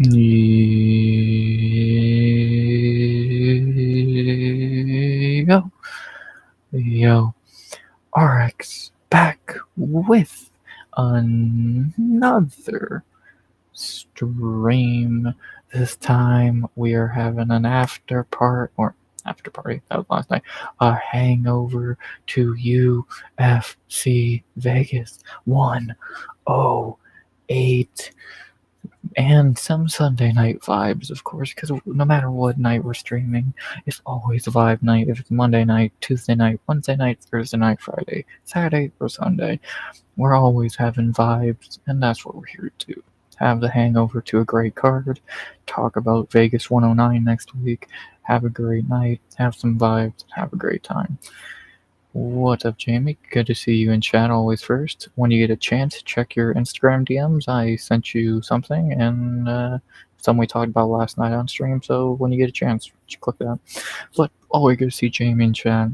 Yo, yo, RX back with another stream. This time we are having an after party. That was last night. A hangover to UFC Vegas 108. And some Sunday night vibes, of course, because no matter what night we're streaming, it's always a vibe night. If it's Monday night, Tuesday night, Wednesday night, Thursday night, Friday, Saturday, or Sunday, we're always having vibes, and that's what we're here to do. Have the hangover to a great card, talk about Vegas 109 next week, have a great night, have some vibes, have a great time. What's up, Jamie? Good to see you in chat always first. When you get a chance, check your Instagram DMs. I sent you something, and some we talked about last night on stream, so when you get a chance, click that. But always good to see Jamie in chat.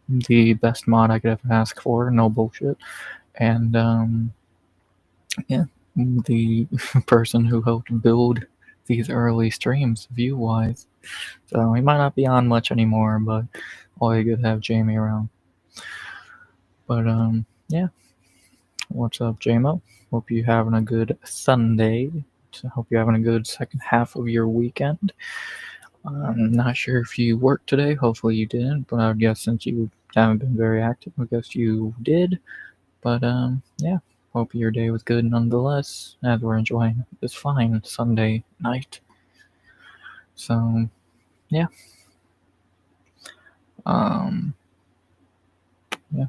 The best mod I could ever ask for, no bullshit. And, yeah, the person who helped build these early streams, view-wise. So he might not be on much anymore, but always good to have Jamie around. But, yeah. What's up, JMO? Hope you're having a good Sunday. Hope you're having a good second half of your weekend. I'm not sure if you worked today. Hopefully you didn't, but I would guess since you haven't been very active, I guess you did. But, yeah. Hope your day was good nonetheless, as we're enjoying this fine Sunday night. So, yeah. Yeah.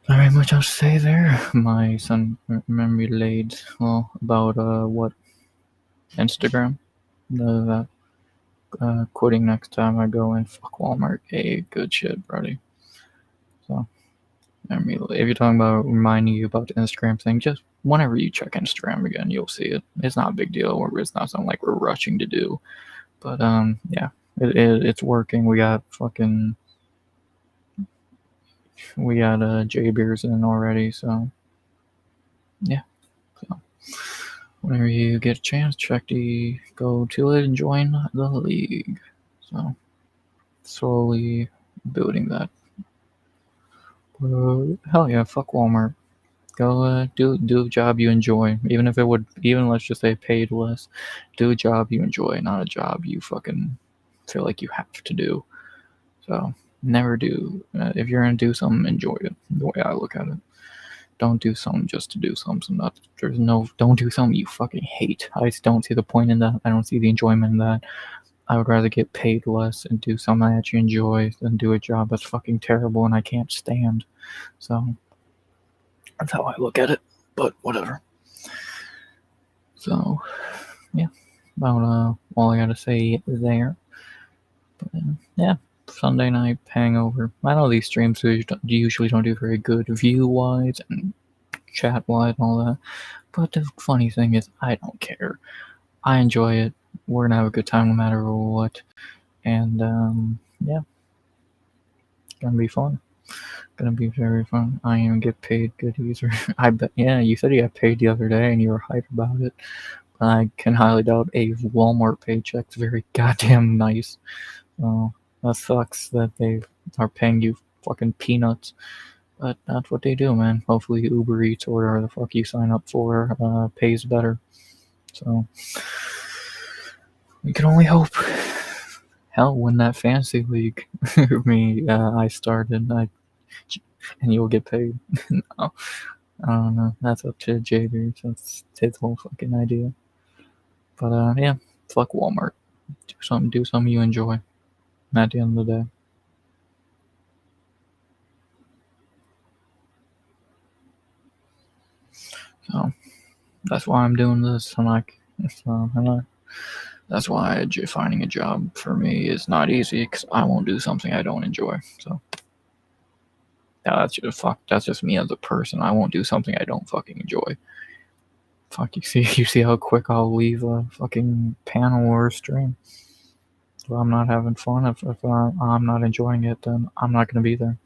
Not very much else to say there. My son memory laid, well, about, what? Instagram? That quitting next time I go in. Fuck Walmart. Hey, good shit, buddy. So, if you're talking about reminding you about the Instagram thing, just whenever you check Instagram again, you'll see it. It's not a big deal, or it's not something like we're rushing to do. But, yeah, it's working. We got J Beers in already, so yeah. So whenever you get a chance, go to it and join the league. So slowly building that. Hell yeah, fuck Walmart. Go do a job you enjoy, even let's just say paid less. Do a job you enjoy, not a job you fucking feel like you have to do. So never do. If you're gonna do something, enjoy it. The way I look at it. Don't do something just to do something. Don't do something you fucking hate. I just don't see the point in that. I don't see the enjoyment in that. I would rather get paid less and do something that you enjoy than do a job that's fucking terrible and I can't stand. So that's how I look at it. But whatever. So yeah, about all I gotta say there. But, yeah. Sunday night hangover. I know these streams usually don't do very good view-wise and chat-wise and all that, but the funny thing is I don't care. I enjoy it. We're gonna have a good time no matter what, and yeah, it's gonna be fun. Gonna be very fun. I am get paid good user. I bet. Yeah, you said you got paid the other day and you were hyped about it. I can highly doubt a Walmart paycheck's very goddamn nice. That sucks that they are paying you fucking peanuts. But that's what they do, man. Hopefully Uber Eats or whatever the fuck you sign up for pays better. So we can only hope. Hell, win that fantasy league. I started, and you'll get paid. No, I don't know. That's up to JB. That's his whole fucking idea. But yeah, fuck Walmart. Do something you enjoy. At the end of the day. So that's why I'm doing this. That's why finding a job for me is not easy, because I won't do something I don't enjoy. So yeah, that's just me as a person. I won't do something I don't fucking enjoy. Fuck, you see how quick I'll leave a fucking panel or a stream. If I'm not having fun, if I'm not enjoying it, then I'm not gonna be there.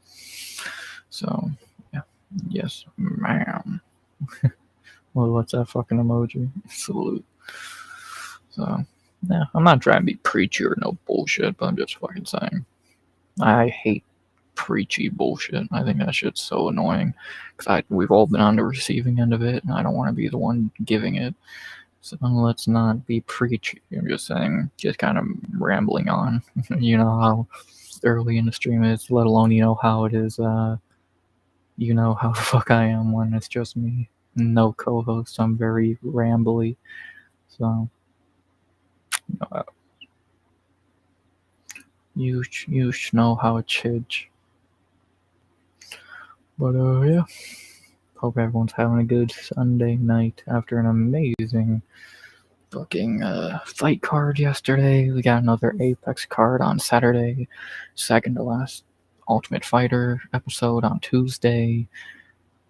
So yeah, yes, ma'am. Well, what's that fucking emoji? Salute. So, yeah, I'm not trying to be preachy or no bullshit, but I'm just fucking saying. I hate preachy bullshit. I think that shit's so annoying. Because we've all been on the receiving end of it, and I don't want to be the one giving it. So let's not be preachy. I'm just saying, just kind of rambling on. You know how early in the stream is, let alone you know how it is, you know how the fuck I am when it's just me. No co-host. I'm very rambly. So, uh, you know how it chidge. But, yeah. Hope everyone's having a good Sunday night after an amazing fucking fight card yesterday. We got another Apex card on Saturday. Second to last Ultimate Fighter episode on Tuesday.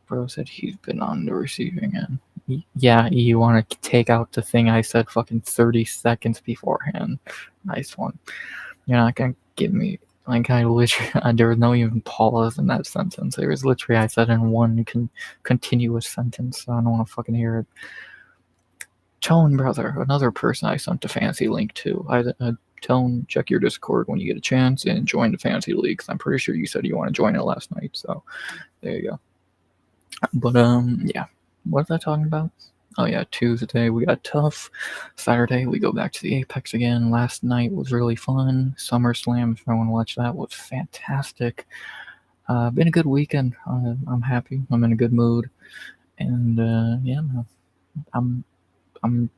Bro said he's been on the receiving end. Yeah, you want to take out the thing I said fucking 30 seconds beforehand. Nice one. You're not gonna give me, like, I literally, there was no even pause in that sentence. There was literally, I said in one continuous sentence, so I don't want to fucking hear it. Tone, brother, another person I sent the fancy link to. Tone, check your Discord when you get a chance and join the fancy league, 'cause I'm pretty sure you said you want to join it last night, so there you go. But, yeah. What was I talking about? Oh, yeah, Tuesday we got tough. Saturday we go back to the Apex again. Last night was really fun. SummerSlam, if everyone watched that, was fantastic. Been a good weekend. I'm happy. I'm in a good mood. And, yeah, I'm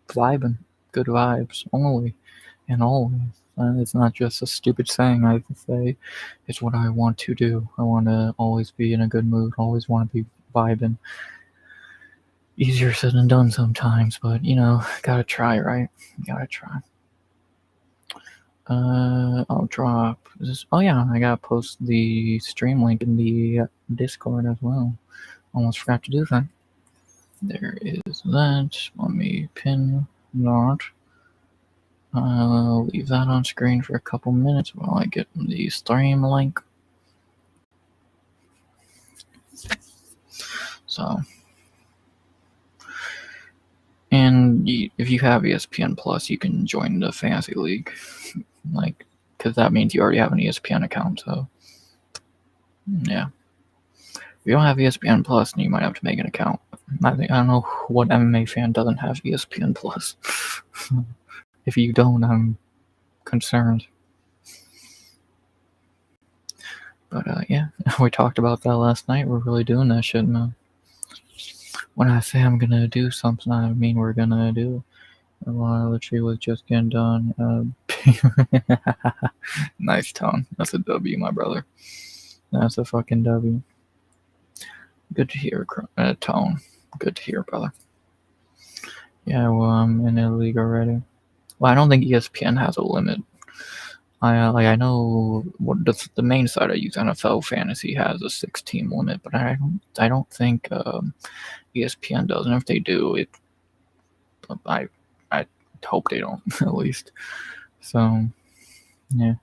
vibing. Good vibes, only and always. It's not just a stupid saying I can say. It's what I want to do. I want to always be in a good mood. Always want to be vibing. Easier said than done sometimes, but you know, gotta try, right? Gotta try. I'll drop this. Oh yeah, I gotta post the stream link in the Discord as well. Almost forgot to do that. There is that. Let me pin that. I'll leave that on screen for a couple minutes while I get the stream link. So, and if you have ESPN Plus, you can join the Fantasy League, like, because that means you already have an ESPN account. So, yeah. If you don't have ESPN Plus, then you might have to make an account. I don't know what MMA fan doesn't have ESPN Plus. If you don't, I'm concerned. But yeah, we talked about that last night. We're really doing that shit now. When I say I'm gonna do something, I mean we're gonna do. I literally was just getting done. Nice tone. That's a W, my brother. That's a fucking W. Good to hear, Tone. Good to hear, brother. Yeah, well, I'm in a league already. Well, I don't think ESPN has a limit. I know what the main site I use, NFL Fantasy, has a 6-team limit, but I don't think ESPN does. And if they do, I hope they don't at least. So yeah.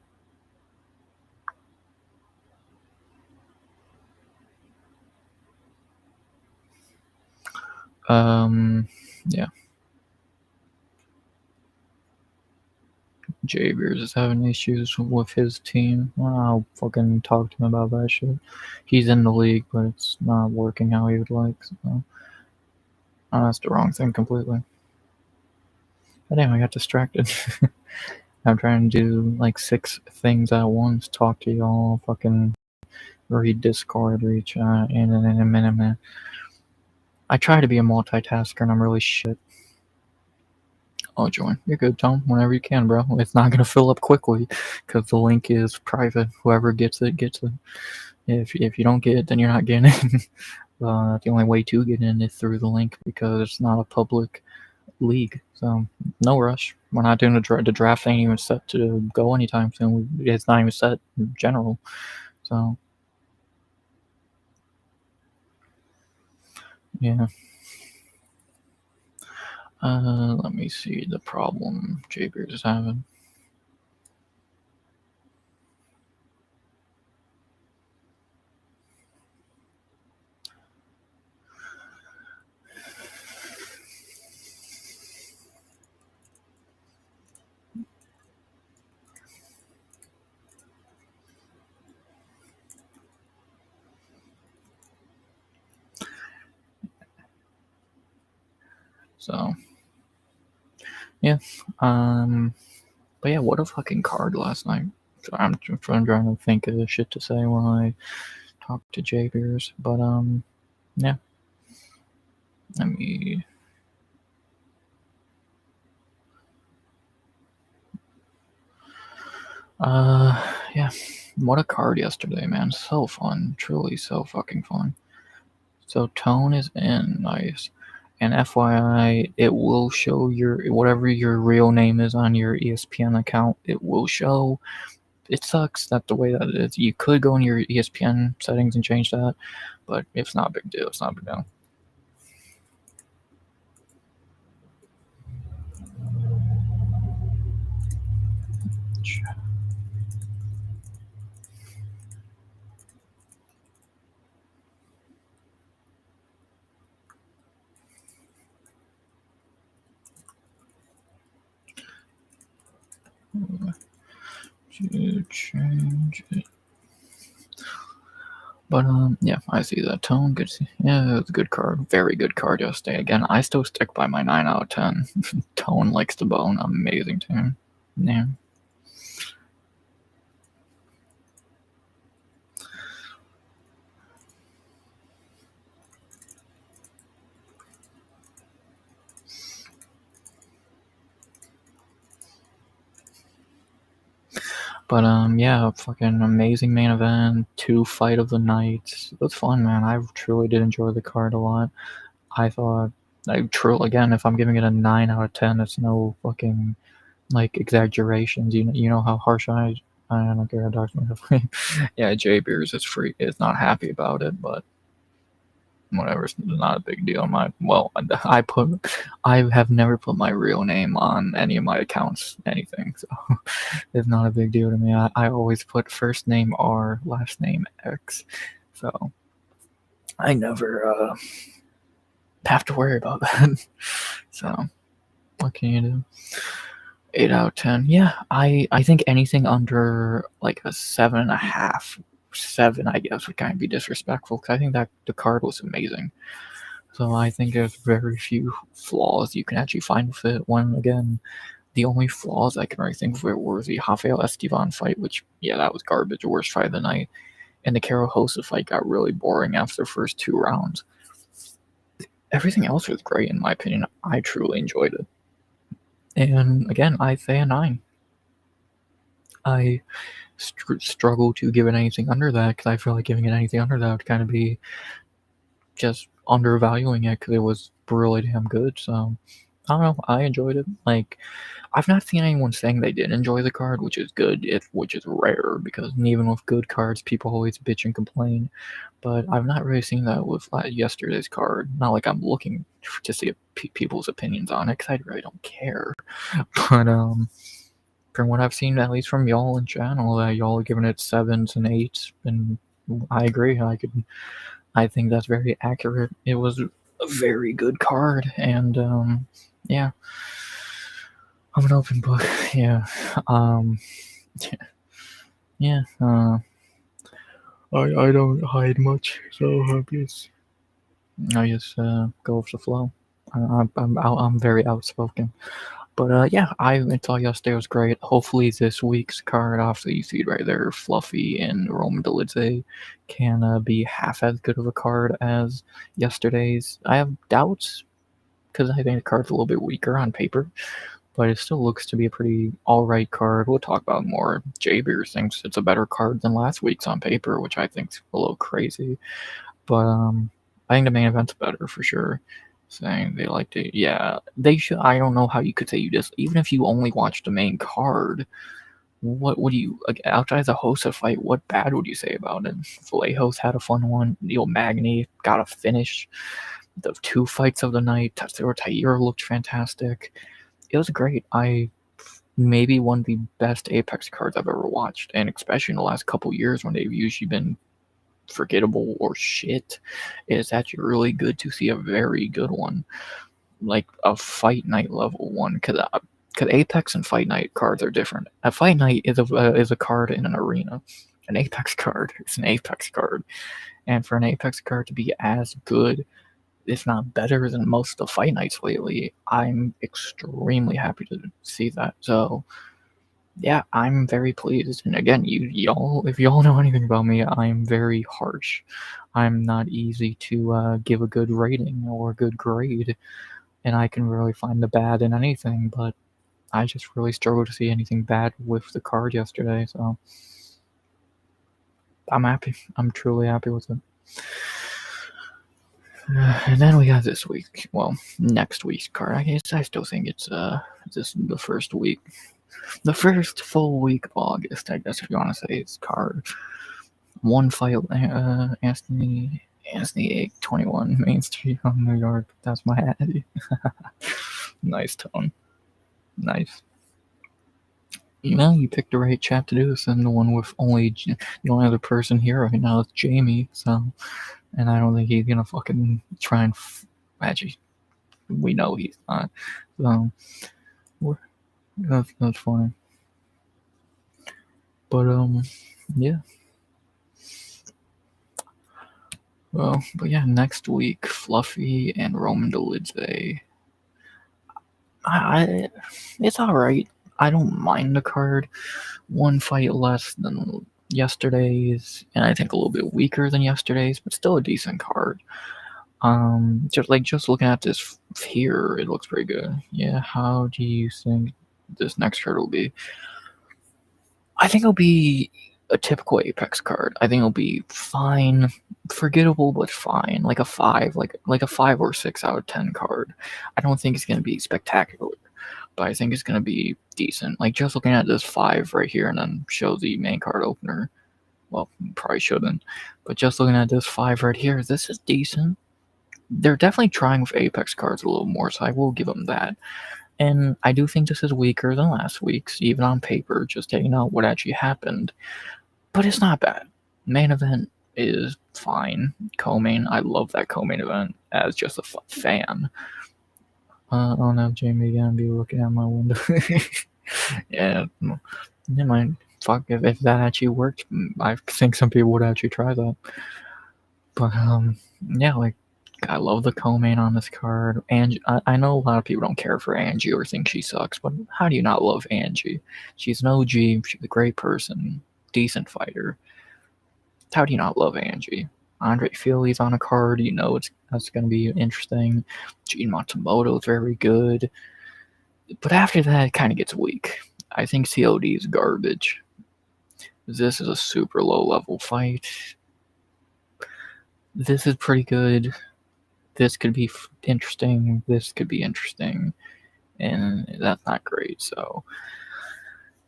Yeah. Jay Beers is having issues with his team. I'll fucking talk to him about that shit. He's in the league, but it's not working how he would like. So that's the wrong thing completely. But damn, I got distracted. I'm trying to do like 6 things at once. Talk to y'all, fucking read Discord, read chat, and then in a minute, man. I try to be a multitasker, and I'm really shit. Oh, join. You're good, Tom. Whenever you can, bro. It's not gonna fill up quickly because the link is private. Whoever gets it gets it. If you don't get it, then you're not getting it. The only way to get in is through the link because it's not a public league. So no rush. We're not doing the draft ain't even set to go anytime soon. It's not even set in general. So yeah. Let me see the problem Jay Beard is having. So, yeah. But yeah, what a fucking card last night. I'm trying to think of shit to say while I talk to J Beers. But, yeah. Let me. Yeah. What a card yesterday, man. So fun. Truly so fucking fun. So Tone is in. Nice. And FYI, it will show your whatever your real name is on your ESPN account. It will show. It sucks that the way that it is. You could go in your ESPN settings and change that, but it's not a big deal. It's not a big deal. To change it. But yeah, I see that. Tone, good. Yeah, it was a good card. Very good card yesterday. Again, I still stick by my 9 out of 10. Tone likes the bone. Amazing team. Yeah. But yeah, fucking amazing main event. 2 fight of the night. It was fun, man. I truly did enjoy the card a lot. I thought, again, if I'm giving it a 9 out of 10, it's no fucking like exaggerations. You know how harsh I don't care how dark my yeah, Jay Beers is not happy about it, but whatever, it's not a big deal. I have never put my real name on any of my accounts, anything, so it's not a big deal to me. I always put first name R, last name X, so I never have to worry about that. So what can you do? 8 out of 10. Yeah, I think anything under like a 7.5, 7, I guess, would kind of be disrespectful because I think that the card was amazing. So I think there's very few flaws you can actually find with it. When again, the only flaws I can really think of were the Rafael Esteban fight, which yeah, that was garbage, the worst fight of the night, and the Carol Hosa fight got really boring after the first 2 rounds. Everything else was great in my opinion. I truly enjoyed it. And again, I say a 9. I struggle to give it anything under that because I feel like giving it anything under that would kind of be just undervaluing it because it was really damn good. So I don't know. I enjoyed it. Like, I've not seen anyone saying they didn't enjoy the card, which is good. Which is rare because even with good cards, people always bitch and complain. But I've not really seen that with yesterday's card. Not like I'm looking to see people's opinions on it because I really don't care. But from what I've seen, at least from y'all in channel, that y'all are giving it 7s and 8s, and I agree. I think that's very accurate. It was a very good card, and yeah, I'm an open book. Yeah, yeah. I don't hide much, so I just go with the flow. I'm very outspoken. But yeah, I thought yesterday was great. Hopefully this week's card off the feed right there, Fluffy and Roman Dolidze, can be half as good of a card as yesterday's. I have doubts because I think the card's a little bit weaker on paper, but it still looks to be a pretty alright card. We'll talk about more. J Beers thinks it's a better card than last week's on paper, which I think's a little crazy. But I think the main event's better for sure. Saying they liked it, yeah, they should. I don't know how you could say you just even if you only watched the main card. What would you outside the Hosa fight? What bad would you say about it? Vallejos had a fun one. Neil Magny got a finish. The 2 fights of the night. Tatsuro Taira looked fantastic. It was great. I maybe one of the best Apex cards I've ever watched, and especially in the last couple years when they've usually been forgettable or shit. It's actually really good to see a very good one, like a fight night level one, because Apex and Fight Night cards are different. A Fight Night is a card in an arena. An Apex card is an Apex card, and for an Apex card to be as good, if not better than most of the fight nights lately. I'm extremely happy to see that. So yeah, I'm very pleased. And again, y'all, if y'all know anything about me, I'm very harsh. I'm not easy to give a good rating or a good grade, and I can really find the bad in anything. But I just really struggled to see anything bad with the card yesterday. So I'm happy. I'm truly happy with it. And then we got this week. Well, next week's card. I still think it's this the first week. The first full week of August, I guess, if you want to say it's card. One fight, Anthony 821 Main Street on New York. That's my Addy. Nice tone. Nice. You picked the right chat to do this, and the one with the only other person here right now is Jamie, so, and I don't think he's gonna fucking try and, actually, we know he's not, so, that's funny. But, yeah. Well, but yeah, next week, Fluffy and Roman Dolidze. It's alright. I don't mind the card. One fight less than yesterday's, and I think a little bit weaker than yesterday's, but still a decent card. Just looking at this here, it looks pretty good. Yeah, how do you think this next card will be? I think it'll be a typical Apex card. I think it'll be fine, forgettable but fine, like a 5, like a 5 or 6 out of 10 card. I don't think it's gonna be spectacular, but I think it's gonna be decent. Like, just looking at this 5 right here and then show the main card opener. Well, probably shouldn't, but just looking at this 5 right here, this is decent. They're definitely trying with Apex cards a little more, so I will give them that. And I do think this is weaker than last week's, even on paper, just taking out what actually happened. But it's not bad. Main event is fine. Co-main, I love that co-main event as just a fan. Oh no, Jamie gonna be looking at my window. Yeah, never mind. Fuck, if that actually worked, I think some people would actually try that. But, yeah, like, I love the co-main on this card. And I know a lot of people don't care for Angie or think she sucks, but how do you not love Angie? She's an OG, she's a great person, decent fighter. How do you not love Angie? Andre Fili's on a card, that's going to be interesting. Gene Matsumoto is very good. But after that, it kind of gets weak. I think COD is garbage. This is a super low-level fight. This is pretty good. This could be interesting. This could be interesting. And that's not great, so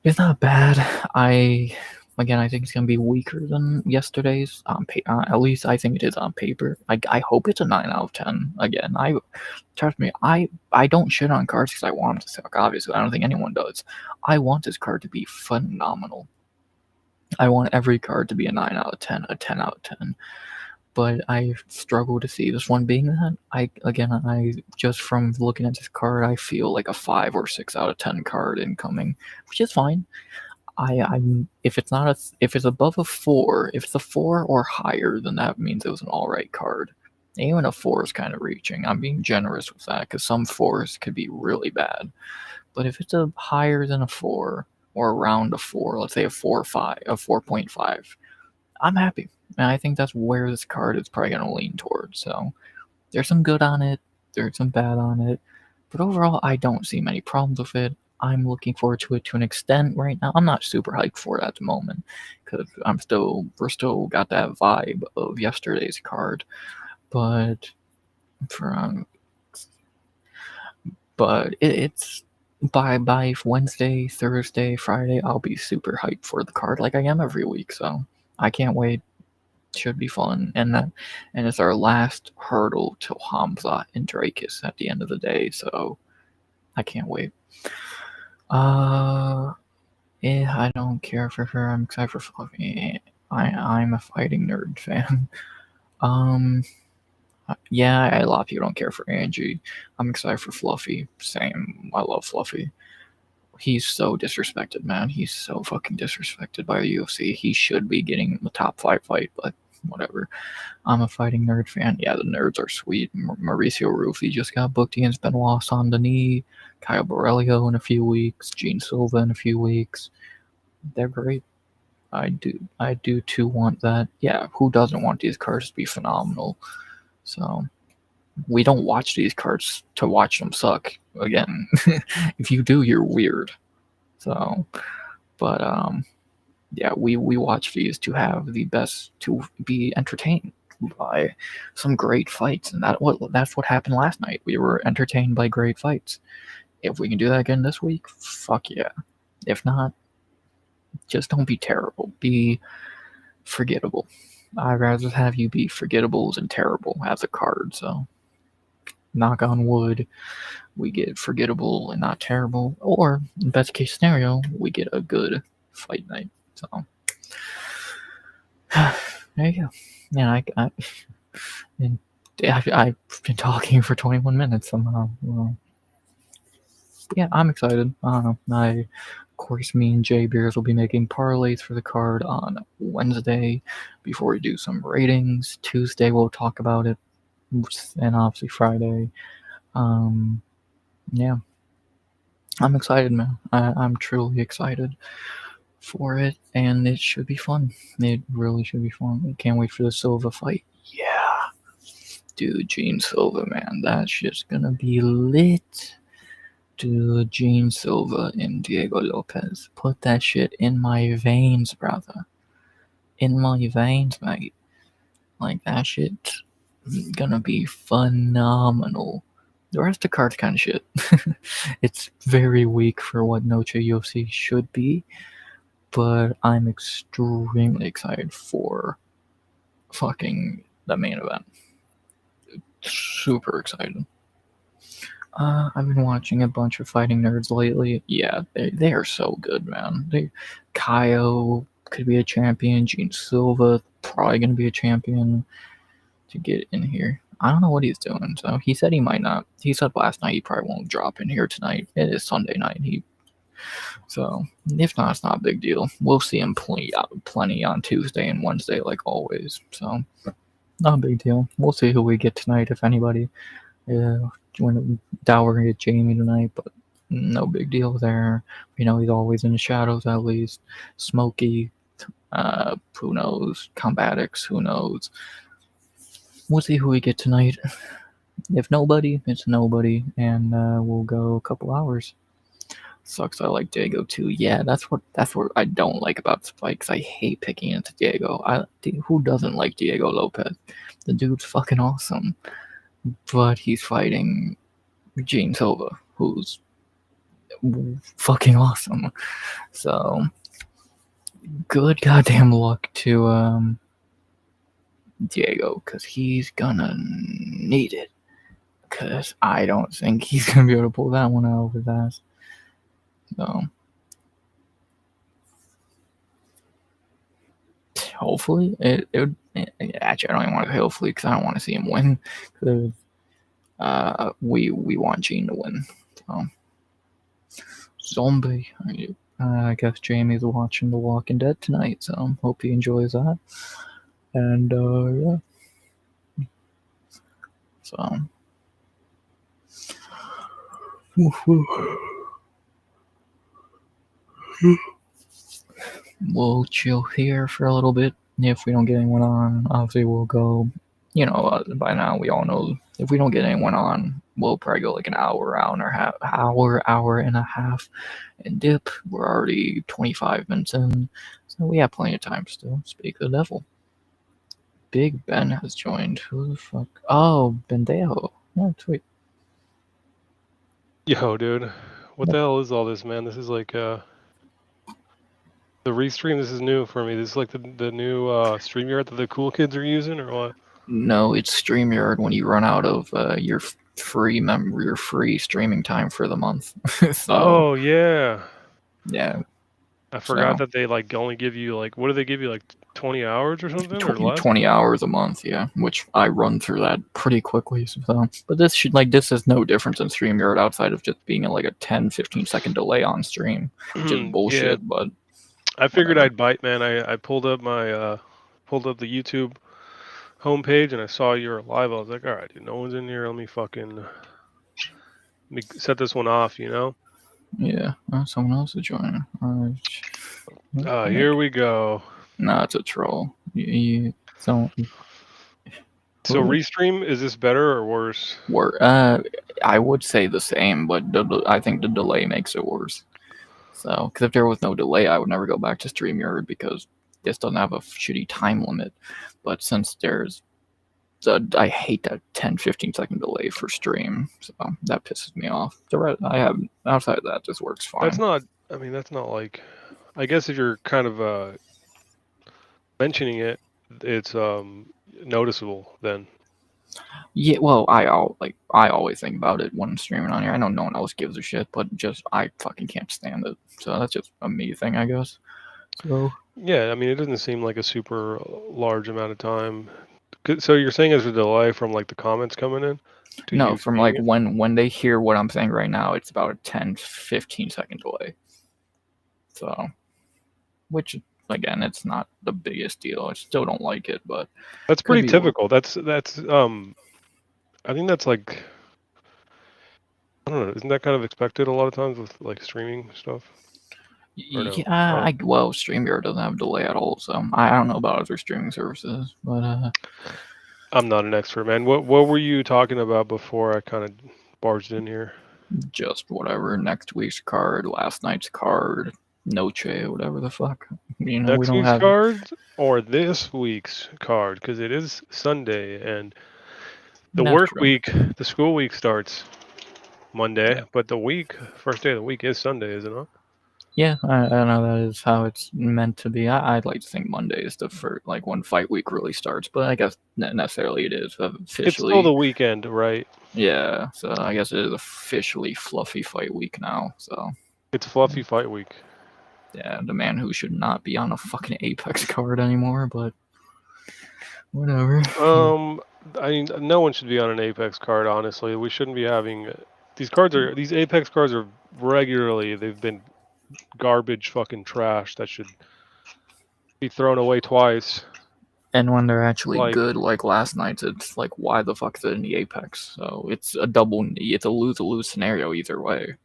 it's not bad. I think it's going to be weaker than yesterday's. At least I think it is on paper. I hope it's a 9 out of 10. Again, trust me, I don't shit on cards because I want it to suck, obviously. I don't think anyone does. I want this card to be phenomenal. I want every card to be a 9 out of 10, a 10 out of 10. But I struggle to see this one being that. I just from looking at this card, I feel like a 5 or 6 out of 10 card incoming, which is fine. If it's above a 4, if it's a 4 or higher, then that means it was an alright card. Even a 4 is kind of reaching. I'm being generous with that because some 4s could be really bad. But if it's a higher than a 4 or around a 4, let's say a 4.5, I'm happy. And I think that's where this card is probably going to lean towards. So there's some good on it, there's some bad on it, but overall, I don't see many problems with it. I'm looking forward to it to an extent right now. I'm not super hyped for it at the moment because we're still got that vibe of yesterday's card, but it's by Wednesday, Thursday, Friday, I'll be super hyped for the card like I am every week. So I can't wait. Should be fun, and it's our last hurdle till Hamza and Drakus at the end of the day, so I can't wait. I don't care for her. I'm excited for Fluffy. I'm a fighting nerd fan. Yeah, a lot of people don't care for Angie. I'm excited for Fluffy. Same. I love Fluffy. He's so disrespected, man. He's so fucking disrespected by the UFC. He should be getting the top 5 fight, but whatever. I'm a fighting nerd fan. Yeah, the nerds are sweet. Mauricio Rufy just got booked against Benoit Saint Denis, Kyle Borrelio in a few weeks, Gene Silva in a few weeks. They're great. I do too want that. Yeah, who doesn't want these cards to be phenomenal? So we don't watch these cards to watch them suck. Again, if you do, you're weird. So, but yeah, we watch these to have the best, to be entertained by some great fights, and that's what happened last night. We were entertained by great fights. If we can do that again this week, fuck yeah. If not, just don't be terrible. Be forgettable. I'd rather have you be forgettable than terrible as a card. So, knock on wood, we get forgettable and not terrible, or in best case scenario, we get a good fight night. So there you go. Yeah, I've been talking for 21 minutes somehow. Well, yeah, I'm excited. I don't know. Of course, me and Jay Beers will be making parlays for the card on Wednesday before we do some ratings. Tuesday, we'll talk about it, and obviously Friday. Yeah, I'm excited, man. I'm truly excited for it, and it should be fun. It really should be fun. I can't wait for the Silva fight. Yeah, dude, Gene Silva, man, that shit's gonna be lit. Dude, Gene Silva and Diego Lopez. Put that shit in my veins, brother. In my veins, mate. Like, that shit's gonna be phenomenal. The rest of the card's kind of shit. It's very weak for what Noche UFC should be, but I'm extremely excited for fucking the main event. Super excited. I've been watching a bunch of fighting nerds lately. Yeah, they are so good, man. Kaio could be a champion. Gene Silva probably gonna be a champion to get in here. I don't know what he's doing. So he said he might not. He said last night he probably won't drop in here tonight. It is Sunday night. So if not, it's not a big deal. We'll see him plenty on Tuesday and Wednesday, like always. So not a big deal. We'll see who we get tonight, if anybody. Yeah, we're gonna get Jamie tonight, but no big deal there. You know, he's always in the shadows at least. Smokey, who knows? Combatics, who knows? We'll see who we get tonight. If nobody, it's nobody, and we'll go a couple hours. Sucks. I like Diego too. Yeah, that's what I don't like about Spikes. I hate picking into Diego. Who doesn't like Diego Lopez? The dude's fucking awesome, but he's fighting Gene Silva, who's fucking awesome. So good goddamn luck to Diego, because he's gonna need it. Because I don't think he's gonna be able to pull that one out of his ass. So hopefully actually, I don't even want to say hopefully, because I don't want to see him win. Because we want Gene to win. So zombie. I guess Jamie's watching The Walking Dead tonight, so hope he enjoys that. And yeah. So we'll chill here for a little bit. If we don't get anyone on, obviously we'll go. You know, by now we all know if we don't get anyone on, we'll probably go like an hour and a half, and dip. We're already 25 minutes in, so we have plenty of time still. Speak of the devil. Big Ben has joined. Who the fuck? Oh, Bendejo. Oh, sweet. Yo, dude. What the hell is all this, man? This is like, the restream, this is new for me. This is like the new, StreamYard that the cool kids are using, or what? No, it's StreamYard when you run out of your free streaming time for the month. So, oh, yeah. Yeah. I forgot that they, like, only give you, like, what do they give you, like, 20 hours or something, or less? 20 hours a month, yeah, which I run through that pretty quickly. So, but this is no different than StreamYard outside of just being like a 10-15 second delay on stream, which is bullshit. Yeah. But I figured I'd bite, man. I pulled up my, pulled up the YouTube homepage and I saw you were live. I was like, all right, dude, no one's in here. Let me set this one off, you know? Yeah, someone else is joining. Here we go. Nah, it's a troll. So Restream, is this better or worse? I would say the same, but I think the delay makes it worse. So, because if there was no delay, I would never go back to StreamYard because this doesn't have a shitty time limit. But since I hate that 10-15 second delay for stream, so that pisses me off. Outside of that, this works fine. That's not like, I guess if you're kind of mentioning it, it's noticeable then. Yeah, well, I always think about it when I'm streaming on here. I know no one else gives a shit, but just I fucking can't stand it. So that's just a me thing, I guess. So yeah, I mean, it doesn't seem like a super large amount of time. So you're saying there's a delay from like the comments coming in? No, from like when they hear what I'm saying right now, it's about a 10-15 second delay. So, which again, it's not the biggest deal. I still don't like it, but that's pretty typical. That's I think that's like, I don't know, isn't that kind of expected a lot of times with like streaming stuff? No? Yeah, well, StreamYard doesn't have a delay at all, so I don't know about other streaming services, but I'm not an expert, man. What were you talking about before I kind of barged in here? Just whatever. Next week's card, last night's card, Noche, whatever the fuck. You know, next week's card or this week's card, because it is Sunday and the school week starts Monday, but the first day of the week is Sunday, is it not? Yeah, I know that is how it's meant to be. I'd like to think Monday is the first, like when fight week really starts, but I guess not necessarily it is officially. It's still the weekend, right? Yeah, so I guess it is officially fluffy fight week now. So it's fluffy fight week. Yeah, the man who should not be on a fucking Apex card anymore, but whatever. I mean, no one should be on an Apex card. Honestly, we shouldn't be having these Apex cards are regularly. They've been garbage, fucking trash that should be thrown away twice. And when they're actually good, like last night's, it's like, why the fuck is it in the Apex? So it's a lose-lose scenario either way.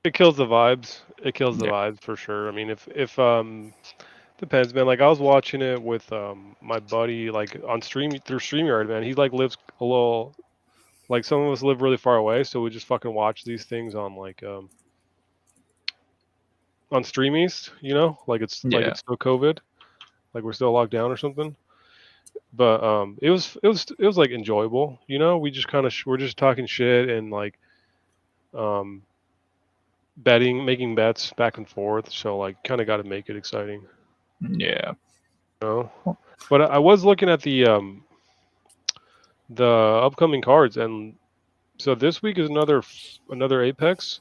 It kills the vibes. It kills the vibes for sure. I mean, if depends, man. Like I was watching it with my buddy, like through StreamYard, man. He like lives a little, like some of us live really far away, so we just fucking watch these things on like on Streamies, you know, like it's still COVID, like we're still locked down or something. But it was like enjoyable, you know. We just kind of we're just talking shit and like making bets back and forth. So like kind of got to make it exciting. Yeah. You know? But I was looking at the upcoming cards, and so this week is another Apex,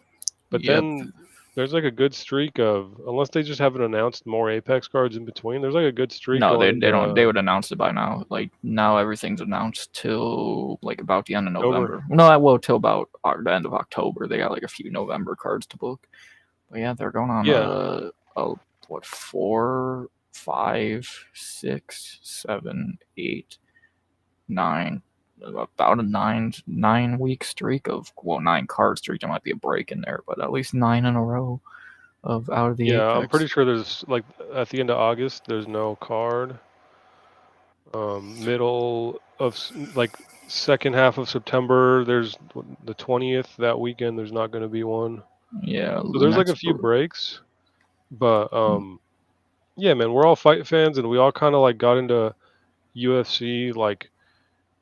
but then there's like a good streak of, unless they just haven't announced more Apex cards in between, there's like a good streak. No, they don't. They would announce it by now. Like now, everything's announced till like about the end of November. No, well, till about the end of October. They got like a few November cards to book. But yeah, they're going on. What 4, 5, 6, 7, 8, 9. About a 9-week streak of 9 card streak. There might be a break in there, but at least 9 in a row of out of the Apex. I'm pretty sure there's like at the end of August there's no card. Middle of like second half of September there's the 20th that weekend there's not going to be one. Yeah, so there's like a few breaks, but yeah, man, we're all fight fans and we all kind of like got into UFC like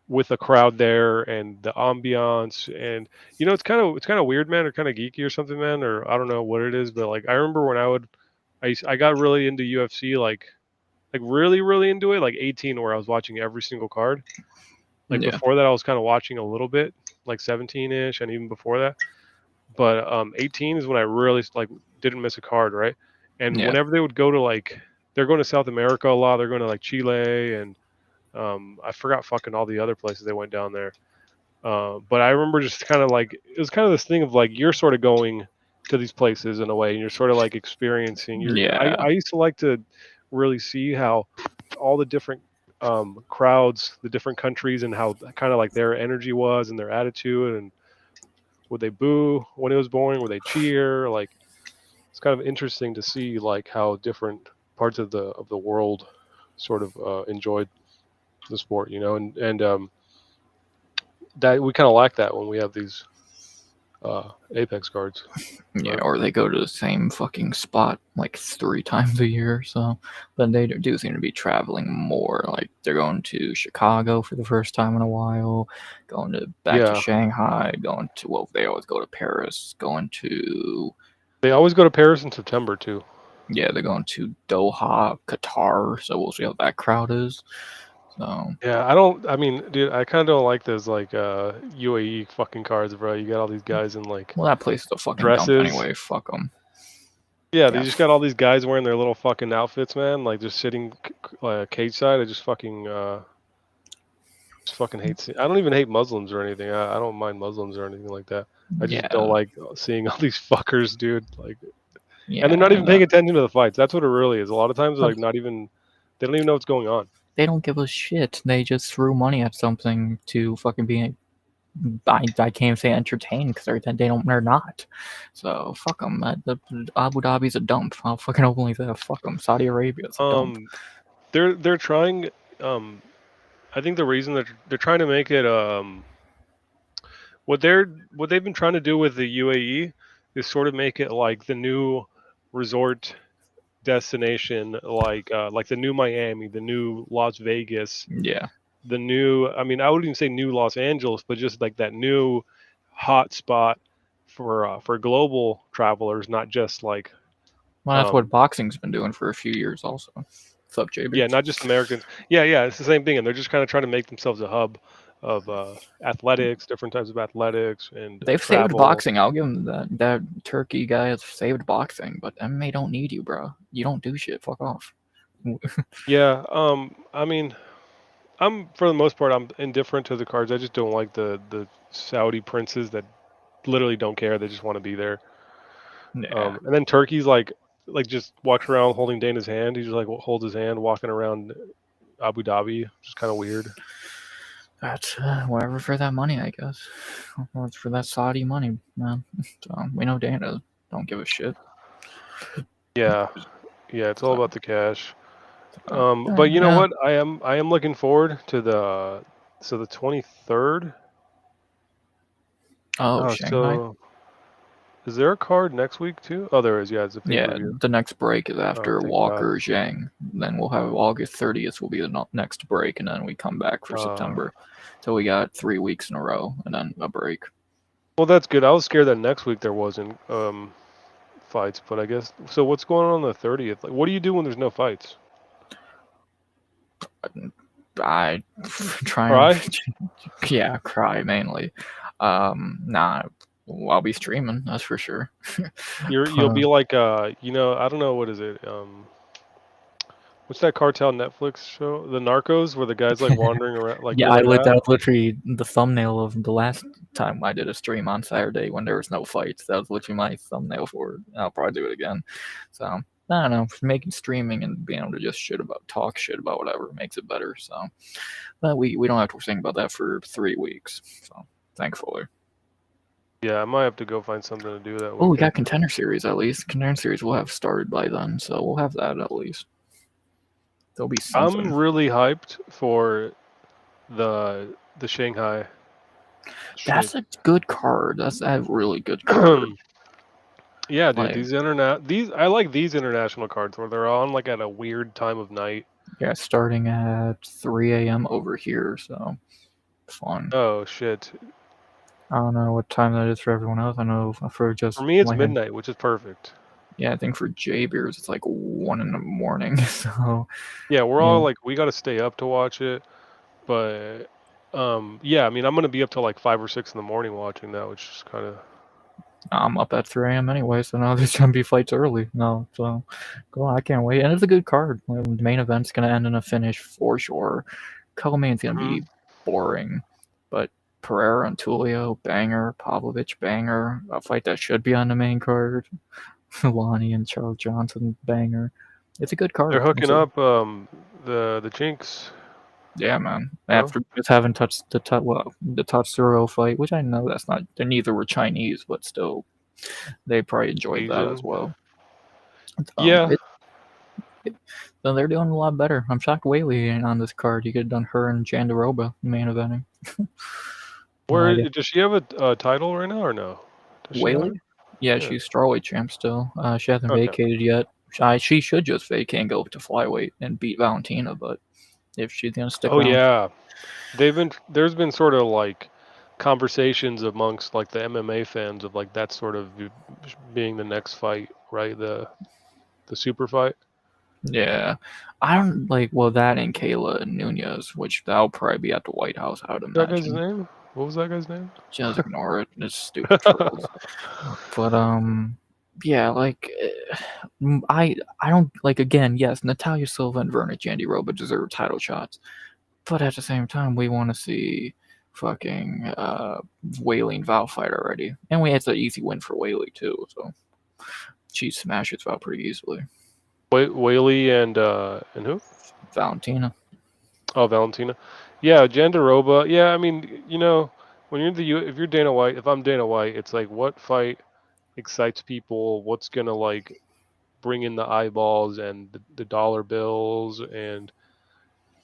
with a crowd there and the ambiance, and you know it's kind of weird, man, or kind of geeky or something, man, or I don't know what it is, but like I remember when I got really into UFC, like really really into it, like 18, where I was watching every single card. Like before that I was kind of watching a little bit, like 17ish, and even before that, but 18 is when I really like didn't miss a card, right? And whenever they would go to like, they're going to South America a lot, they're going to like Chile and I forgot fucking all the other places they went down there. But I remember just kind of like, it was kind of this thing of like, you're sort of going to these places in a way and you're sort of like experiencing. I used to like to really see how all the different crowds, the different countries, and how kind of like their energy was and their attitude, and would they boo when it was boring? Would they cheer? Like it's kind of interesting to see like how different parts of the world sort of enjoyed the sport, you know, and that we kind of lack that when we have these Apex cards. Yeah, But or they go to the same fucking spot like 3 times a year. So, but they do seem to be traveling more. Like they're going to Chicago for the first time in a while, going to back to yeah, Shanghai, going to they always go to Paris, going to they always go to Paris in September too. yeah, they're going to Doha, Qatar. So we'll see how that crowd is. So Yeah, I don't. I mean, dude, I kind of don't like those like UAE fucking cards, bro. You got all these guys in like well, that place is a fucking dump dresses. anyway. Fuck them. Yeah, they Yeah, just got all these guys wearing their little fucking outfits, man. Like just sitting cage side. I just fucking hate. I don't even hate Muslims or anything. I don't mind Muslims or anything like that. I just don't yeah, like seeing all these fuckers, dude. Like, and yeah, they're not even and paying attention to the fights. That's what it really is. A lot of times, they're uh, like not even. They don't even know what's going on. they don't give a shit. They just threw money at something to fucking be. I can't say entertained because they're not. So fuck them. The Abu Dhabi's a dump. I'll fucking openly say fuck them. Saudi Arabia's a dump. Um, they're trying. I think the reason that they're trying to make it what they've been trying to do with the UAE is sort of make it like the new resort destination, like the new Miami, the new Las Vegas, Yeah. the new. I mean, I wouldn't even say new Los Angeles, but just like that new hot spot for global travelers, not just like Well, that's what um, boxing's been doing for a few years, also. What's up, JB? yeah, not just Americans. Yeah, it's the same thing, and they're just kind of trying to make themselves a hub of athletics, different types of athletics, and They've saved travel. boxing. I'll give them that. That Turkey guy has saved boxing, but MMA don't need you, bro. You don't do shit. Fuck off. Yeah, I mean, I'm for the most part I'm indifferent to the cards. I just don't like the Saudi princes that literally don't care. They just want to be there. Yeah. And then Turkey's like just walks around holding Dana's hand. He just like holds his hand walking around Abu Dhabi, which is kind of weird. That's whatever for that money, I guess. Well, it's for that Saudi money, man. So we know Dana don't give a shit. Yeah, yeah, it's all So, about the cash. But you know yeah. what? I am looking forward to the 23rd. Oh, Oh, Shanghai. so is there a card next week too? Oh, there is. Yeah, it's a Yeah, pay-per-view. the next break is Oh, after thank God. Walker Zhang. Then we'll have August 30th will be the next break, and then we come back for Uh, September. So we got 3 weeks in a row, and then a break. well, that's good. I was scared that next week there wasn't fights, but I guess so. What's going on the 30th? Like, what do you do when there's no fights? I try and Cry? yeah, cry mainly. Nah, I'll be streaming. That's for sure. You'll be like I don't know, what is it? What's that cartel Netflix show? The Narcos, where the guy's like wandering around. Like Yeah, you're like that that. was literally the thumbnail of the last time I did a stream on Saturday when there was no fights. That was literally my thumbnail for it. I'll probably do it again. So I don't know, making streaming and being able to just talk shit about whatever makes it better. So, but we don't have to think about that for 3 weeks. So thankfully. Yeah, I might have to go find something to do that Oh, we weekend. got Contender Series at least. Contender Series will have started by then, so we'll have that at least. There'll be I'm something. really hyped for the Shanghai shit. That's a good card. That's a really good card. Yeah, dude, Like, these I like these international cards where they're on like at a weird time of night. yeah, starting at 3 a.m. over here, so fun. Oh shit. I don't know what time that is for everyone else. I know for For just me it's my head. midnight, which is perfect. Yeah, I think for J Beers it's like 1 in the morning. So Yeah, we're yeah, all like we got to stay up to watch it, but yeah, I mean I'm going to be up till like 5 or 6 in the morning watching that, which is kind of I'm up at 3 a.m. anyway, so now there's gonna be fights early. No, so cool. I can't wait, and it's a good card. The main event's gonna end in a finish for sure. Co-main's gonna Mhm. be boring, but Pereira and Tulio banger, Pavlovich banger. A fight that should be on the main card. Lonnie and Charles Johnson banger. It's a good They're card. hooking up the Jinx. Yeah, man. You know? After just having touched the Tatsuro fight, which I know that's not. They neither were Chinese, but still, they probably enjoyed that as Asian. well. Yeah. So they're doing a lot better. I'm shocked Whaley ain't on this card. You could have done her and Jandaroba main eventing. I Where guess does she have a title right now or no? Does she have it? Whaley? Yeah, Yeah. she's strawweight champ still. She hasn't Okay. vacated yet. She should just vacate and go to flyweight and beat Valentina, but if she's gonna stick Oh around, yeah. There's been sort of like conversations amongst like the MMA fans of like that sort of being the next fight, right? The super fight. yeah, I don't like that and Kayla and Nunez, which that'll probably be at the White House, I would That guy's imagine. name? What was that guy's name? Just ignore it. It's stupid trolls. But yeah, like I don't like again. Yes, Natalia Silva and Verna Jandiroba deserve title shots, but at the same time, we want to see fucking Whaley and Val fight already, and it's an easy win for Whaley too. So she smashes Val pretty easily. Whaley and who? Valentina. Oh, Valentina. Yeah, Jandaroba. Yeah, I mean, when you're if you're Dana White, if I'm Dana White, it's like what fight excites people, what's gonna like bring in the eyeballs and the dollar bills and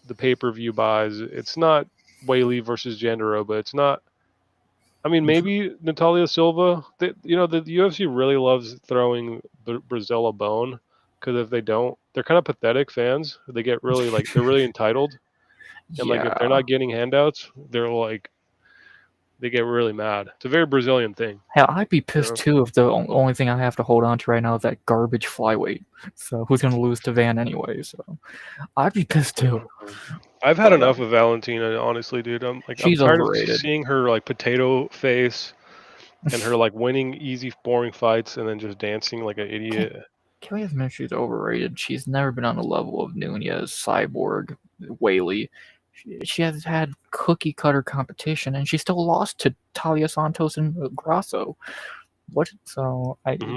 the pay-per-view buys. It's not Whaley versus Jandaroba. It's not. I mean, maybe Natalia Silva. The UFC really loves throwing Brazil a bone because if they don't, they're kind of pathetic fans. They get really like they're really entitled, and like if they're Yeah. not getting handouts, they're like they get really mad. It's a very Brazilian thing. Hell, I'd be You pissed know? too if the only thing I have to hold on to right now is that garbage flyweight. So who's gonna lose to Van anyway? So I'd be pissed too. I've had But enough of Valentina, honestly, dude. I'm she's tired of overrated. seeing her like potato face and her like winning easy, boring fights and then just dancing like an idiot. Can we admit she's overrated? She's never been on the level of Nunez, Cyborg, Whaley. She has had cookie cutter competition, and she still lost to Talia Santos and Grasso. What? So Hmm.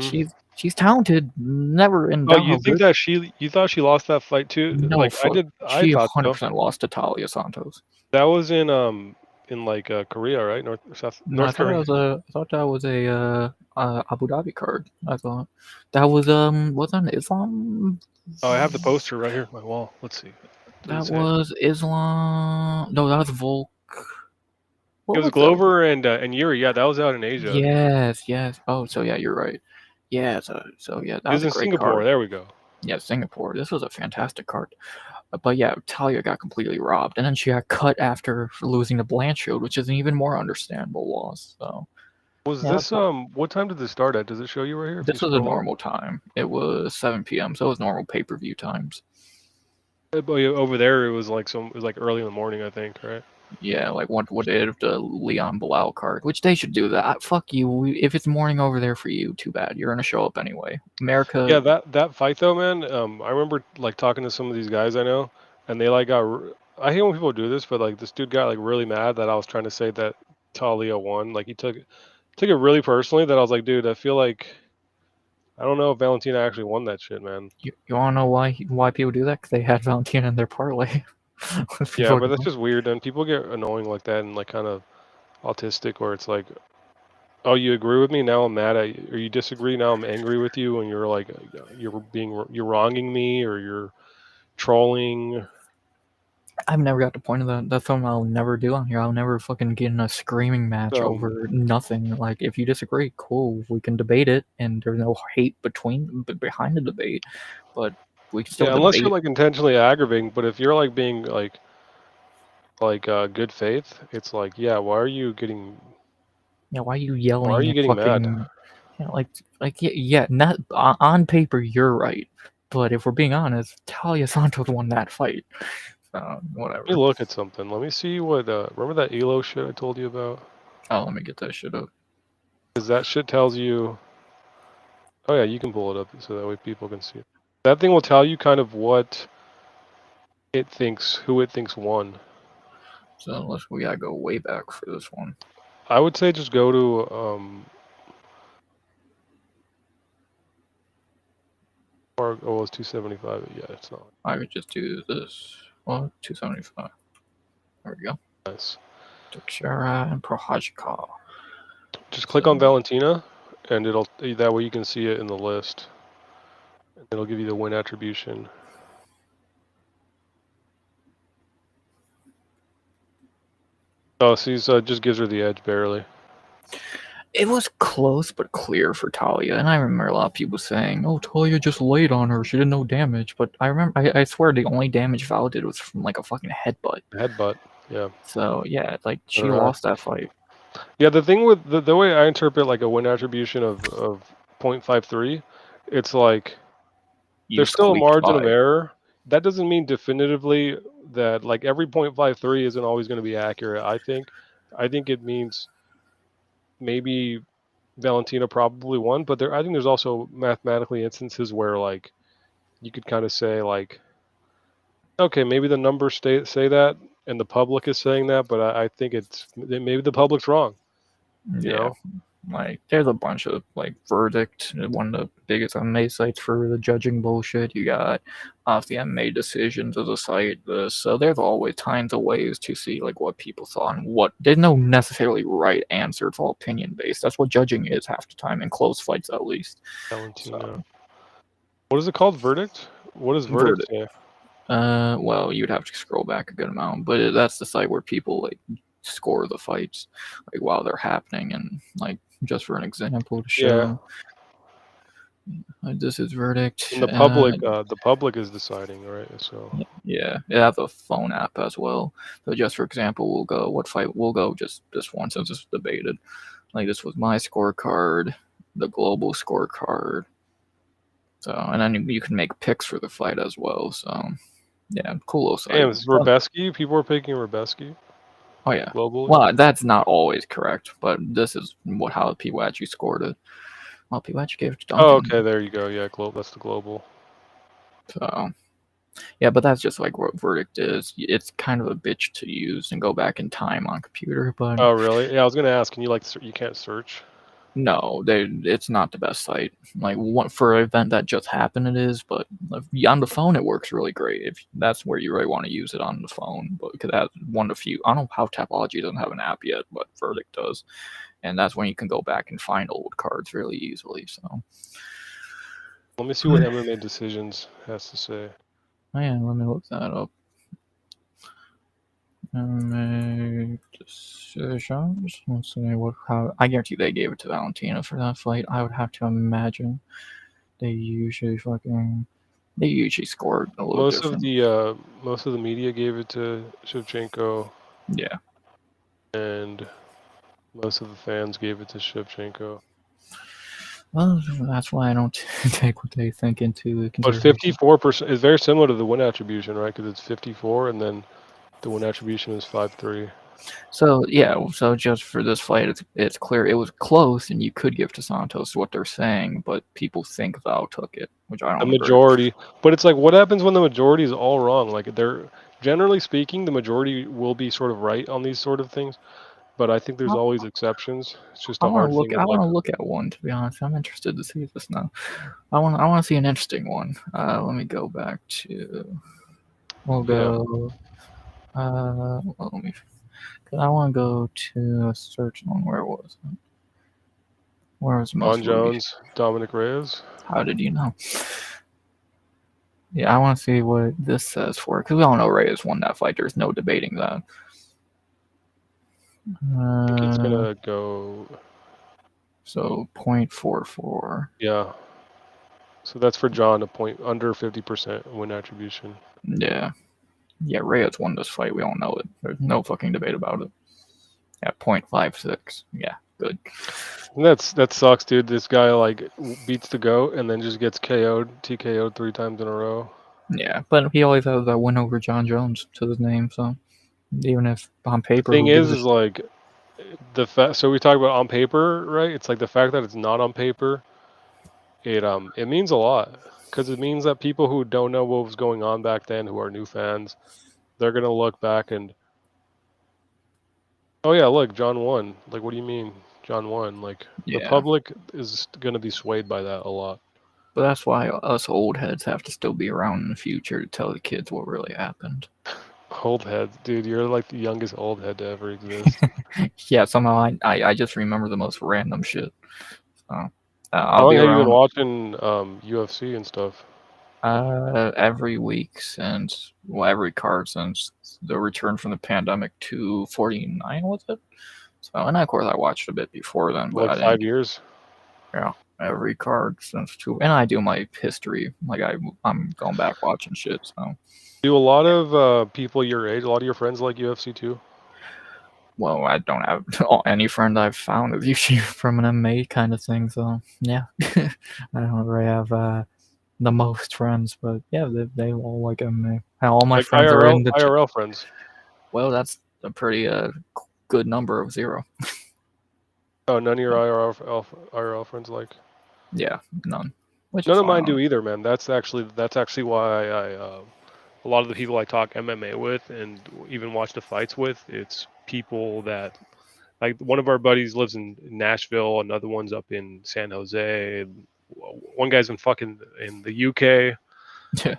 she's talented. Never in Oh, doubt you how think good. that you thought she lost that fight too? No Like fuck. I She thought so. 100% lost to Talia Santos. That was in like Korea, right? No, North Korea. I thought that was a Abu Dhabi card. I thought that was on Islam. Oh, I have the poster right here on my wall. Let's see. Does it That say? was Islam. No, that was Volk. It What was was that? Glover and Yuri. Yeah, that was out in Asia. Yes. Oh, so yeah, you're right. Yeah, so yeah, that It was was a in great Singapore. card. There we go. Yeah, Singapore. This was a fantastic card. But yeah, Talia got completely robbed, and then she got cut after losing to Blanchfield, which is an even more understandable loss. So Was yeah, this what time did this start at? Does it show you right here if you this was a scroll up? normal time. It was 7 p.m., so it was normal pay-per-view times. But yeah, over there it was like it was like early in the morning, I think, right? Yeah, like what they did with the Leon Bilal card, which they should do that. Fuck you. If it's morning over there for you, too bad. You're gonna show up anyway. Yeah, America, that fight though, man. I remember like talking to some of these guys I know, and they like I hate when people do this, but like this dude got like really mad that I was trying to say that Talia won. Like he took it really personally. That I was like, dude, I feel like I don't know if Valentina actually won that shit, man. you wanna know why people do that? Because they had Valentina in their parlay. Yeah, People but that's don't. just weird. And people get annoying like that and like kind of autistic, where it's like, oh, you agree with me now? I'm mad at you, or you disagree now? I'm angry with you, and you're like, you're wronging me, or you're trolling. I've never got the point of that. That's something I'll never do on here. I'll never fucking get in a screaming match over nothing. Like, if you disagree, cool, we can debate it, and there's no hate behind the debate, but we can still Yeah, unless you're debate. like intentionally aggravating, but if you're like being good faith, it's like, yeah, Yeah, why are you why are yelling you at getting mad? fucking? Yeah, yeah, not on paper. You're right, but if we're being honest, Talia Santos won that fight. So Let me whatever. look at something. Let me see what remember that Elo shit I told you about? Oh, let me get that shit up. Because that shit tells you. Oh yeah, you can pull it up so that way people can see it. That thing will tell you kind of who it thinks won. So we gotta go way back for this one. I would say just go to or oh, it's 275. Yeah, it's not. I would just do this. Well, 275. There we go. Nice. Teixeira and Prohajka. Just click on Valentina, and that way you can see it in the list. And it'll give you the win attribution. Oh, see, so it just gives her the edge barely. It was close but clear for Talia, and I remember a lot of people saying, "Oh, Talia just laid on her; she did no damage." But I swear, the only damage Val did was from like a fucking headbutt. Headbutt, yeah. So yeah, like she lost that fight. Yeah, the thing with the way I interpret like a win attribution of 0.53, it's like You there's still a squeaked margin by of it. error. That doesn't mean definitively that like every 0.53 isn't always going to be accurate. I think it means maybe Valentina probably won, but I think there's also mathematically instances where like you could kind of say like, okay, maybe the numbers say that and the public is saying that, but I think maybe the public's wrong. You Yeah, know? like there's a bunch of like Verdict, one of the biggest MMA sites for the judging bullshit. You got off the MMA decisions as a site. So there's always tons of ways to see like what people thought and what. There's no necessarily right answer. It's all opinion based. That's what judging is half the time in close fights at least. Valentina. So What is it called? Verdict? What does verdict Verdict. say? Well, you'd have to scroll back a good amount, but that's the site where people like score the fights like while they're happening, and like just for an example to show. This is Verdict. And the public is deciding, right? So Yeah, it has a phone app as well. So just for example, we'll go what fight we'll go just this one since it's debated. Like this was my scorecard, the global scorecard. So and then you can make picks for the fight as well. So yeah, cool little site. damn, it's Rebeski. People are picking Rebeski. Oh yeah. Globally. Well, that's not always correct, but this is how people actually scored it. Well, people actually gave it to Duncan. Oh, okay, there you go. Yeah, that's the global. So yeah, but that's just like what Verdict is. It's kind of a bitch to use and go back in time on computer, but Oh, really? Yeah, I was gonna ask. Can you you can't search? no, it's not the best site. Like for an event that just happened, it is, but on the phone it works really great. If that's where you really want to use it on the phone, but because that's one of the few. I don't know how Tapology doesn't have an app yet, but Verdict does, and that's when you can go back and find old cards really easily. So Let me see what MMA Decisions has to say. oh yeah, let me look that up. MMA Decisions. Let's see how. I guarantee they gave it to Valentina for that fight. I would have to imagine they usually scored a little different. Most of the media gave it to Shevchenko. Yeah. And most of the fans gave it to Shevchenko. Well, that's why I don't take what they think into consideration. But 54% is very similar to the win attribution, right? Because it's 54, and then the win attribution is 5-3. So yeah, so just for this fight, it's clear it was close, and you could give to Santos what they're saying, but people think Val took it, which I don't. The majority, but it's like, what happens when the majority is all wrong? Like they're generally speaking, the majority will be sort of right on these sort of things, but I think there's always exceptions. It's just a hard thing. I want to look at one, to be honest. I'm interested to see this now. I want to see an interesting one. Let me go back to. We'll go. Well, let me. Cause I want to go to a search on where was it? Where was most John Jones, Dominic Reyes. How did you know? Yeah, I want to see what this says for it, because we all know Reyes won that fight. There's no debating that. I think it's gonna go. So 0.44. Yeah. So that's for John, a point under 50% win attribution. Yeah. Yeah, Reyes won this fight. We all know it. There's no fucking debate about it. Yeah, 0.56. Yeah, good. And that sucks, dude. This guy like beats the GOAT and then just gets TKO'd 3 times in a row. Yeah, but he always has that win over John Jones to his name, so even if on paper. The thing is like so we talk about on paper, right? It's like the fact that it's not on paper, it means a lot, because it means that people who don't know what was going on back then, who are new fans, they're gonna look back and, oh yeah, look, John won. Like, what do you mean John won? Like, the public is gonna be swayed by that a lot. But that's why us old heads have to still be around in the future to tell the kids what really happened. Old head, dude. You're like the youngest old head to ever exist. Yeah, somehow I just remember the most random shit. So How I'll long be have you been around watching UFC and stuff? every week since every card since the return from the pandemic to 49 was it? So and of course I watched a bit before then, but Like I 5 years? yeah, every card since two, and I do my history like I'm going back watching shit. So Do a lot of people your age, a lot of your friends like UFC too? well, I don't have any friend I've found is usually from an MMA kind of thing. So yeah, I don't really have the most friends, but yeah, they all like MMA. All my Like friends are in the. IRL friends? Well, that's a pretty good number of zero. Oh, none of your IRL friends like. Yeah, none, which is None of fine. mine do either, man. That's actually why a lot of the people I talk MMA with and even watch the fights with, it's people that like one of our buddies lives in Nashville, another one's up in San Jose, one guy's in the UK. Yeah,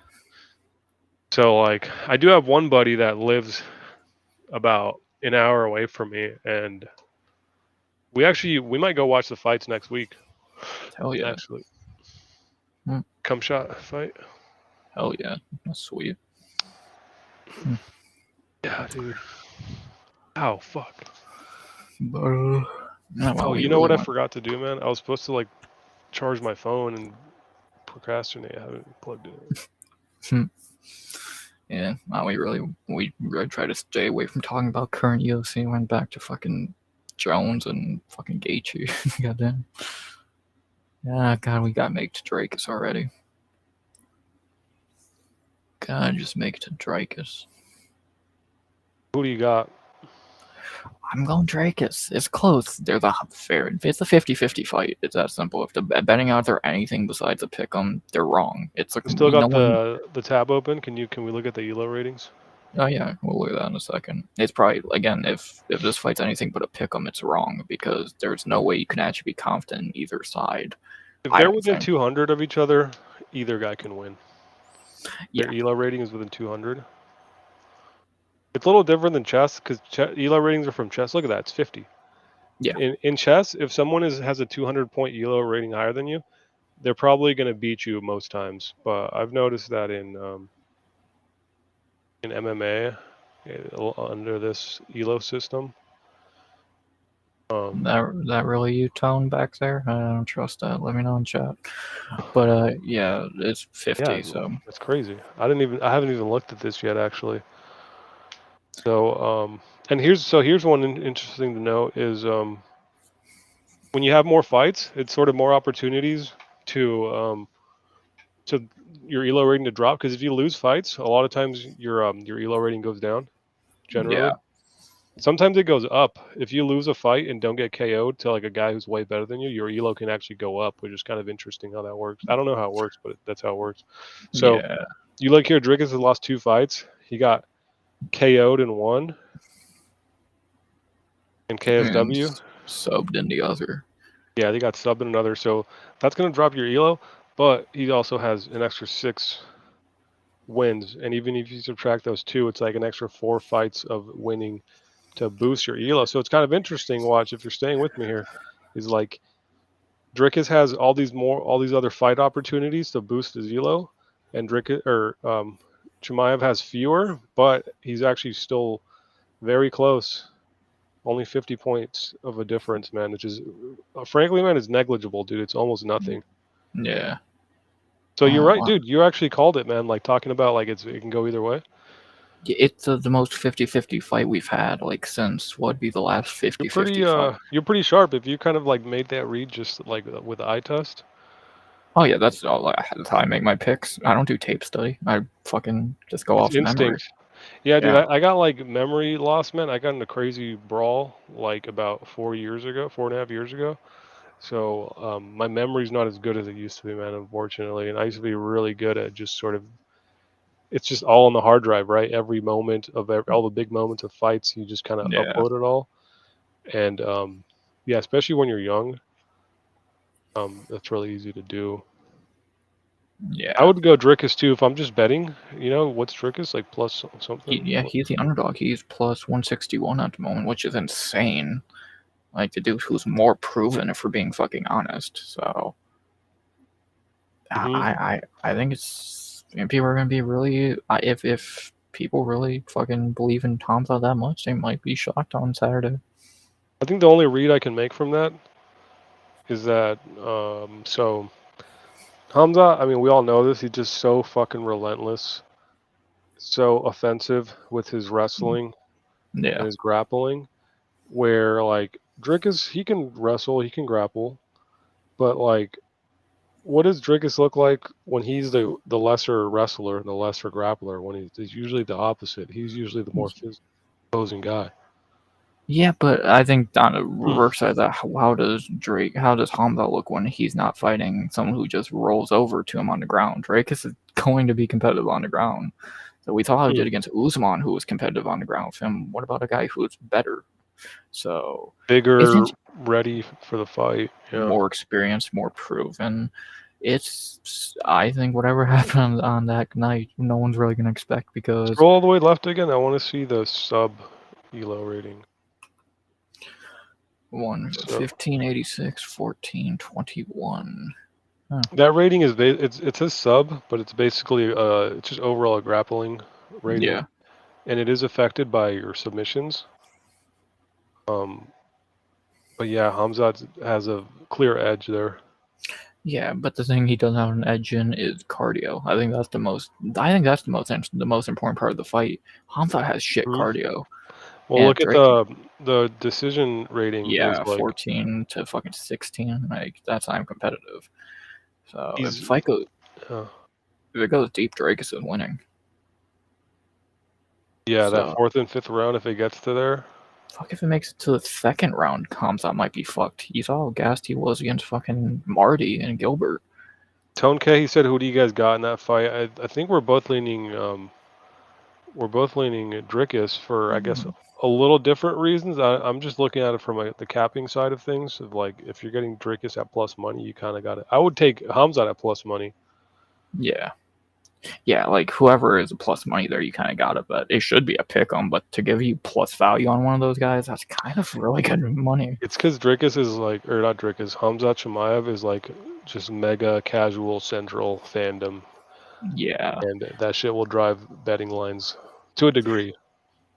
So like I do have one buddy that lives about an hour away from me, and we might go watch the fights next week. hell yeah, Actually, mm, come shot fight. hell yeah, that's sweet. Mm. Yeah, dude. Oh fuck. But well, Oh, we you know really what I went. forgot to do, man? I was supposed to like charge my phone and procrastinate. I haven't plugged it in. Hmm. Yeah, well, we really tried to stay away from talking about current UFC. Went back to fucking Jones and fucking Gaethje. Goddamn. Yeah, God, we got make to Drakus already. God, just make it to Drakus. Who do you got? I'm going Drakus. It's close. They're the fair. It's a 50-50 fight. It's that simple. If the betting odds are anything besides a pick 'em, they're wrong. It's like I still no got one. the tab open. Can we look at the ELO ratings? Oh yeah, we'll look at that in a second. It's probably again if this fight's anything but a pick 'em, it's wrong because there's no way you can actually be confident in either side. If I they're don't within think. 200 of each other, either guy can win. Their Yeah, ELO rating is within 200. It's a little different than chess because ELO ratings are from chess. Look at that, it's 50. yeah. In chess, if someone has a 200-point ELO rating higher than you, they're probably going to beat you most times. But I've noticed that in MMA, under this ELO system, um, That really you tone back there? I don't trust that. Let me know in chat. But yeah, it's yeah, 50. So that's crazy. I haven't even looked at this yet actually. So and here's one interesting to know is when you have more fights, it's sort of more opportunities to your elo rating to drop because if you lose fights, a lot of times your elo rating goes down yeah, generally. Sometimes it goes up. If you lose a fight and don't get KO'd to like a guy who's way better than you, your elo can actually go up, which is kind of interesting how that works. I don't know how it works, but that's how it works. So yeah. you look here, Drickus has lost 2 fights. He got KO'd in one in And KSW. subbed in the other. Yeah, they got subbed in another. So that's going to drop your elo, but he also has an extra 6 wins. And even if you subtract those 2, it's like an extra 4 fights of winning to boost your elo. So it's kind of interesting. Watch if you're staying with me here. Is like Drickus has all these other fight opportunities to boost his elo, and Chimaev has fewer, but he's actually still very close. Only 50 points of a difference, man, which is frankly, man, is negligible, dude. It's almost nothing. Yeah. So you're Oh, right, dude. You actually called it, man. Like talking about like it can go either way. it's the most 50-50 fight we've had like since what would be the last 50-50 fight. You're pretty sharp if you kind of like made that read just like with the eye test. Oh yeah, that's all. That's how I make my picks. I don't do tape study. I fucking just go It's off memory. instinct. Yeah, dude. Yeah. I got like memory loss, man. I got in a crazy brawl like about 4 years ago, 4.5 years ago. So my memory's not as good as it used to be, man. Unfortunately, and I used to be really good at just sort of. It's just all on the hard drive, right? Every moment of all the big moments of fights, you just kind of Yeah. upload it all. And yeah, especially when you're young, that's really easy to do. I Yeah. would go Dricus too if I'm just betting. What's Dricus like plus something? Yeah, he's the underdog. He's plus 161 at the moment, which is insane. Like the dude who's more proven, if we're being fucking honest. So Hmm. I think it's people are gonna be really if people really fucking believe in Tomza that much, they might be shocked on Saturday. I think the only read I can make from that is that so Hamza. I mean, we all know this. He's just so fucking relentless, so offensive with his wrestling and Yeah. his grappling. Where like Dricus, he can wrestle, he can grapple, but like, what does Dricus look like when he's the lesser wrestler, the lesser grappler? When he's usually the opposite. He's usually the more opposing guy. Yeah, but I think on the Hmm. reverse side of that, how does Hamza look when he's not fighting someone who just rolls over to him on the ground? Drake is going to be competitive on the ground. So we saw how he Hmm. did against Usman, who was competitive on the ground with him. What about a guy who's better? So Bigger, isn't ready for the fight. Yeah. more experienced, more proven? I think whatever happened on that night, no one's really gonna expect because Scroll all the way left again. I want to see the sub elo rating. one So 1586, 1421. Huh. that rating is it's a sub, but it's basically it's just overall a grappling rating, Yeah. and it is affected by your submissions. Um, but yeah, Hamzat has a clear edge there. Yeah, but the thing he doesn't have an edge in is cardio. I think that's the most. I think that's the most important part of the fight. Hamza has shit Mhm. cardio, Well, and look at Drake. the decision rating is Yeah, like 14 to fucking 16. Like that's not even competitive. So if the he's fight goes, uh, if it goes deep, Drake is winning. yeah, that So fourth and fifth round if it gets to there. fuck if it makes it to the second round, Hamza might be fucked. You saw how gassed he was against fucking Marty and Gilbert. Tone K, he said, "Who do you guys got in that fight?" I think we're both leaning Drickus for, I guess, a little different reasons. I'm just looking at it from the capping side of things. Of like, if you're getting Drickus at plus money, you kind of got it. I would take Hamzat at plus money. Yeah. Yeah, like whoever is a plus money there, you kind of got it, but it should be a pick 'em. But to give you plus value on one of those guys, that's kind of really good money. It's because Drickus is like, or not Drickus, Hamzat Chimaev is like just mega casual central fandom, Yeah, and that shit will drive betting lines to a degree.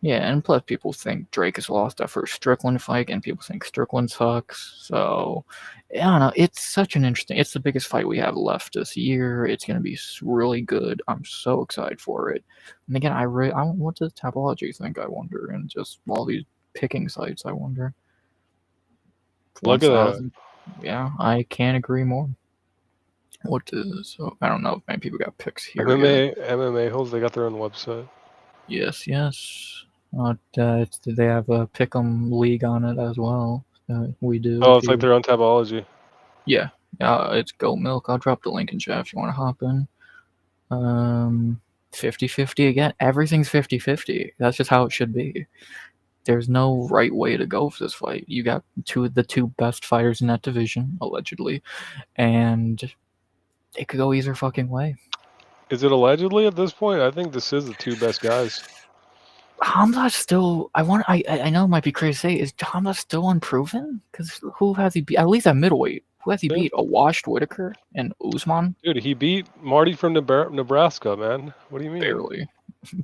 yeah, and plus people think Drake has lost that first Strickland fight, and people think Strickland sucks. So I don't know. It's such an interesting. It's the biggest fight we have left this year. It's gonna be really good. I'm so excited for it. And again, what does Tapology think? I wonder, and just all these picking sites. I wonder. Look at that. 1,000. Yeah, I can't agree more. What is so I don't know if many people got picks here yet. MMA holes, they got their own website. Yes, yes. They have a pick'em league on it as well. We do Oh, it's like here. their own tabology. Yeah, it's Goat Milk. I'll drop the link in chat if you want to hop in. 50-50 again. Everything's 50-50. That's just how it should be. There's no right way to go for this fight. You got the two best fighters in that division, allegedly, and it could go either fucking way. Is it allegedly at this point? I think this is the two best guys. Hamza's still. I know it might be crazy to say. Is Hamza still unproven? Because who has he beat? At least at middleweight, who has he Yeah. beat? A washed Whitaker and Usman? Dude, he beat Marty from Nebraska, man. What do you mean? Barely. He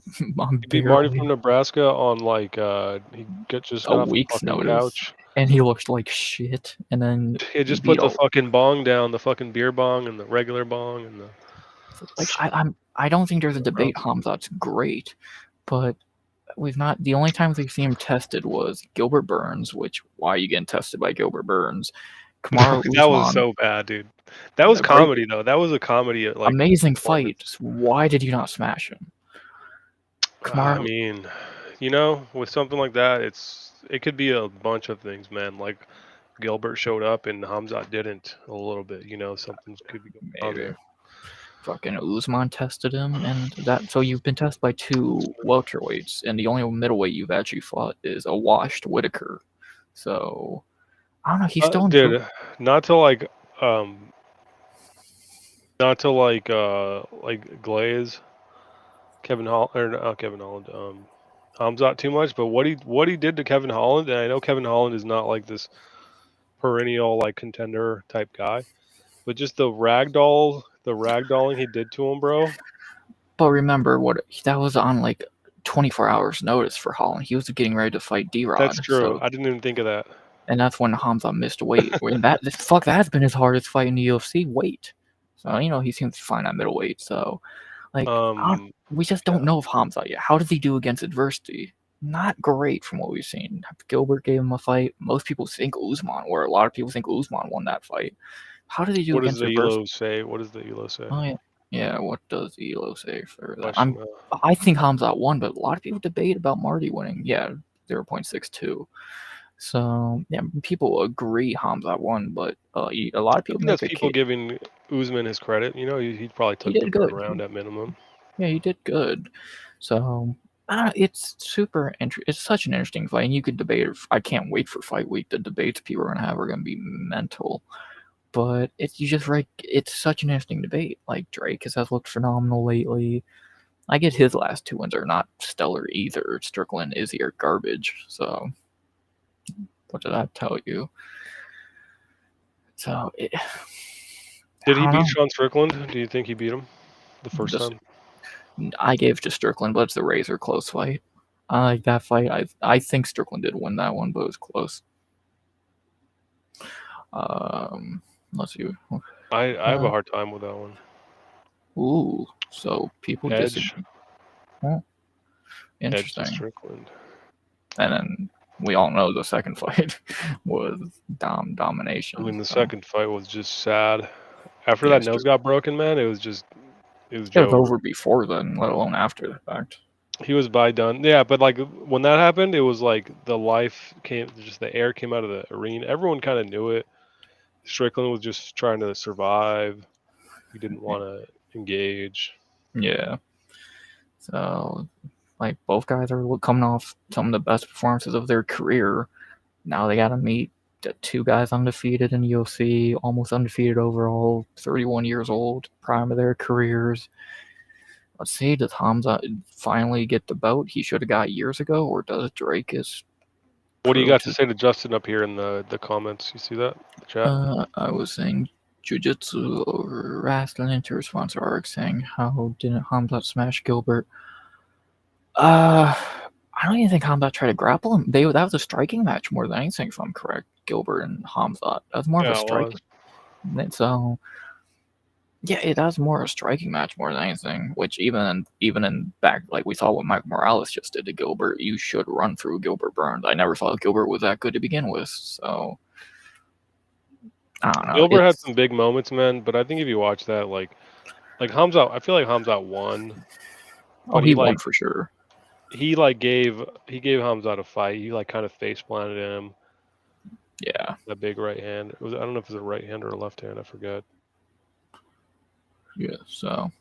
beat Marty from Barely. Nebraska on like just A got off the week's fucking notice, couch. and he looked like shit. And then He he just beat put the a fucking bong down, the fucking beer bong and the regular bong and the like. I don't think there's a debate. rounds. Hamzat's great, but we've not. The only times we've seen him tested was Gilbert Burns. Which why are you getting tested by Gilbert Burns? Kamaru That was Usman, so bad, dude. That was a great, comedy though. That was a comedy like amazing performance. fight. Why did you not smash him? I Kamaru, mean, with something like that, it could be a bunch of things, man. Like Gilbert showed up and Hamzat didn't a little bit. Something could be going on maybe. there. Fucking Usman tested him, and that. So you've been tested by two welterweights, and the only middleweight you've actually fought is a washed Whitaker. So I don't know. He's still improving. Dude, not to like um Not to like glaze Kevin Holland or not Kevin Holland, Hamzat too much, but what he did to Kevin Holland, and I know Kevin Holland is not like this perennial like contender type guy, but just the ragdolling he did to him, bro. But remember, that was on like 24 hours notice for Holland. He was getting ready to fight That's D-Rod, true. I didn't even think of that. and that's when Hamza missed weight. And that's been his hardest fight in the UFC, weight. So he seems to find that middleweight. So like, we just don't know if Hamza yet. How does he do against adversity? Not great from what we've seen. Gilbert gave him a fight. Most people think Usman, or a lot of people think Usman won that fight. How did he do What does against the adversity? Elo say? What does the Elo say? Oh yeah, yeah. What does Elo say for that? Question. I think Hamza won, but a lot of people debate about Marty winning. Yeah, 0.62. So yeah, people agree Hamza won, but a lot of I people think make that's a people case. giving Usman his credit. You know, he probably He took the did third good. round at minimum. Yeah, he did good. So it's super interesting. It's such an interesting fight, and you could debate it. I can't wait for fight week. The debates people are gonna have are gonna be mental. But you just right. It's such an interesting debate. Like Drake has looked phenomenal lately. I guess his last two wins are not stellar either. Strickland, Izzy are garbage. So what did I tell you? So Did I he don't beat know. Sean Strickland? Do you think he beat him the first Just time? I gave to Strickland, but it's the razor close fight. I like that fight. I think Strickland did win that one, but it was close. Let's see. I have a hard time with that one. Ooh, so people Edge. disagree. Well, Edge to interesting. Strickland. And then we all know the second fight was domination. I mean, the So, second fight was just sad. After yeah, that nose got broken, man, it was it was over. over before then, let alone after the fact. He was by done. Yeah, but like when that happened, it was like the air came out of the arena. Everyone kind of knew it. Strickland was just trying to survive. He didn't want to engage. Yeah. So, like, both guys are coming off some of the best performances of their career. Now they got to meet the two guys undefeated in UFC, almost undefeated overall, 31 years old, prime of their careers. Let's see, does Hamza finally get the bout he should have got years ago, or does Drake is What do you got to proved say to Justin up here in the comments? You see that? The chat? I was saying jiu-jitsu over wrestling to sponsor Arc saying how didn't Hamza smash Gilbert? I don't even think Hamza tried to grapple him. That was a striking match more than anything, if I'm correct. Gilbert and Hamza. That was more of a Yeah, it was. striking. So yeah, it was more a striking match more than anything. Which even in back like we saw what Mike Morales just did to Gilbert, you should run through Gilbert Burns. I never thought Gilbert was that good to begin with. So I don't know. Gilbert had some big moments, man. But I think if you watch that, like Hamza, I feel like Hamza won. But he won for sure. He gave Hamza a fight. He kind of face planted him. Yeah. That big right hand. I don't know if it was a right hand or a left hand. I forget. Yeah. So.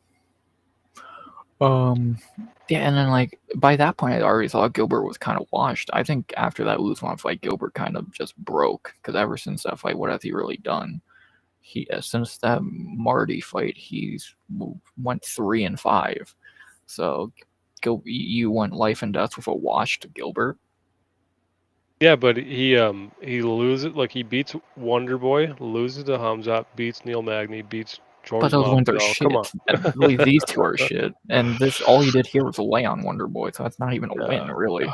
Yeah, and then by that point, I already thought Gilbert was kind of washed. I think after that Usman fight, Gilbert kind of just broke because ever since that fight, what has he really done? Since that Marty fight, he's went 3-5. So, you went life and death with a washed Gilbert. Yeah, but he loses. He beats Wonder Boy, loses to Hamzat, beats Neil Magny, beats George But those wins are Masvidal. Come on. shit. At least these two are shit. And this, all he did here was lay on Wonder Boy, so that's not even a win, really.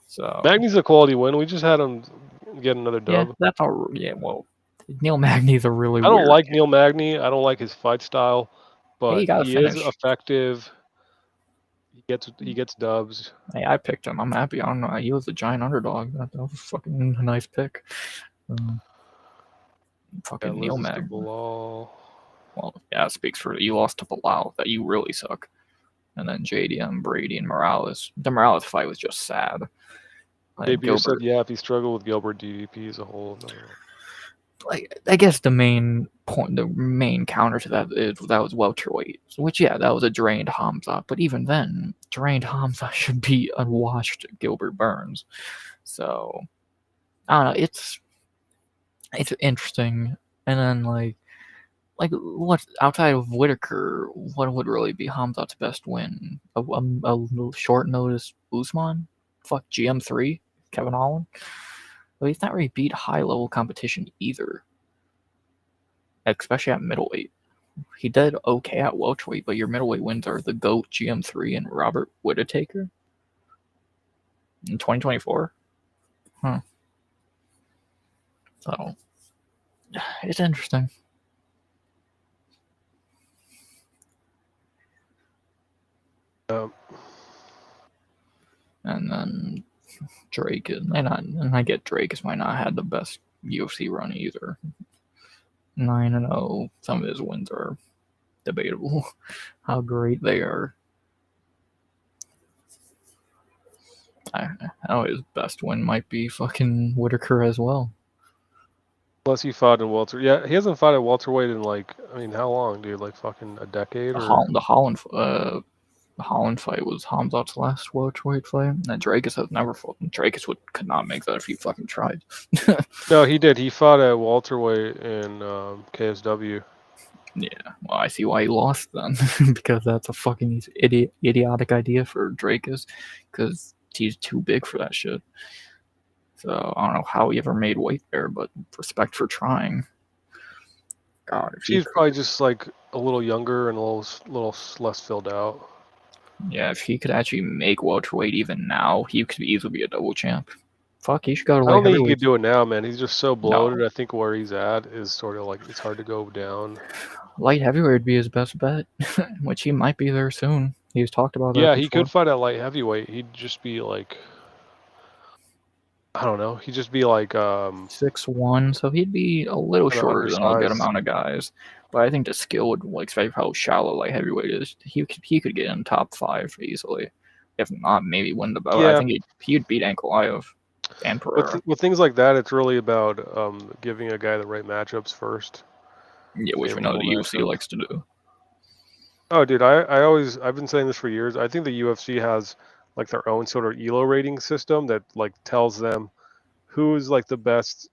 So Magny's a quality win. We just had him get another yeah, dub. that's all. Yeah, well, Neil Magny's a really I don't weird. like Neil Magny. I don't like his fight style, Hey, but you gotta he is finish. effective. He gets dubs. Hey, I picked him. I'm happy. I don't know. He was a giant underdog. That was fucking a nice pick. Fucking Neil Mag. Well, yeah, it speaks for you lost to Bilal. That you really suck. And then JDM, Brady, and Morales. The Morales fight was just sad. JP said, yeah, if he struggled with Gilbert, DDP as a whole. No. I guess the main counter to that is that was welterweight, which that was a drained Hamza. But even then, drained Hamza should be unwashed Gilbert Burns. So I don't know. It's interesting, and then like what outside of Whitaker, what would really be Hamzat's best win? A short notice Usman? Fuck GM3, Kevin Holland. Well, he's not really beat high level competition either, especially at middleweight. He did okay at welterweight, but your middleweight wins are the GOAT GM3 and Robert Whittaker in 2024. Huh. So it's interesting. And then Drake and I get Drake might not have the best UFC run either. 9-0. Some of his wins are debatable. How great they are. I know his best win might be fucking Whitaker as well. Unless he fought in welter. Yeah, he hasn't fought at welterweight in like, I mean, how long, dude? Like fucking a decade or? The Holland fight was Hamzat's last welterweight fight. And Drakus has never fought. Drakus could not make that if he fucking tried. No, he did. He fought at welterweight in KSW. Yeah, well, I see why he lost then. Because that's a fucking idiotic idea for Drakus. Because he's too big for that shit. So I don't know how he ever made weight there, but respect for trying. God, He's probably just like a little younger and a little less filled out. Yeah, if he could actually make welterweight even now, he could easily be a double champ. Fuck, he should go to I light don't think he heavyweight. could do it now, man. He's just so bloated. No. I think where he's at is sort of like it's hard to go down. Light heavyweight would be his best bet, which he might be there soon. He's talked about that. Yeah, before. he could fight at light heavyweight. He'd just be like, I don't know. He'd just be like 6'1", so he'd be a little shorter than a good amount of guys. But I think the skill would, like, especially how shallow light heavyweight is, he could get in top 5 easily. If not, maybe win the belt. Yeah. I think he'd beat Ankalaev and Pereira. With things like that, it's really about giving a guy the right matchups first. Yeah, which we know the UFC likes to do. Oh, dude, I've been saying this for years. I think the UFC has like their own sort of ELO rating system that like tells them who's like the best,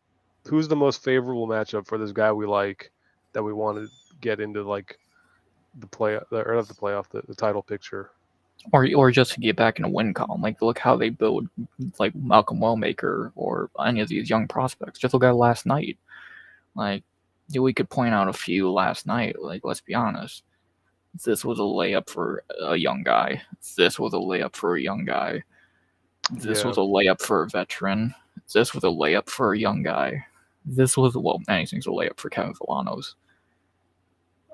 who's the most favorable matchup for this guy we like that we want to get into like the title picture. Or just to get back in a win column. Like, look how they build, like, Malcolm Wellmaker or any of these young prospects. Just look at last night. Like, we could point out a few last night. Like, let's be honest. This was a layup for a young guy. This was a layup for a young guy. This was a layup for a veteran. This was a layup for a young guy. This was, well, anything's a layup for Kevin Villanos.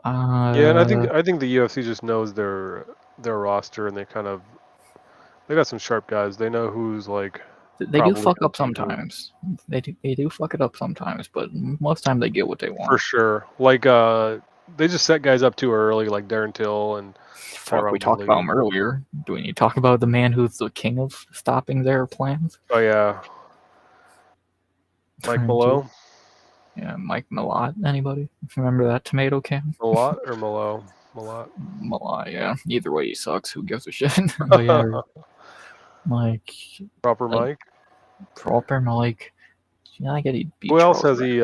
Yeah, and I think the UFC just knows their roster, and they got some sharp guys. They know who's like. They do fuck up sometimes. They do fuck it up sometimes, but most time they get what they want. For sure. Like they just set guys up too early, like Darren Till and. Fuck, we talked about him earlier. Do we need to talk about the man who's the king of stopping their plans? Oh yeah. Mike Malot. Yeah, Mike Malott. Anybody remember that tomato can? Malott or Malot? Malott, yeah. Either way, he sucks. Who gives a shit? But yeah, like proper Mike. Proper Mike. Yeah, I get he beat. Who else has he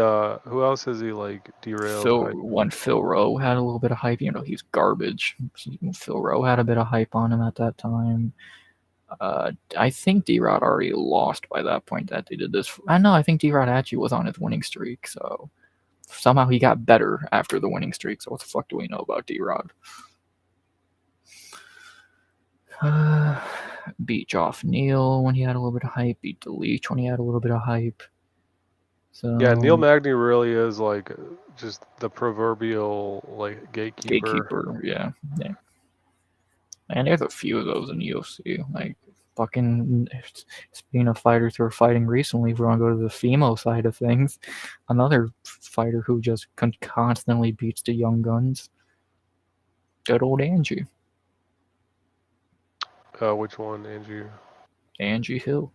like derailed? When Phil Rowe had a little bit of hype, he's garbage. Phil Rowe had a bit of hype on him at that time. I think D-Rod already lost by that point that they did this. I think D-Rod actually was on his winning streak, so somehow he got better after the winning streak. So what the fuck do we know about D-Rod? Beat Geoff Neal when he had a little bit of hype. Beat DeLeach when he had a little bit of hype. So yeah, Neil Magny really is like just the proverbial like gatekeeper. Yeah. And there's a few of those in the UFC. Like, fucking, speaking of fighters who are fighting recently, we're going to go to the FEMO side of things. Another fighter who just constantly beats the young guns. Good old Angie. Which one, Angie? Angie Hill.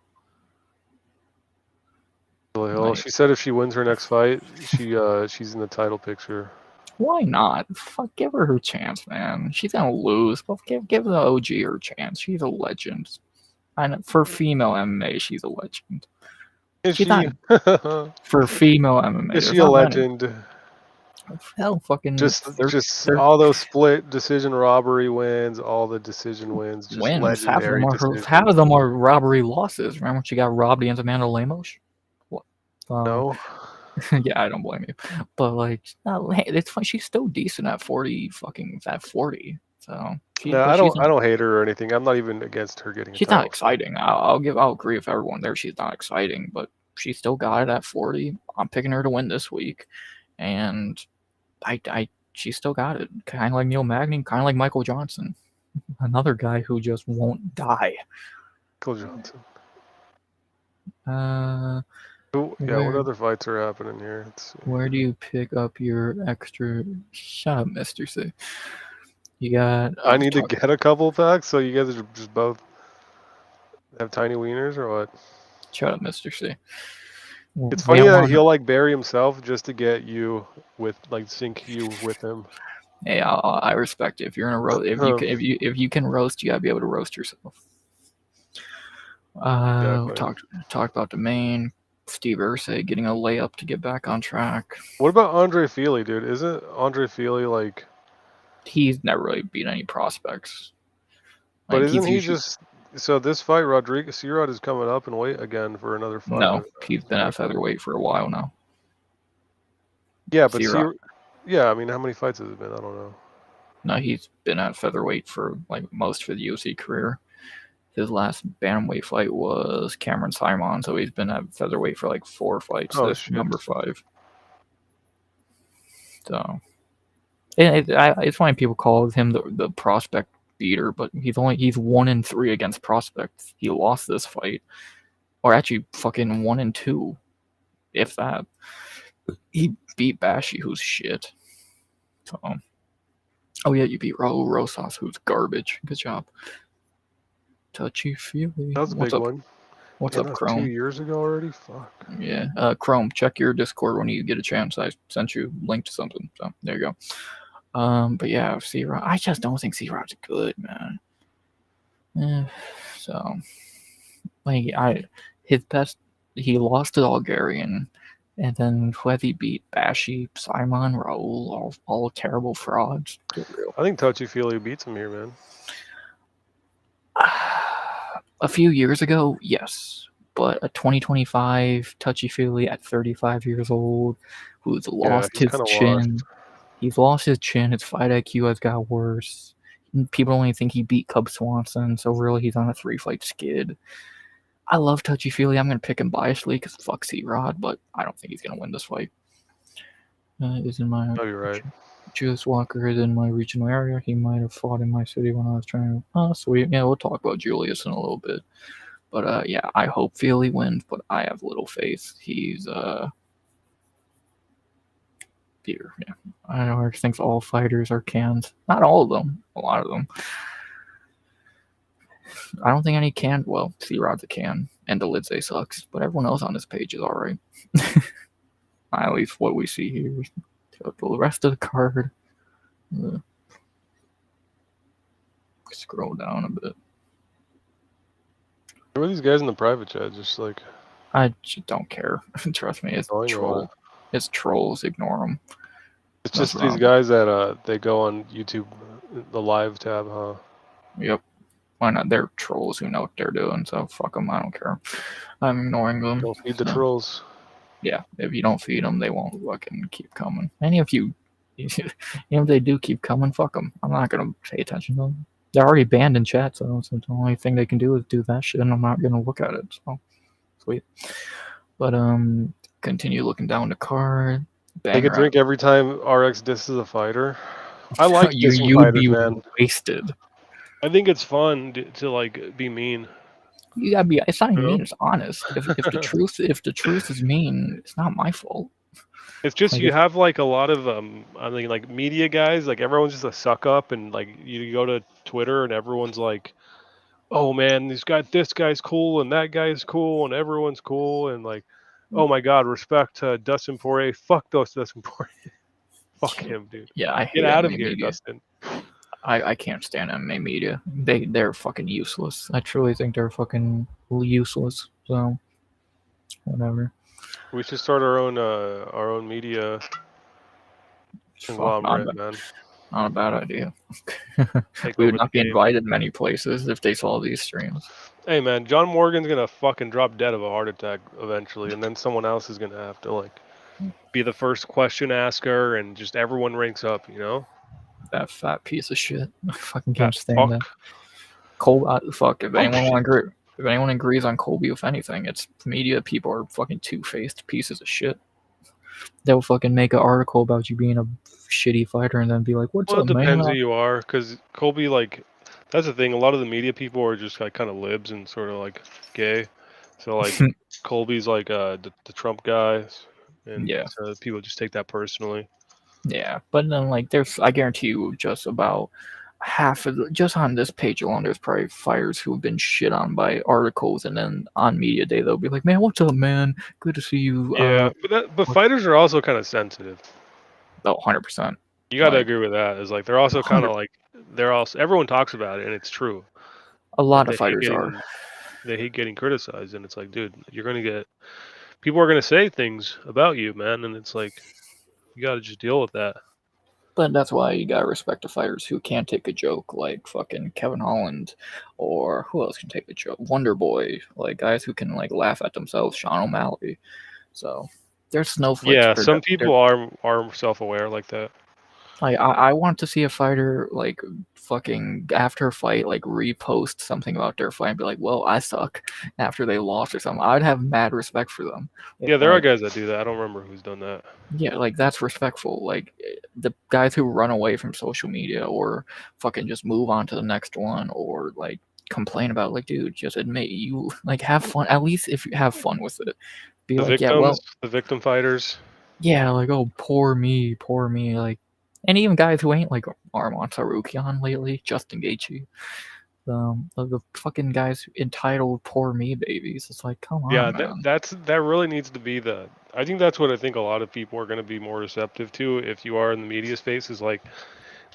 Nice. She said if she wins her next fight, she's in the title picture. Why not? Fuck, give her chance, man. She's gonna lose, but give the OG her chance. She's a legend. And for female MMA, she's a legend. Is she? For female MMA. Is she a legend? Hell, fucking Just all those split decision robbery wins, all the decision wins, just wins. legendary Half decisions. of them are robbery losses. Remember when she got robbed against Amanda Lemos? What? No, Yeah, I don't blame you. But like, it's fine. She's still decent at 40. Fucking at 40. So no, but she's I not. don't hate her or anything. I'm not even against her getting a She's not title shot. exciting. I'll agree with everyone there. She's not exciting, but she still got it at 40. I'm picking her to win this week, and she still got it. Kind of like Neil Magny, kind of like Michael Johnson, another guy who just won't die. Michael Johnson. Uh, Yeah, what where other fights are happening here? Let's see. where do you pick up your extra? Shut up, Mister C. You got. I need to get a couple packs, so you guys are just both have tiny wieners or what? Shut up, Mister C. It's funny that he'll like bury himself just to get you with like sync you with him. Hey, I respect it. If you're in a roast, if you can roast, you gotta be able to roast yourself. Talked about the main. Steve Irsay getting a layup to get back on track. What about Andre Feely, dude? Isn't Andre Feely like? He's never really beat any prospects. But isn't he just? So this fight, Rodriguez C-Rod is coming up and weight again for another fight. No, he's been at featherweight for a while now. Yeah, but yeah, I mean, how many fights has it been? I don't know. No, he's been at featherweight for like most for the UFC career. His last bantamweight fight was Cameron Simon, so he's been at featherweight for like 4 fights. Oh, this shit. number 5. So it's funny people call him the prospect beater, but he's 1-3 against prospects. He lost this fight, or actually fucking 1-2, if that. He beat Bashi, who's shit. So, oh yeah, you beat Raul Rosas, who's garbage. Good job. Touchy feely. That was a big one. What's up, Chrome? 2 years ago already. Fuck. Yeah, Chrome. Check your Discord when you get a chance. I sent you a link to something. So there you go. But yeah, C-Rod. I just don't think C-Rod's good, man. So, like, his best. He lost to Bulgarian, and then whether he beat Bashi, Simon, Raul, all terrible frauds. I think Touchy Feely beats him here, man. A few years ago, yes, but a 2025 touchy-feely at 35 years old who's lost his chin. He's lost his chin. His fight IQ has got worse. People only think he beat Cub Swanson, so really he's on a 3-fight skid. I love touchy-feely. I'm going to pick him biasedly because fuck C-Rod, but I don't think he's going to win this fight. Is in my... Oh, you're right. Julius Walker is in my regional area. He might have fought in my city when I was trying to... Oh, sweet. Yeah, we'll talk about Julius in a little bit. But, yeah, I hope Feely wins, but I have little faith. He's, dear. Yeah. I don't think all fighters are canned. Not all of them. A lot of them. I don't think any canned. Well, C-Rod's a can, and Delidze sucks, but everyone else on this page is alright. At least what we see here. The rest of the card. Scroll down a bit. Who are these guys in the private chat? Just like... I just don't care. Trust me, it's troll. It's trolls. Ignore them. It's just these guys that they go on YouTube, the live tab, huh? Yep. Why not? They're trolls who know what they're doing, so fuck them. I don't care. I'm ignoring them. Don't feed the trolls. Yeah, if you don't feed them, they won't fucking keep coming. Any of you, even if they do keep coming, fuck them. I'm not gonna pay attention to them. They're already banned in chat, so the only thing they can do is do that shit, and I'm not gonna look at it. So sweet. But continue looking down the card. Take a drink every time RX disses a fighter. I like dissing you'd fighters, be man. Wasted. I think it's fun to like be mean. You gotta be. It's not even mean. It's honest. If the truth is mean, it's not my fault. It's just like you have like a lot of I mean like media guys. Like everyone's just a suck up, and like you go to Twitter and everyone's like, "Oh man, this guy's cool, and that guy's cool, and everyone's cool," and like, "Oh my God, respect to Dustin Poirier. Fuck those Dustin Poirier. Fuck him, dude. Yeah, I hate get out of media. here, Dustin." I can't stand MMA media. They're fucking useless. I truly think they're fucking useless. So whatever. We should start our own media. Fuck, Conglomerate, man. not a bad idea. Take We would over the not be game. invited many places if they saw these streams. Hey, man, John Morgan's gonna fucking drop dead of a heart attack eventually, and then someone else is gonna have to like be the first question asker, and just everyone ranks up. You know, That fat piece of shit. I fucking that can't stand that. fuck. Fuck. If Oh anyone shit. if anyone agrees on Colby with anything, it's media people are fucking two-faced pieces of shit. They'll fucking make an article about you being a shitty fighter and then be like, "What's Well, up, it man?" depends who you are, because Colby, like, that's the thing. A lot of the media people are just like kind of libs and sort of like gay. So like Colby's like the Trump guys, and Yeah. so people just take that personally. Yeah, but then like I guarantee you, just about half of just on this page alone, there's probably fighters who have been shit on by articles, and then on media day they'll be like, "Man, what's up, man? Good to see you." Yeah, but fighters are also kind of sensitive. Oh, 100%. You got to Like agree with that. Is like they're also kind 100. of like they're also everyone talks about it and it's true, A but lot of fighters are. they hate getting criticized, and it's like, dude, you're gonna get people are gonna say things about you, man, and it's like you got to just deal with that. But that's why you gotta respect the fighters who can take a joke, like fucking Kevin Holland, or who else can take a joke? Wonder Boy, like guys who can like laugh at themselves. Sean O'Malley. So there's snowflakes. Yeah, some people are self-aware like that. Like I want to see a fighter like fucking after a fight like repost something about their fight and be like, "Well, I suck," after they lost or something. I'd have mad respect for them. Yeah, there are Like guys that do that. I don't remember who's done that. yeah, like that's respectful. Like the guys who run away from social media or fucking just move on to the next one or like complain about like, dude, just admit you like have fun. At least if you have fun with it, be The like, yeah, victims, well, the victim fighters. yeah, like oh, poor me, like, and even guys who ain't like Armand Sarukian lately, Justin Gaethje, the fucking guys entitled "poor me" babies. It's like, come Yeah, on, man. that really needs to be the. I think that's what I think a lot of people are going to be more receptive to if you are in the media space is like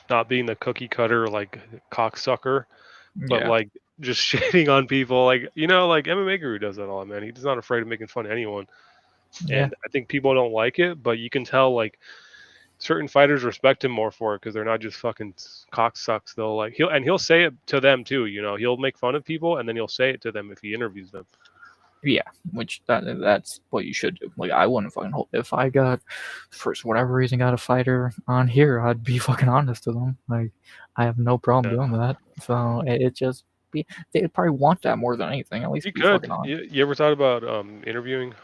not being the cookie cutter like cocksucker, but Yeah, like just shitting on people. Like like MMA Guru does that a lot, man. He's not afraid of making fun of anyone, yeah, and I think people don't like it, but you can tell like certain fighters respect him more for it because they're not just fucking cocksucks. They'll like he'll say it to them too. He'll make fun of people and then he'll say it to them if he interviews them. yeah. Which that's what you should do. Like I wouldn't fucking hold if I got for whatever reason got a fighter on here, I'd be fucking honest to them. Like I have no problem Yeah. doing that. So it just be they'd probably want that more than anything. At least You be fucking could. honest. You ever thought about interviewing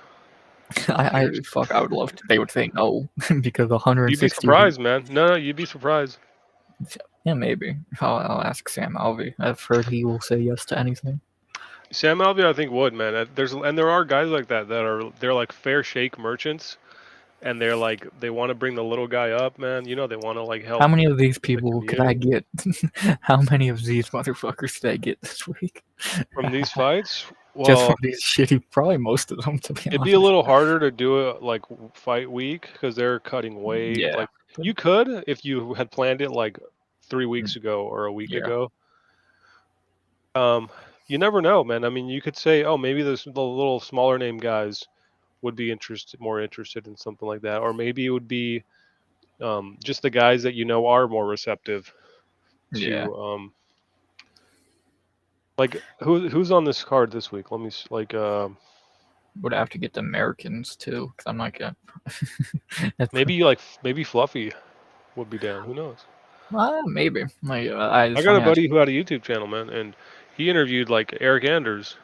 I fighters? fuck. I would love to. They would say no because You'd be 160. surprised, man. No, you'd be surprised. Yeah, maybe. I'll ask Sam Alvey. I've heard he will say yes to anything. Sam Alvey, I think would, man. There are guys like that they're like fair shake merchants, and they're like they want to bring the little guy up, man. They want to like How help many of these the people could I community get? How many of these motherfuckers did I get this week? from these fights. Just from Well, these shitty, probably most of them, to be it'd be a honest. little harder to do it like fight week because they're cutting way Yeah, like but you could if you had planned it like 3 weeks mm, ago or a week yeah, ago. Um, you never know, man. I mean, you could say, oh, maybe the little smaller name guys would be more interested in something like that, or maybe it would be just the guys that are more receptive yeah. to like who's on this card this week. Let me like Would have to get the Americans too, because I'm not gonna. That's maybe Fluffy would be down. Who knows? maybe. Like, I it's got a funny buddy actually. who had a YouTube channel, man, and he interviewed like Eric Anders.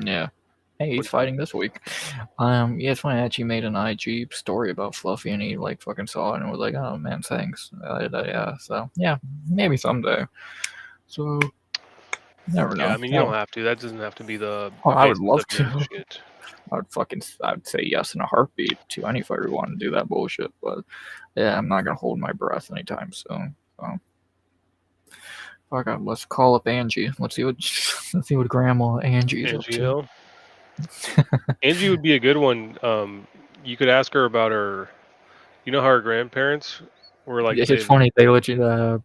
Yeah. Hey, he's Which, fighting this week. Yeah, it's funny. I actually made an IG story about Fluffy, and he like fucking saw it and was like, "Oh man, thanks." Yeah, so yeah, maybe someday. So never yeah, know. I mean, you don't have to. That doesn't have to be the I would basis love of your to. shit. I'd say yes in a heartbeat to any fighter who wanted to do that bullshit. But yeah, I'm not gonna hold my breath anytime soon. So fuck it, let's call up Angie. Let's see what Grandma Angie's up Angie to. Hill. Angie would be a good one. You could ask her about her. You know how her grandparents were like It's funny they literally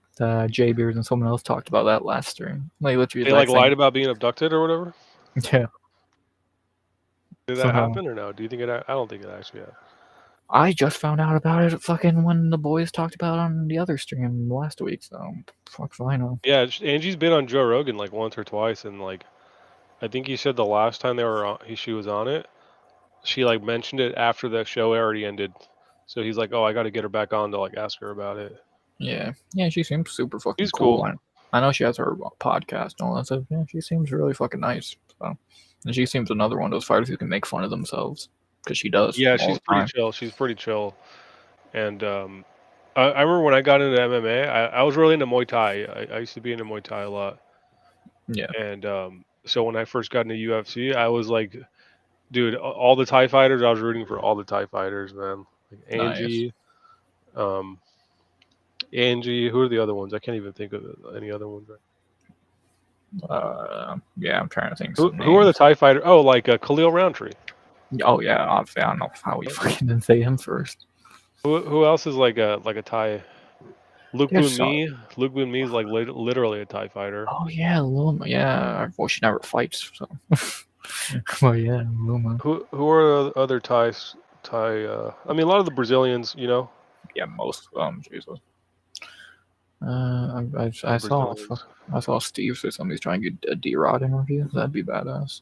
Jay Beers and someone else talked about that last stream. Like literally they the like exact lied same. about being abducted or whatever. Yeah. Did that So happen or no? Do you think it? I don't think it actually happened. I just found out about it fucking when the boys talked about it on the other stream last week. So fuck if I know. Yeah, Angie's been on Joe Rogan like once or twice, and like I think he said the last time they were on, she was on it, she like mentioned it after the show already ended. So he's like, "Oh, I got to get her back on to like ask her about it." Yeah, she seems super fucking She's cool. cool. I know she has her podcast and all that stuff. Yeah, she seems really fucking nice. So, and she seems another one of those fighters who can make fun of themselves because she does Yeah, all she's the pretty time. chill. She's pretty chill. And I remember when I got into MMA, I was really into Muay Thai. I used to be into Muay Thai a lot. Yeah, And so when I first got into UFC, I was like, dude, all the Thai fighters, I was rooting for all the Thai fighters, man. Like nice. Um, Angie, who are the other ones? I can't even think of any other ones. Yeah, I'm trying to think Who some who are the names. Thai fighters? Oh, like Khalil Roundtree. Oh yeah, obviously I don't know how we fucking didn't say him first. Who else is like a Thai? Luke There's Boon some. Mi. Luke Boon Mi is like literally a Thai fighter. Oh yeah, Luma. Yeah, well she never fights. So, well yeah, Luma. Who are the other Thais? Thai. I mean, a lot of the Brazilians, you know, Yeah, most of them. Jesus. the I saw Brazilians. I saw Steve say somebody's trying to get a D-Rod interview. That'd be badass.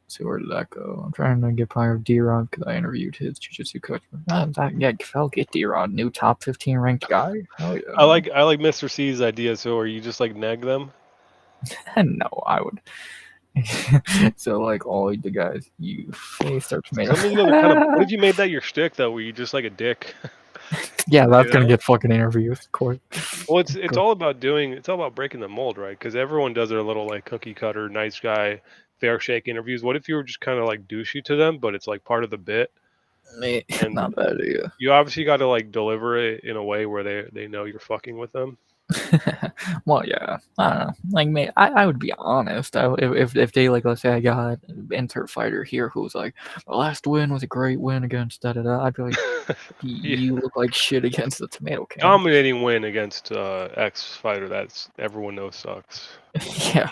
See where did that go? I'm trying to get part of D-Rod because I interviewed his jiu-jitsu coach. Yeah, I'll get D-Rod, new top 15 ranked guy. Hell yeah, man. I like Mr. C's idea. So, are you just like neg them? No, I would. So like all the guys, you face starts making. Some of you guys are kind of. What if you made that your shtick though? Where you just like a dick? Yeah, You that's gonna know? get fucking interviews, of course. Well, it's all about doing. It's all about breaking the mold, right? Because everyone does their little like cookie cutter, nice guy, fair shake interviews. What if you were just kind of like douchey to them, but it's like part of the bit, and Not bad idea. you obviously got to like deliver it in a way where they know you're fucking with them. Well, yeah, I don't know. Like, I would be honest. If they like, let's say I got insert fighter here who's like, the last win was a great win against da da da. I'd be like, Yeah. you look like shit against the tomato can. Dominating win against X fighter that's everyone knows sucks. Yeah,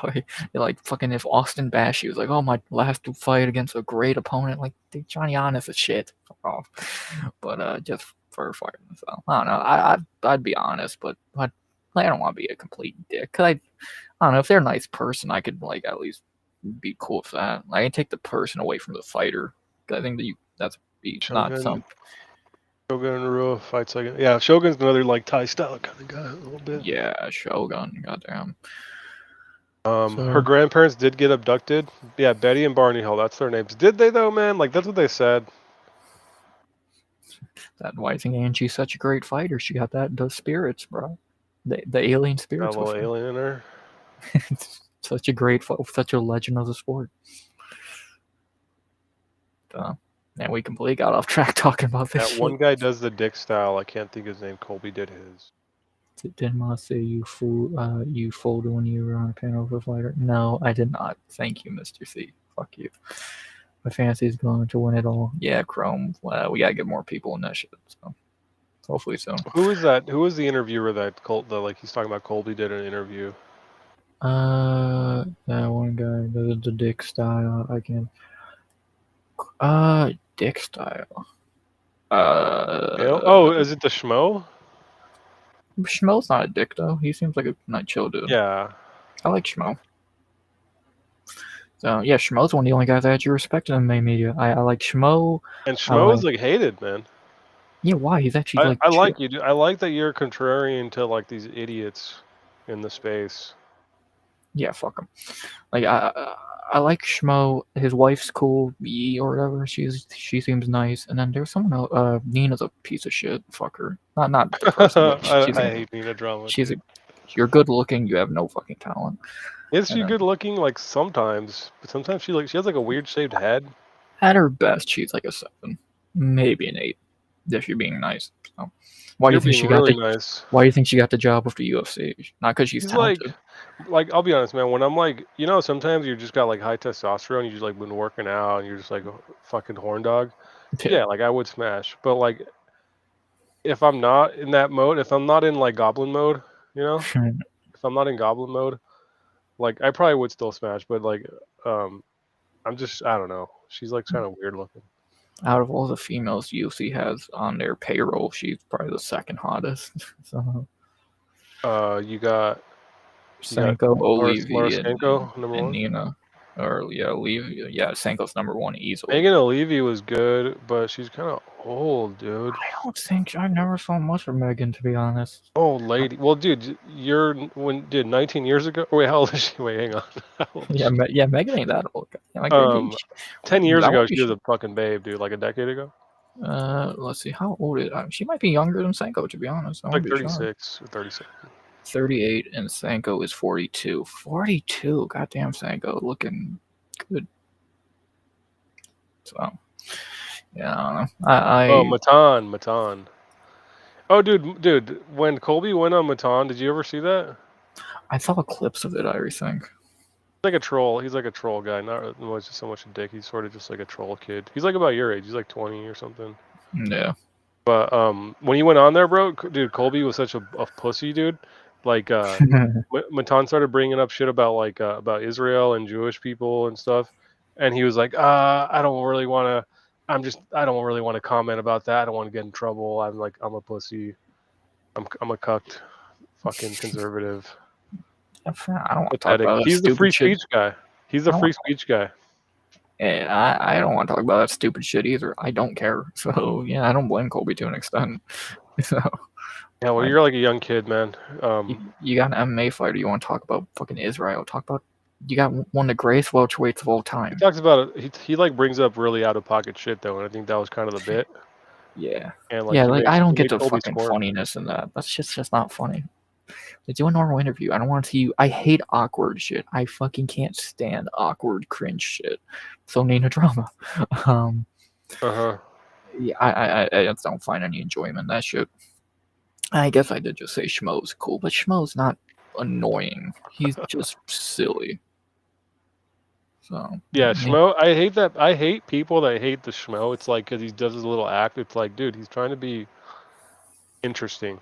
like fucking if Austin Bashi was like, oh my last fight against a great opponent, like dude, Johnny Honest is shit. Fuck off. But just for fighting, so I don't know. I'd be honest, but I don't want to be a complete dick. Cause I don't know if they're a nice person, I could like at least be cool with that. I can take the person away from the fighter. 'Cause I think that that's be not Shogun, some. Shogun Rua fights like yeah. Shogun's another like Thai style kind of guy a little bit. Yeah, Shogun. Goddamn. Her So grandparents did get abducted. Yeah, Betty and Barney Hill. That's their names. Did they though, man? Like that's what they said. that's why I think Angie's such a great fighter. She got those spirits, bro. The alien Got a spirits with little her. alien in her. Such a great, such a legend of the sport. And we completely got off track talking about this That shit. one guy does the dick style. I can't think his name. Colby did his. Did Ma say you folded when you were on a panel with a fighter? No, I did not. Thank you, Mr. C. Fuck you. My fantasy is going to win it all. Yeah, Chrome. We gotta get more people in that shit. So hopefully soon. Who is that? Who was the interviewer that like he's talking about? Colby did an interview. That one guy, the dick style. I can. Dick style. Oh, is it the Schmo? Schmo's not a dick though. He seems like a nice chill dude. Yeah. I like Schmo. So yeah, Schmo's one of the only guys I actually respect in the media. I like Schmo. And I Schmo is like like hated, man. yeah. Why? He's actually like I chill. like you. I like that you're contrarian to like these idiots in the space. Yeah, fuck him. Like I like Schmo. His wife's cool, Yee or whatever. She seems nice. And then there's someone else. Nina's a piece of shit. Fuck her. Not the person, but I hate Nina Drama. she's a. You're good looking. You have no fucking talent. Is she And good looking? Like sometimes, but sometimes she has like a weird shaped head. at her best, she's like a 7, maybe an 8, if you're being nice. So, why do You're you think being she got really the? nice. Why do you think she got the job with the UFC? Not because she's She's talented. like I'll be honest, man. When I'm like, you know, sometimes you just got like high testosterone. You just like been working out, and you're just like a fucking horn dog. Yeah, like I would smash, but like if I'm not in that mode, if I'm not in like goblin mode, you know, if I'm not in goblin mode, like I probably would still smash, but like I'm just I don't know. She's like kind of weird looking. Out of all the females UFC has on their payroll, she's probably the second hottest. So You got Senko, Olivi, Senko, number and one. Nina. Or yeah, Olivi. Yeah, Senko's number one easily. Megan Olivi was good, but she's kind of old, dude. I don't think I never saw much of Megan, to be honest. Old lady. Well, dude, 19 years ago. Wait, how old is she? Wait, hang on. How old is she? Yeah, Megan ain't that old. Like, dude, 10 years I ago, want to she was a fucking babe, dude. Like a decade ago. let's see, how old is she? Might be younger than Senko, to be honest. I Like won't be shocked. 36 or 37. 38, and Senko is 42. 42, goddamn Senko, looking good. So, yeah, I don't know. Oh, Matan. Oh, dude, when Colby went on Matan, did you ever see that? I saw clips of it, I think. He's like a troll. He's like a troll guy. Not much, just so much a dick. He's sort of just like a troll kid. He's like about your age. He's like 20 or something. Yeah. But when he went on there, bro, dude, Colby was such a pussy, dude. Like, Matan started bringing up shit about about Israel and Jewish people and stuff, and he was like, I don't really want to. I don't really want to comment about that. I don't want to get in trouble. I'm a pussy. I'm a cucked, fucking conservative. I don't want to talk about that. He's the free shit. speech guy. He's the free speech guy. Yeah, I don't want to talk about that stupid shit either. I don't care. So yeah, I don't blame Colby to an extent. So yeah, well, you're like a young kid, man. You got an MMA fighter. You want to talk about fucking Israel? Talk about you got one of the greatest welterweights of all time. He talks about it. He like brings up really out of pocket shit though, and I think that was kind of the bit. Yeah. And like I don't get the fucking funniness in that. That's just not funny. Like, do a normal interview. I don't want to see you. I hate awkward shit. I fucking can't stand awkward cringe shit. So Nina drama. Yeah, I just don't find any enjoyment in that shit. I guess I did just say Schmo's cool, but Schmo's not annoying. He's just silly. So yeah, Schmo. I hate that. I hate people that hate the Schmo. It's like because he does his little act. It's like, dude, he's trying to be interesting.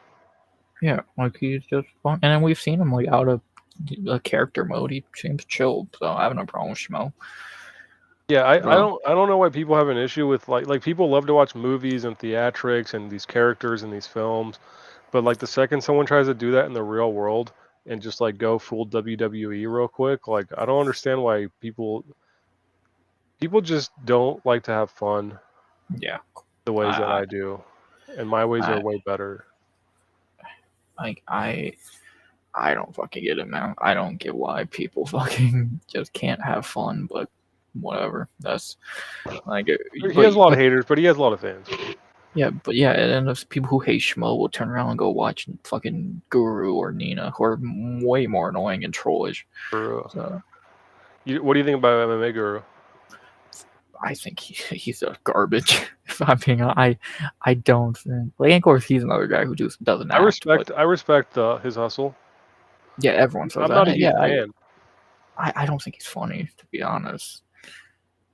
Yeah, like he's just fun, and then we've seen him like out of a character mode. He seems chill, so I have no problem with Schmo. Yeah, I don't know why people have an issue with like people love to watch movies and theatrics and these characters in these films, but like the second someone tries to do that in the real world and just like go full WWE real quick, like I don't understand why people just don't like to have fun. Yeah, the ways that I do, and my ways are way better. Like I don't fucking get it, man. I don't get why people fucking just can't have fun, but whatever. That's like he has a lot of haters, but he has a lot of fans. Yeah, but yeah, and if people who hate Schmo will turn around and go watch fucking Guru or Nina, who are way more annoying and trollish. Guru. So, what do you think about MMA Guru? I think he's a garbage. If I'm being honest, I don't think. Like, of course, he's another guy who just doesn't. I respect his hustle. Yeah, everyone says I'm that. not a huge fan. I don't think he's funny, to be honest.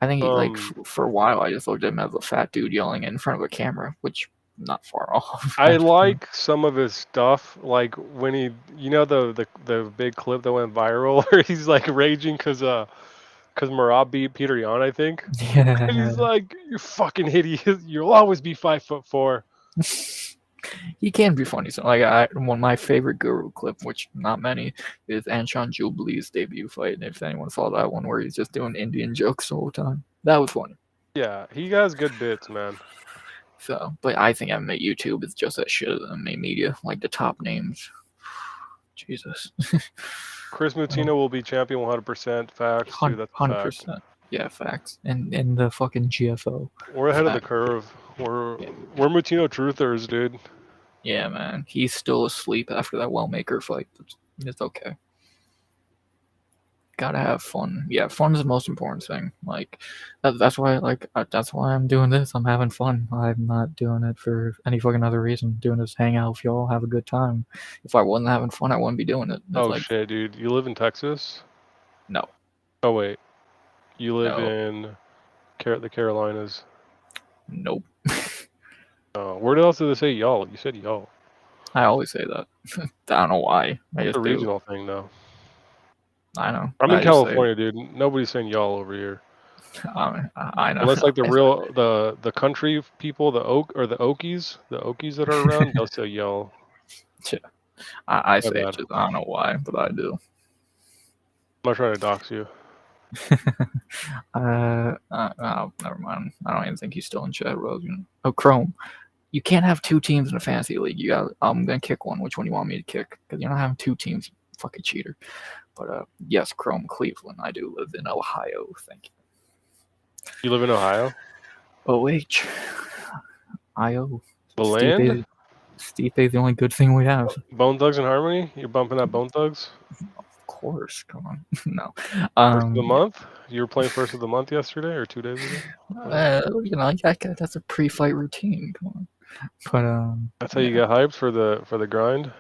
I think like for a while I just looked at him as a fat dude yelling in front of a camera, which not far off. I like some of his stuff, like when he, the big clip that went viral where he's like raging because Marab beat Peter Yan, I think. Yeah. And he's like, "You fucking idiot! You'll always be 5'4". He can be funny. So like one of my favorite Guru clip, which not many, is Anshan Jubilee's debut fight. And if anyone saw that one where he's just doing Indian jokes the whole time, that was funny. Yeah, he has good bits, man. So, but I think MMA YouTube is just that shit of the MMA media, like the top names. Jesus. Chris Moutinho will be champion 100%. Facts, dude. That's 100%. Yeah, facts. And the fucking GFO. We're ahead of the curve. We're Moutinho truthers, dude. Yeah, man. He's still asleep after that Wellmaker fight. It's okay. Gotta have fun. Yeah, fun is the most important thing. Like that's why that's why I'm doing this. I'm having fun. I'm not doing it for any fucking other reason. Doing this hang out with y'all, have a good time. If I wasn't having fun, I wouldn't be doing it. It's shit, dude. You live in Texas? No. Oh wait. You live in the Carolinas? Nope. Where else did they say y'all? You said y'all. I always say that. I don't know why. It's a regional thing, though. I know. I'm in California, dude. Nobody's saying y'all over here. I know. Unless like the country people, the Okies that are around, they'll still yell. I My say it bad. just, I don't know why, but I do. I'm not trying to dox you. Oh, never mind. I don't even think he's still in chat. Oh, Chrome. You can't have two teams in a fantasy league. I'm gonna kick one. Which one do you want me to kick? Because you're not having two teams, you fucking cheater. But yes, Chrome, Cleveland. I do live in Ohio. Thank you. You live in Ohio? OH. IO. The land? Stipe is the only good thing we have. Bone Thugs and Harmony? You're bumping that Bone Thugs? Of course. Come on. No. First of the month? You were playing first of the month yesterday or 2 days ago? That's a pre-fight routine. Come on. But That's how you get hyped for the grind?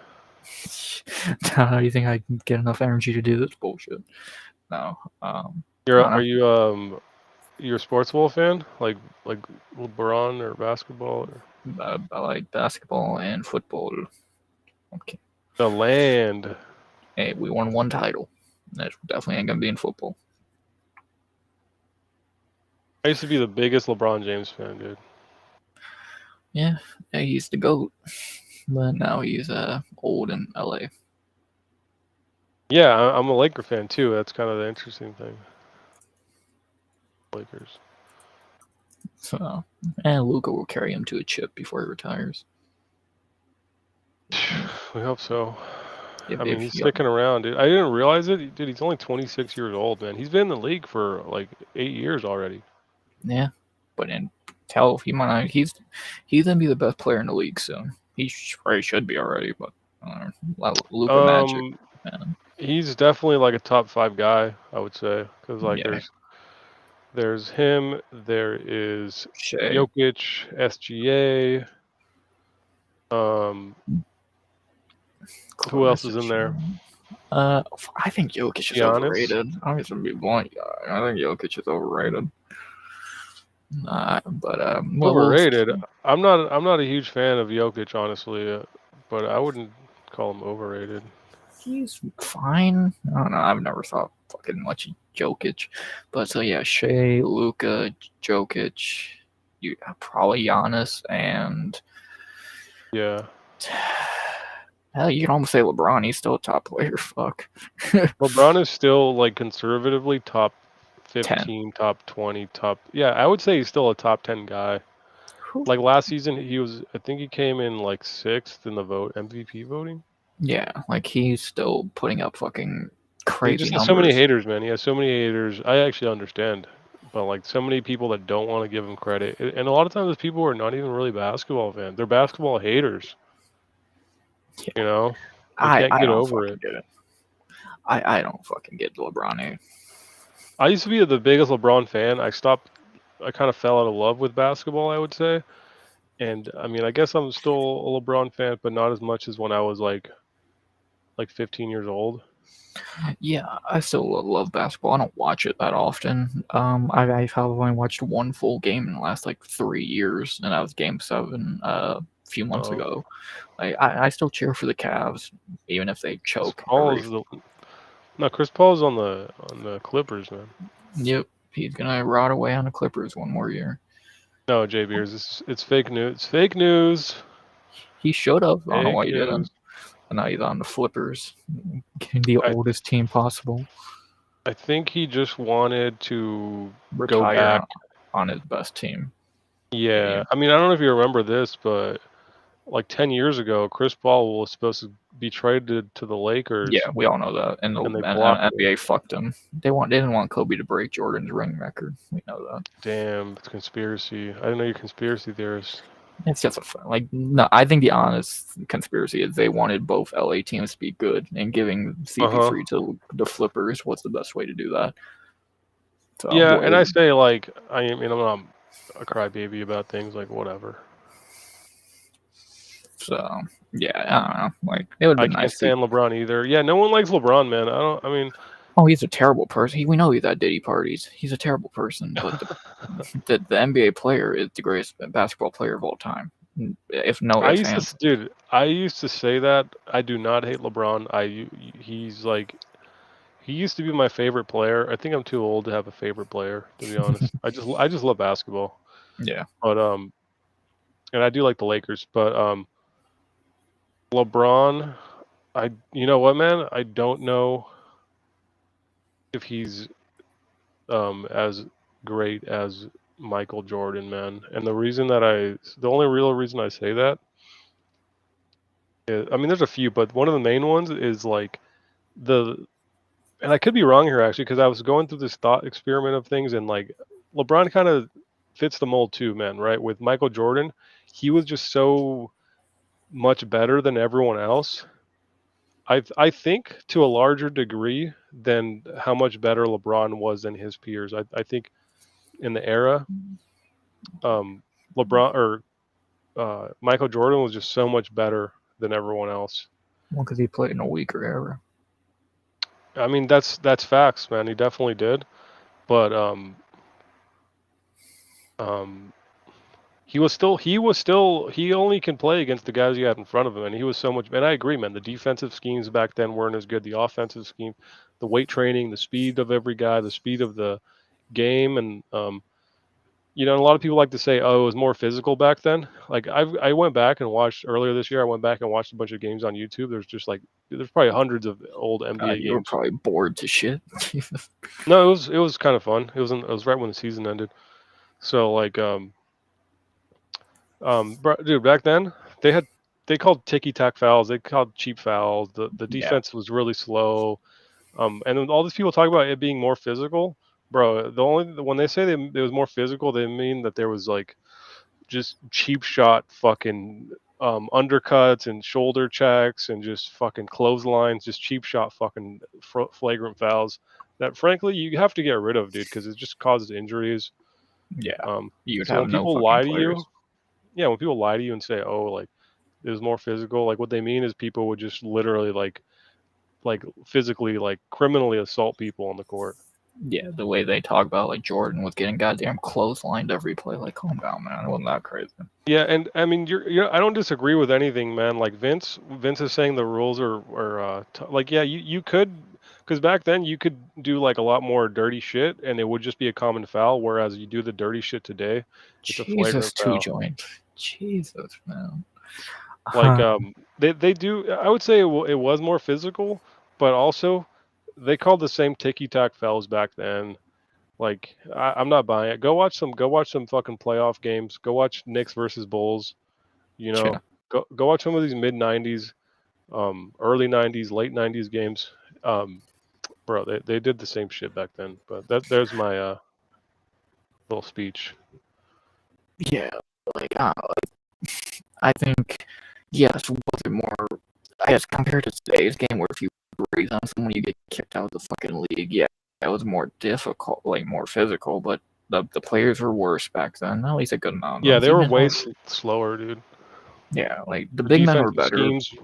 how do you think I can get enough energy to do this bullshit? No. I Are don't you a Sports Bowl fan? Like LeBron or basketball or know. I like basketball and football. Okay. the land? Hey, we won one title. That definitely ain't gonna be in football. I used to be the biggest LeBron James fan, dude. Yeah, he's the GOAT. But now he's old in LA. Yeah, I'm a Laker fan too. That's kind of the interesting thing. Lakers. So, and Luka will carry him to a chip before he retires. We hope so. If He's sticking around, dude. I didn't realize it. Dude, he's only 26 years old, man. He's been in the league for like 8 years already. Yeah, but he might not. He's gonna be the best player in the league soon. He probably should be already, but Luka Magic, man. He's definitely like a top 5 guy, I would say, because like Yeah, there's him, there is Shea. Jokic, SGA. Who else is in there? I think Jokic is Giannis? overrated. I'm just gonna be blunt. I think Jokic is overrated. Overrated. I'm not a huge fan of Jokic, honestly, but I wouldn't call him overrated. He's fine. I don't know. I've never thought fucking much of Jokic, but so yeah, Shea, Luka, Jokic, probably Giannis, and Yeah. hell, you can almost say LeBron. He's still a top player. Fuck. LeBron is still like conservatively top 15, 10. top 20, top. Yeah, I would say he's still a top 10 guy. Like last season, I think he came in like 6th in the MVP voting. Yeah, like he's still putting up fucking He crazy just has numbers. so many haters, man. He has so many haters. I actually understand, but like so many people that don't want to give him credit, and a lot of times those people are not even really basketball fans. They're basketball haters. Yeah. You know, they I can't get don't over fucking it. get it. I don't fucking get LeBron. I used to be the biggest LeBron fan. I kind of fell out of love with basketball, I would say. And I mean, I guess I'm still a LeBron fan, but not as much as when I was like 15 years old. Yeah, I still love basketball. I don't watch it that often. I've only watched one full game in the last like 3 years, and that was Game 7 a few months ago. I still cheer for the Cavs, even if they choke. Chris Paul's on the Clippers, man. Yep, he's gonna rot away on the Clippers one more year. No, J Beers, it's fake news. It's fake news. He should have. I don't know why he didn't. And now he's on the Flippers, getting the oldest team possible. I think he just wanted to retire go back on his best team. Yeah, I mean, I don't know if you remember this, but like 10 years ago, Chris Paul was supposed to be traded to the Lakers. Yeah, we all know that. And the NBA fucked him. They didn't want Kobe to break Jordan's ring record. We know that. Damn, it's conspiracy. I didn't know you're a conspiracy theorist. It's just no. I think the honest conspiracy is they wanted both LA teams to be good, and giving CP3 to the Flippers was the best way to do that. So, yeah, and I say like, I mean, I'm not a crybaby about things, like whatever. So yeah, I don't know. Like it would be nice. I can't stand LeBron either. Yeah, no one likes LeBron, man. I mean. Oh, he's a terrible person. We know he's at Diddy parties. He's a terrible person, but the NBA player is the greatest basketball player of all time. If no, I used to say that. I do not hate LeBron. He's like, He used to be my favorite player. I think I'm too old to have a favorite player, to be honest. I just love basketball. Yeah. But and I do like the Lakers, but LeBron, you know what, man? I don't know if he's as great as Michael Jordan, man. And the only real reason I say that is, I mean, there's a few, but one of the main ones is like the, and I could be wrong here actually, because I was going through this thought experiment of things, and like LeBron kind of fits the mold too, man. Right? With Michael Jordan, he was just so much better than everyone else. I think to a larger degree than how much better LeBron was than his peers. I think in the era, LeBron or Michael Jordan was just so much better than everyone else. Well, because he played in a weaker era. I mean, that's facts, man. He definitely did, but um, he only can play against the guys you have in front of him, and he was so much. And I agree, man. The defensive schemes back then weren't as good. The offensive scheme, the weight training, the speed of every guy, the speed of the game, and you know, a lot of people like to say, "Oh, it was more physical back then." Like I went back and watched earlier this year. I went back and watched a bunch of games on YouTube. There's probably hundreds of old NBA You were games. probably bored to shit. No, it was kind of fun. It was right when the season ended. So like dude, back then they called ticky tack fouls. They called cheap fouls. The Yeah. defense was really slow. And then all these people talk about it being more physical, bro. When they say it was more physical, they mean that there was like just cheap shot fucking undercuts and shoulder checks and just fucking clotheslines, just cheap shot fucking flagrant fouls that frankly you have to get rid of, dude, because it just causes injuries. Yeah. You'd So have when no people fucking lie to players. you, yeah, when people lie to you and say, oh, like it was more physical, like what they mean is people would just literally like physically like criminally assault people on the court. Yeah, the way they talk about like Jordan was getting goddamn clotheslined every play. Like, calm down, man. It wasn't that crazy. Yeah, and I mean, I don't disagree with anything, man. Like Vince is saying the rules are like, yeah, you could, because back then you could do like a lot more dirty shit, and it would just be a common foul. Whereas you do the dirty shit today, it's a Jesus, flagrant two foul. joint. Jesus, man. Like they do. I would say it was more physical, but also they called the same ticky tack fouls back then. Like I'm not buying it. Go watch some fucking playoff games. Go watch Knicks versus Bulls. You Yeah. know, go watch some of these mid '90s, early '90s, late '90s games. Bro, they did the same shit back then. But there's my little speech. Yeah, like, I think, yes, was it more, I guess, compared to today's game where if you breathe on someone, you get kicked out of the fucking league, yeah, that was more difficult, like, more physical, but the players were worse back then, at least a good amount of Yeah, them. they The were men way were, slower, dude. yeah, like, the The big men were defensive better. schemes,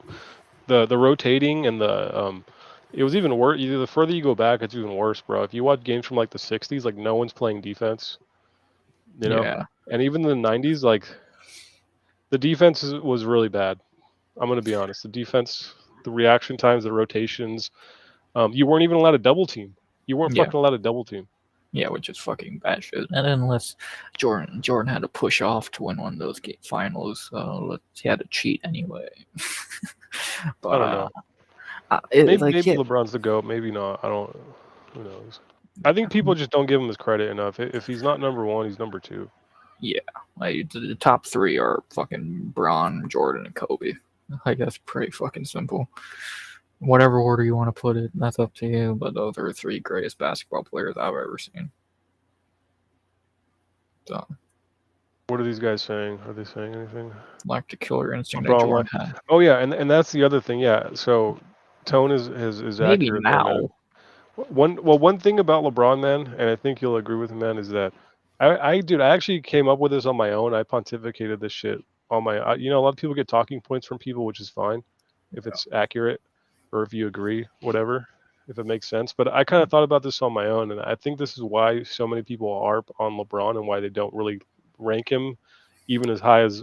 the rotating and the it was even worse. The further you go back, it's even worse, bro. If you watch games from like the '60s, like no one's playing defense, you know, Yeah, and even in the '90s, like the defense was really bad. I'm gonna be honest. The defense, the reaction times, the rotations, you weren't even allowed to double team. You weren't yeah, fucking allowed to double team. yeah, which is fucking bad shit. And unless Jordan had to push off to win one of those finals, he had to cheat anyway. I But don't know. like, Maybe yeah, LeBron's the GOAT. Maybe not. I don't. Who knows? I think people just don't give him his credit enough. If he's not number one, he's number two. yeah, like the top three are fucking Bron, Jordan, and Kobe. Like, that's pretty fucking simple. Whatever order you want to put it, that's up to you. But those are the three greatest basketball players I've ever seen. So, What are these guys saying? Are they saying anything? like the killer instinct that LeBron, Jordan like, had. oh yeah, and that's the other thing. Yeah, so tone is Maybe accurate there, man. now. One thing about LeBron, man, and I think you'll agree with me, man, is that dude, I actually came up with this on my own. I pontificated this shit on my. You know, a lot of people get talking points from people, which is fine if it's accurate or if you agree, whatever, if it makes sense. But I kind of thought about this on my own, and I think this is why so many people are on LeBron and why they don't really rank him even as high as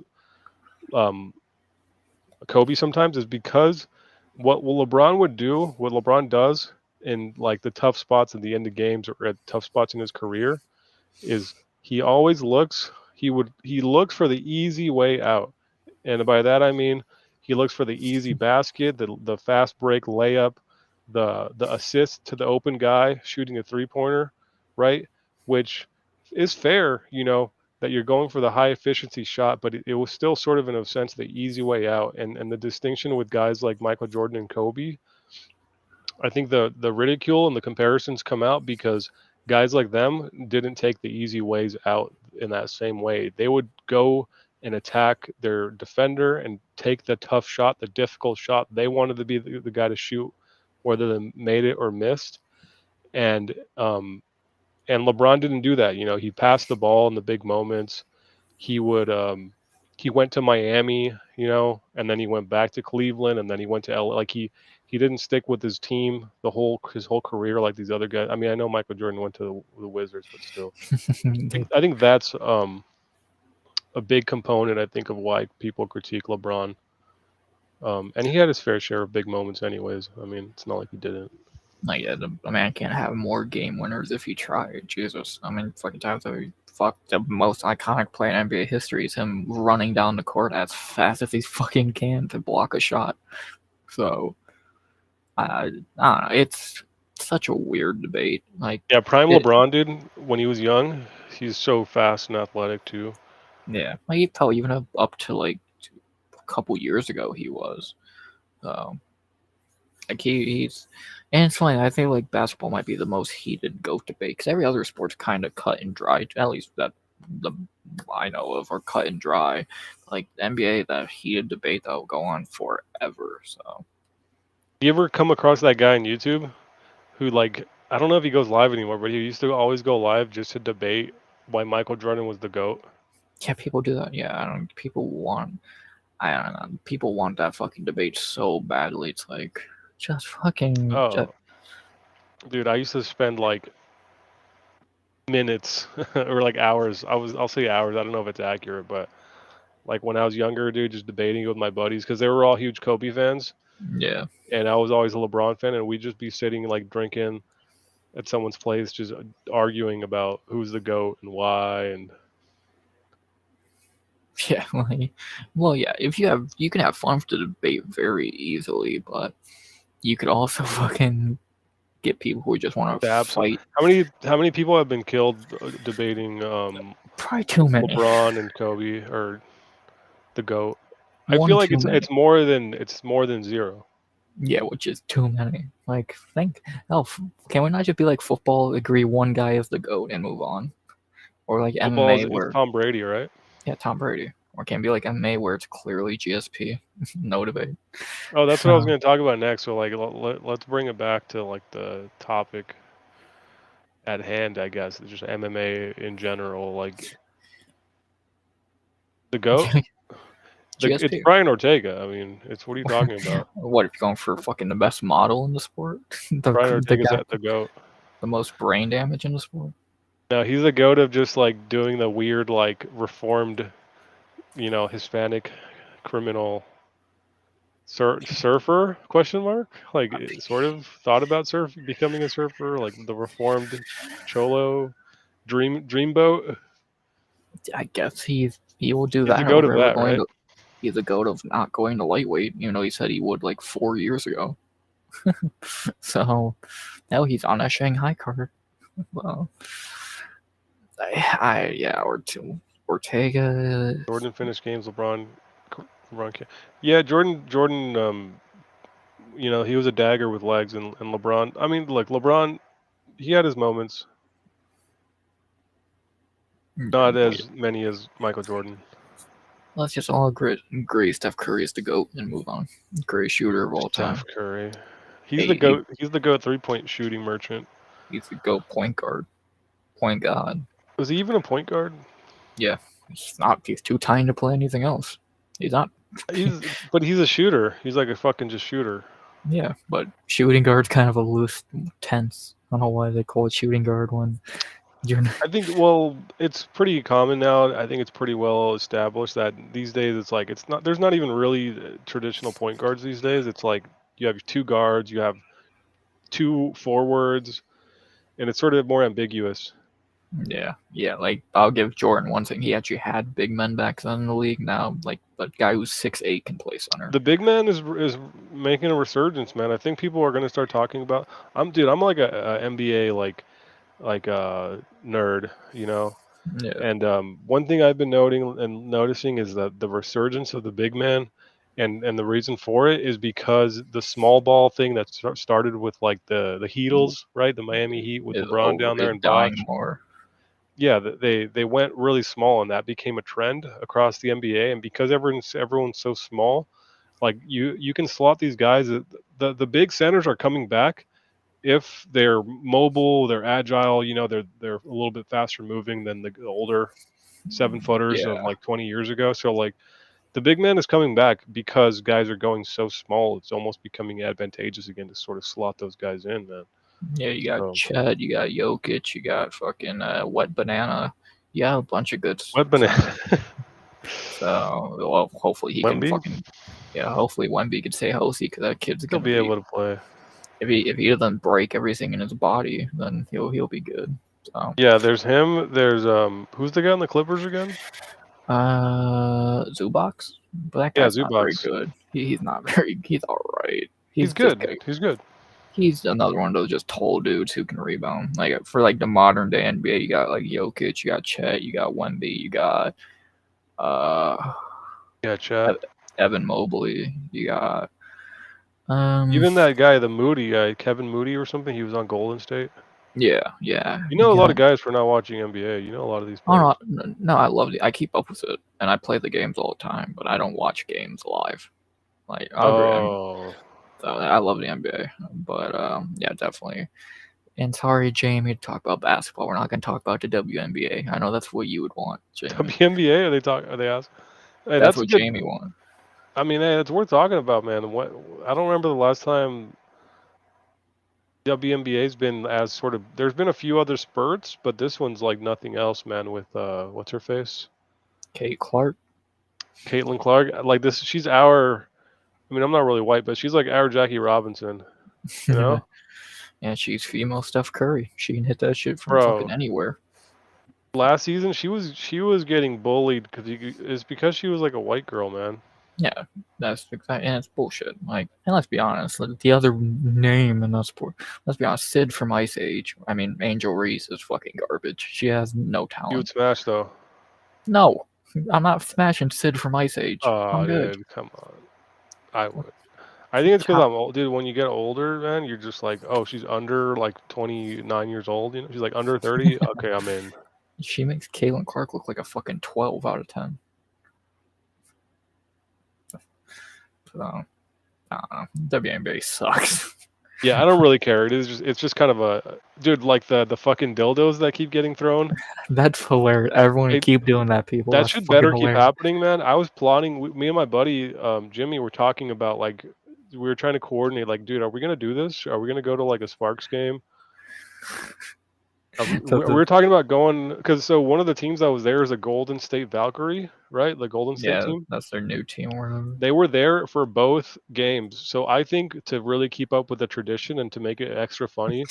Kobe sometimes is because what LeBron would do, what LeBron does, in like the tough spots at the end of games or at tough spots in his career is he always he looks for the easy way out. And by that I mean he looks for the easy basket, the fast break layup, the assist to the open guy shooting a three-pointer, right? Which is fair, that you're going for the high efficiency shot, but it was still sort of in a sense the easy way out. And the distinction with guys like Michael Jordan and Kobe, I think the ridicule and the comparisons come out because guys like them didn't take the easy ways out in that same way. They would go and attack their defender and take the tough shot, the difficult shot. They wanted to be the guy to shoot, whether they made it or missed. And LeBron didn't do that. He passed the ball in the big moments. He would he went to Miami, and then he went back to Cleveland, and then he went to LA. Like he didn't stick with his team his whole career like these other guys. I mean, I know Michael Jordan went to the Wizards, but still, I think that's a big component. I think of why people critique LeBron. And he had his fair share of big moments, anyways. I mean, it's not like he didn't. Like, yeah, the man can't have more game winners if he tried. Jesus, I mean, fucking times that he fucked the most iconic play in NBA history is him running down the court as fast as he fucking can to block a shot. So, I don't know. It's such a weird debate. Like, Yeah, prime LeBron, dude, when he was young, he's so fast and athletic too. yeah, like he felt even up to like a couple years ago he was. So, like he's, and it's funny. I think like basketball might be the most heated GOAT debate because every other sport's kind of cut and dry. At least that the I know of are cut and dry. Like the NBA, that heated debate that will go on forever. So You ever come across that guy on YouTube who, like, I don't know if he goes live anymore, but he used to always go live just to debate why Michael Jordan was the GOAT? yeah, people do that. Yeah, I don't. People want. I don't know. People want that fucking debate so badly. It's like just fucking. Oh, dude, I used to spend like minutes or like hours. I'll say hours. I don't know if it's accurate, but like when I was younger, dude, just debating with my buddies because they were all huge Kobe fans, Yeah. and I was always a LeBron fan, and we'd just be sitting like drinking at someone's place, just arguing about who's the GOAT and why. And Yeah, like, well, yeah. If you can have fun with the debate very easily, but you could also fucking get people who just want to fight. How many people have been killed debating Probably too many. LeBron and Kobe or the GOAT? I One feel like too many. it's more than zero. Yeah, which is too many. Like, can we not just be like football? Agree one guy is the GOAT and move on, or like Football MMA it's where Tom Brady, right? yeah, Tom Brady, or can it be like MMA where it's clearly GSP, no debate. Oh, that's what I was going to talk about next. So like let's bring it back to like the topic at hand, I guess. Just MMA in general, like the GOAT. GSP. It's Brian Ortega. I mean, what are you talking about? What if you're going for fucking the best model in the sport? Brian the Ortega's guy, the GOAT. the most brain damage in the sport. No, he's the GOAT of just like doing the weird like reformed, Hispanic criminal surfer question mark, like sort of thought about becoming a surfer, like the reformed cholo dreamboat. I guess he will do He's that the GOAT if of we're ever that, going right? to. He's a goat of not going to lightweight, even though he said he would like 4 years ago. So now he's on a Shanghai card. Well, Ortega. Jordan finished games. LeBron. Yeah, Jordan. He was a dagger with legs, and LeBron. I mean, look, LeBron. He had his moments. Not as many as Michael Jordan. Let's just all agree Steph Curry is the GOAT and move on. Greatest shooter of all time. Steph Curry. He's the GOAT. He's the GOAT 3-point shooting merchant. He's the GOAT point guard. Point guard. Was he even a point guard? Yeah. He's not. He's too tiny to play anything else. He's not. But he's a shooter. He's like a fucking just shooter. Yeah, but shooting guard's kind of a loose tense. I don't know why they call it shooting guard when you're not. I think, well, it's pretty common now. I think it's pretty well established that these days it's like there's not even really traditional point guards these days. It's like you have your two guards, you have two forwards, and it's sort of more ambiguous. Yeah. Like I'll give Jordan one thing. He actually had big men back then in the league. Now, like the guy who's 6'8" can play center. The big man is making a resurgence, man. I think people are going to start talking about. I'm like a NBA nerd, you know. Yeah, And one thing I've been noticing is that the resurgence of the big man, and the reason for it is because the small ball thing that started with like the Heatles, right? The Miami Heat with LeBron down there is and dying Bosh. more. Yeah, they went really small, and that became a trend across the NBA. And because everyone's so small, like you can slot these guys. The big centers are coming back if they're mobile, they're agile. You know, they're a little bit faster moving than the older 7-footers of Yeah, like 20 years ago. So like the big man is coming back because guys are going so small. It's almost becoming advantageous again to sort of slot those guys in, man. yeah. You got So Chet, you got Jokic, you got fucking Wet Banana. You got a bunch of good what banana? centers. So, well, hopefully he can Wemby, fucking Hopefully Wemby can stay healthy because that kid's he'll gonna be be. able to play. If he doesn't break everything in his body, then he'll be good. So, Yeah, there's him. There's who's the guy on the Clippers again? Zubox, but that Yeah, guy's not very Zubac. good. He's not very. He's all right. He's He's just good. He's good. he's another one of those just tall dudes who can rebound. Like for like the modern day NBA, you got like Jokic, you got Chet, you got Wemby, you got uh Yeah, chat. Evan Mobley, you got Even that guy, the Moody guy, Kevin Moody or something. He was on Golden State. yeah, You you know a lot got. of guys for not watching NBA. You know a lot of these Oh players. no, I love it. I keep up with it, and I play the games all the time, but I don't watch games live. Like Oh, so I love the NBA, but yeah, definitely. And sorry, Jamie, to talk about basketball. We're not going to talk about the WNBA. I know that's what you would want, Jamie. WNBA? Are they talk? Are they ask? Hey, That's that's a what good. Jamie wants. I mean, hey, it's worth talking about, man. What I don't remember the last time WNBA's been as sort of. There's been a few other spurts, but this one's like nothing else, man. With what's her face? Kate Clark. Caitlin Clark. Like this, she's our. I mean, I'm not really white, but she's like our Jackie Robinson. You know, Yeah, she's female Steph Curry. She can hit that shit from fucking bro. anywhere. Last season, she was getting bullied because it's because she was like a white girl, man. Yeah, that's exactly, and it's bullshit. Like, and let's be honest, like, the other name in the sport. Let's be honest, Sid from Ice Age. I mean, Angel Reese is fucking garbage. She has no You would talent. smash though. No, I'm not smashing Sid from Ice Age. I'm Oh, good. dude, come on. I would. I think it's because Ta- I'm old, dude. When you get older, man, you're just like, oh, she's under like 29 years old. You know, she's like under 30. Okay, I'm in. She makes Caitlin Clark look like a fucking 12 out of 10. So, I don't know. WNBA sucks. Yeah, I don't really care. It's just kind of a dude like the fucking dildos that keep getting thrown. That's hilarious. Everyone It, keep doing that, people. that That's should fucking better keep hilarious. happening, man. I was plotting. Me and my buddy Jimmy were talking about like we were trying to coordinate. Like, dude, are we gonna do this? Are we gonna go to like a Sparks game? So We were talking about going because so one of the teams that was there is a Golden State Valkyrie, right? The Golden State yeah, team. that's their new team or whatever. They were there for both games. So I think to really keep up with the tradition and to make it extra funny,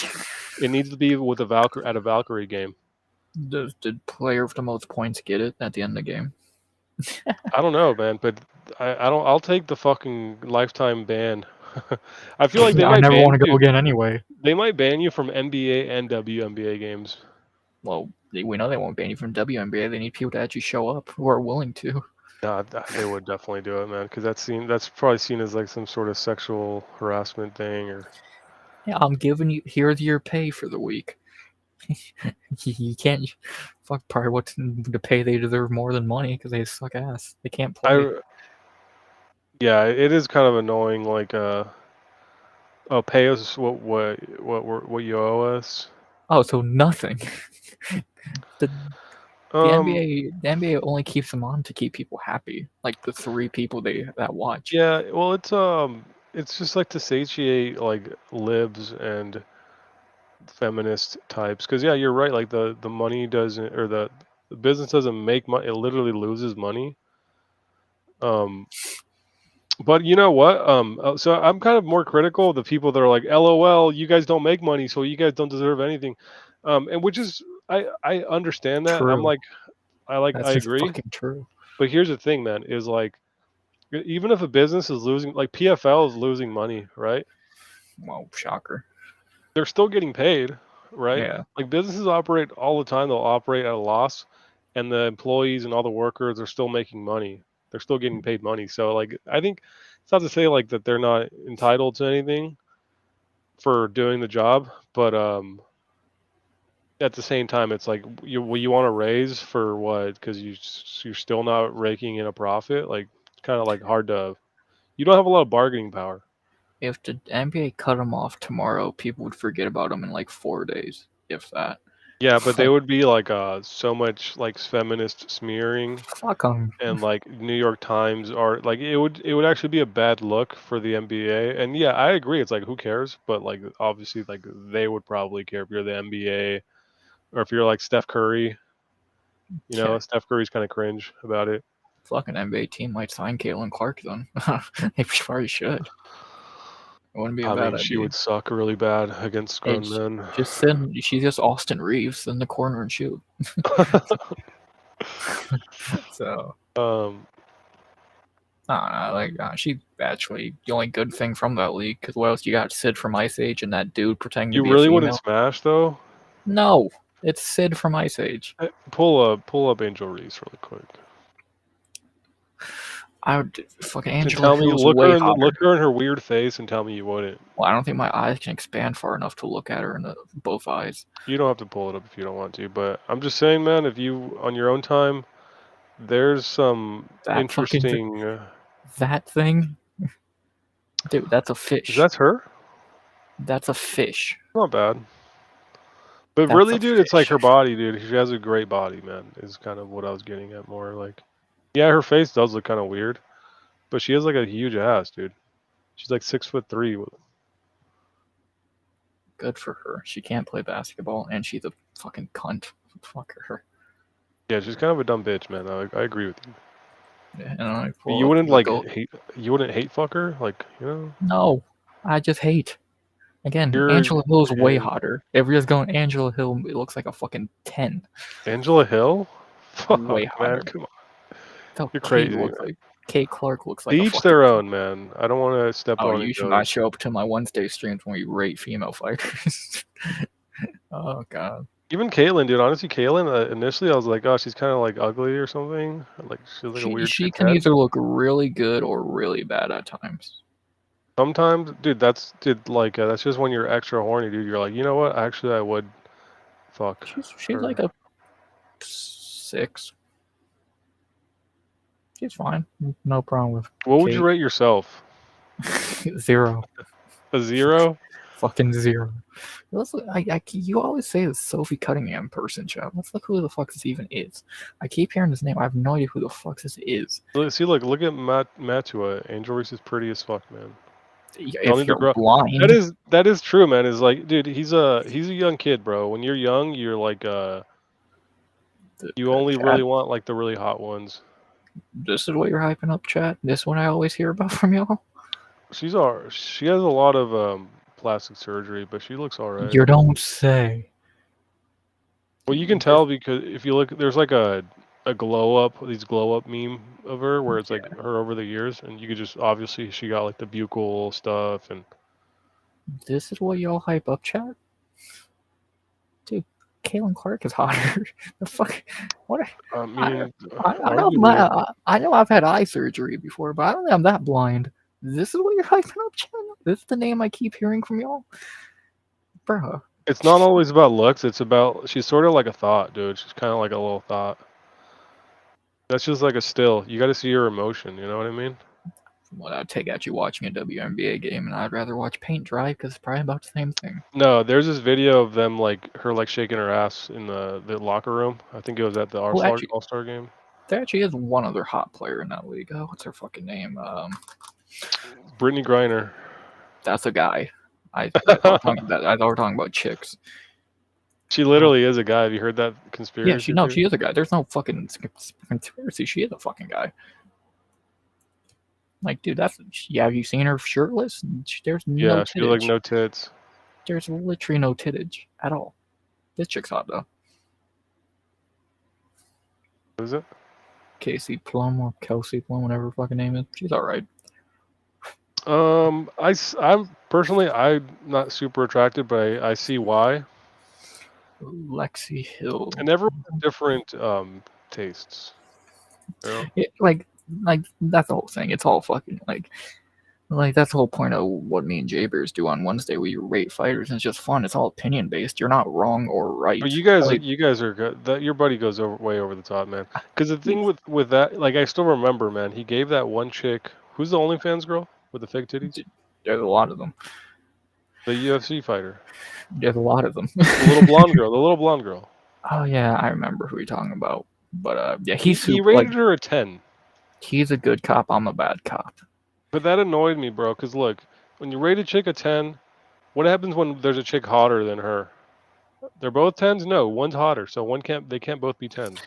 it needs to be with a Valkyrie at a Valkyrie game. Does the player with the most points get it at the end of the game? I don't know, man, but I don't. I'll take the fucking lifetime ban. I feel like they I might never want ban to go you. again anyway. They might ban you from NBA and WNBA games. Well, we know they won't ban you from WNBA. They need people to actually show up who are willing to. Nah, they would definitely do it, man, because that's probably seen as like some sort of sexual harassment thing, or Yeah, I'm giving you. Here's your pay for the week. You can't. Fuck, probably what the pay they deserve more than money because they suck ass. They can't play. I yeah, it is kind of annoying. Like oh, pay us what you owe us. Oh, so nothing. the the Um, NBA the NBA only keeps them on to keep people happy. Like the three people that watch. yeah, well, it's just like to satiate like libs and feminist types. Because yeah, you're right. Like the money doesn't, or the business doesn't make money. It literally loses money. Um, But you know what? So I'm kind of more critical of the people that are like, "LOL, you guys don't make money, so you guys don't deserve anything," and which is I understand that. I'm True. like That's I just agree. fucking true. But here's the thing, man, is like even if a business is losing, like PFL is losing money, right? Well, shocker. They're still getting paid, right? Yeah. Like businesses operate all the time, they'll operate at a loss, and the employees and all the workers are still making money. They're still getting paid money. So like I think it's not to say like that they're not entitled to anything for doing the job, but at the same time it's like you want to raise for what? Because you're still not raking in a profit. Like it's kind of like hard to. You don't have a lot of bargaining power. If the NBA cut him off tomorrow, people would forget about him in like 4 days, if that. Yeah, but they Like, would be like so much like feminist smearing fuck him. and like New York Times are like it would actually be a bad look for the NBA. And yeah, I agree. It's like who cares? But like obviously like they would probably care if you're the NBA or if you're like Steph Curry. You Yeah, know, Steph Curry's kind of cringe about it. fucking NBA team might sign Caitlin Clark then. They probably should. It wouldn't be a I bad mean, she idea. would suck really bad against grown It's men. just send. She's just Austin Reeves in the corner and shoot. So um, I don't know, like she's actually the only good thing from that league. Because what else you got? Sid from Ice Age and that dude pretending to you be a really wouldn't female. smash though. No, it's Sid from Ice Age. Pull up Angel Reese really quick. I would fucking And Angela tell me, Hill's way look hotter. her in her weird face, and tell me you wouldn't. Well, I don't think my eyes can expand far enough to look at her in both eyes. You don't have to pull it up if you don't want to, but I'm just saying, man, if you on your own time, there's some That fucking interesting. that thing, dude. That's a Is fish. that her? That's a fish. Not bad. But That's really, a dude, it's like fish. her body, dude. She has a great body, man. Is kind of what I was getting at more. Like, yeah, her face does look kind of weird, but she has like a huge ass, dude. She's like 6'3". Good for her. She can't play basketball, and she's a fucking cunt. Fuck her. Yeah, she's kind of a dumb bitch, man. I agree with you. Yeah, and I You pull up wouldn't the like goal. hate. You wouldn't hate fuck her, like you know. No, I just hate. Again, You're Angela Hill's way okay. hotter. Everyone's going Angela Hill. It looks like a fucking 10. Angela Hill. Way Fuck, man, hotter. come on. That's how You're Kate crazy, looks man. like. Kate Clark looks To like a each fucking their 10. own, man. I don't want to step Oh, on any you should not toes. show up to my Wednesday streams when we rate female fighters. Oh god. Even Caitlyn, dude. Honestly, Caitlyn. Initially, I was like, oh, she's kind of like ugly or something. Like she's like a weird She chit can chat. either look really good or really bad at times. Sometimes, dude, like that's just when you're extra horny, dude. You're like, you know what? Actually, I would fuck She's like her. a 6. She's fine. No problem with What would you Kate. rate yourself? 0. A 0? Fucking 0. You always say the Sophie Cunningham person, Chad. Let's look who the fuck this even is. I keep hearing this name. I have no idea who the fuck this is. See, look at Matua. Angel Reese is pretty as fuck, man. Y'all If need to you're grow. blind, That is true, man. Is like, dude, he's a young kid, bro. When you're young, you're like you only really Chad, want like the really hot ones. this is what you're hyping up, Chad. This one I always hear about from y'all. She has a lot of plastic surgery, but she looks all right. You don't say. Well, you can tell because if you look, there's like a glow up meme of her where it's like Yeah, her over the years, and you could just obviously she got like the buccal stuff and this is what y'all hype up, Chad. Dude, Caitlin Clark is hotter. The fuck? What? I mean, I, arguably. I know I've had eye surgery before, but I don't think I'm that blind. This is what you're hyping up, Chad? This is the name I keep hearing from y'all? Bruh. It's not always about looks. It's about she's sort of like a thought, dude. She's kind of like a little thought. That's just like a still. You got to see her emotion. You know what I mean? Well, I'd take out you watching a WNBA game, and I'd rather watch paint dry because it's probably about the same thing. No, there's this video of them like her like shaking her ass in the locker room. I think it was at the Well, actually, All Star game. there actually is one other hot player in that league. Oh, what's her fucking name? Brittany Griner. That's a guy. I thought we're talking about chicks. She literally is a guy. Have you heard that Yeah, conspiracy? she is a guy. There's no fucking conspiracy. She is a fucking guy. Like, dude, have you seen her shirtless? There's no Yeah, she was like tittage. no tits. There's literally no tittage at all. This chick's hot though. What is it? Casey Plum or Kelsey Plum, whatever her fucking name is. She's alright. I'm personally, I'm not super attracted, but I see why. Lexi Hill. And everyone has different tastes. You know? Like that's the whole thing. It's all fucking like that's the whole point of what me and Jabers do on Wednesday. We rate fighters, and it's just fun. It's all opinion based. You're not wrong or right. But Like, you guys are good. That your buddy goes way over the top, man. Because the thing with that, like, I still remember, man. He gave that one chick, who's the OnlyFans girl with the fake titties, there's a lot of them. the UFC fighter, There's a lot of them. the little blonde girl, the little blonde girl. Oh yeah, I remember who you're talking about. But yeah, he's He super, rated her a 10. he's a good cop. I'm a bad cop. But that annoyed me, bro. Because look, when you rate a chick a 10, what happens when there's a chick hotter than her? They're both 10s. No, one's hotter, so they can't both be 10s.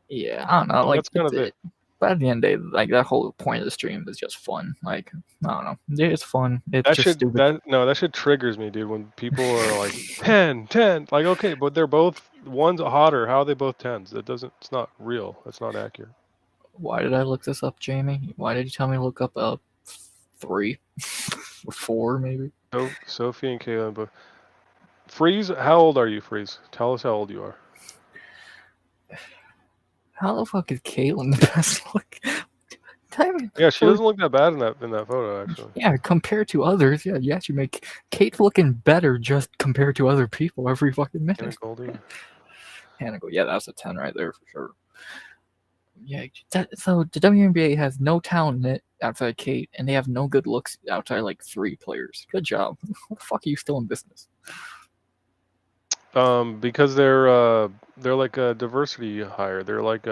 Yeah, I don't know. And Like that's kind of it. But at the end of the day, like that whole point of the stream is just fun. Like I don't know, it's fun. It's just stupid. That shit triggers me, dude. When people are like 10, 10, like, okay, but they're both, one's hotter. How are they both 10s? It's not real. That's not accurate. Why did I look this up, Jamie? Why did you tell me to look up 3 or 4 maybe? Sophie and Kaylin, but Freeze, how old are you, Freeze? Tell us how old you are. How the fuck is Caitlyn the best look? Yeah, she doesn't look that bad in that photo, actually. Yeah, compared to others, yeah, you actually make Kate's looking better just compared to other people every fucking minute. Hannah Goldie. Yeah, that's a 10 right there for sure. Yeah, so the WNBA has no talent in it outside Kate, and they have no good looks outside like 3 players. Good job. What the fuck are you still in business? Because they're like a diversity hire. They're like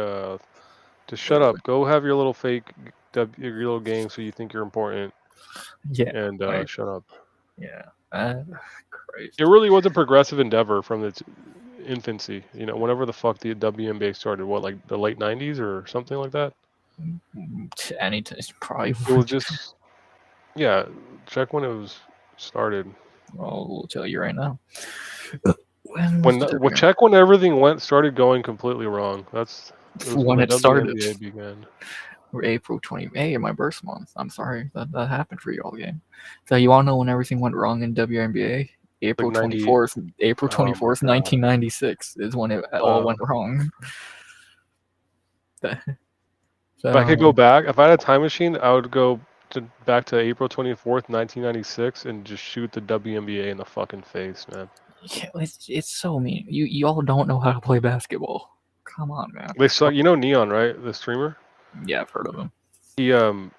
just shut up. Go have your little fake your little game so you think you're important. Yeah. And shut up. Yeah. Crazy. It really was a progressive endeavor from its infancy. You know, whenever the fuck the WNBA started, what, like the late 90s or something like that? Anytime, probably. It was just, yeah, check when it was started. I'll tell you right now. Check when everything started going completely wrong. It was when it started. WNBA began. April 20 May, my birth month. I'm sorry that happened for you all game. So you all know when everything went wrong in WNBA? April 24th, 1996 is when it all went wrong. So, if I could go back, if I had a time machine, I would go back to April 24th, 1996 and just shoot the WNBA in the fucking face, man. Yeah, it's so mean. You all don't know how to play basketball. Come on, man. They saw, you know Neon, right? The streamer? Yeah, I've heard of him.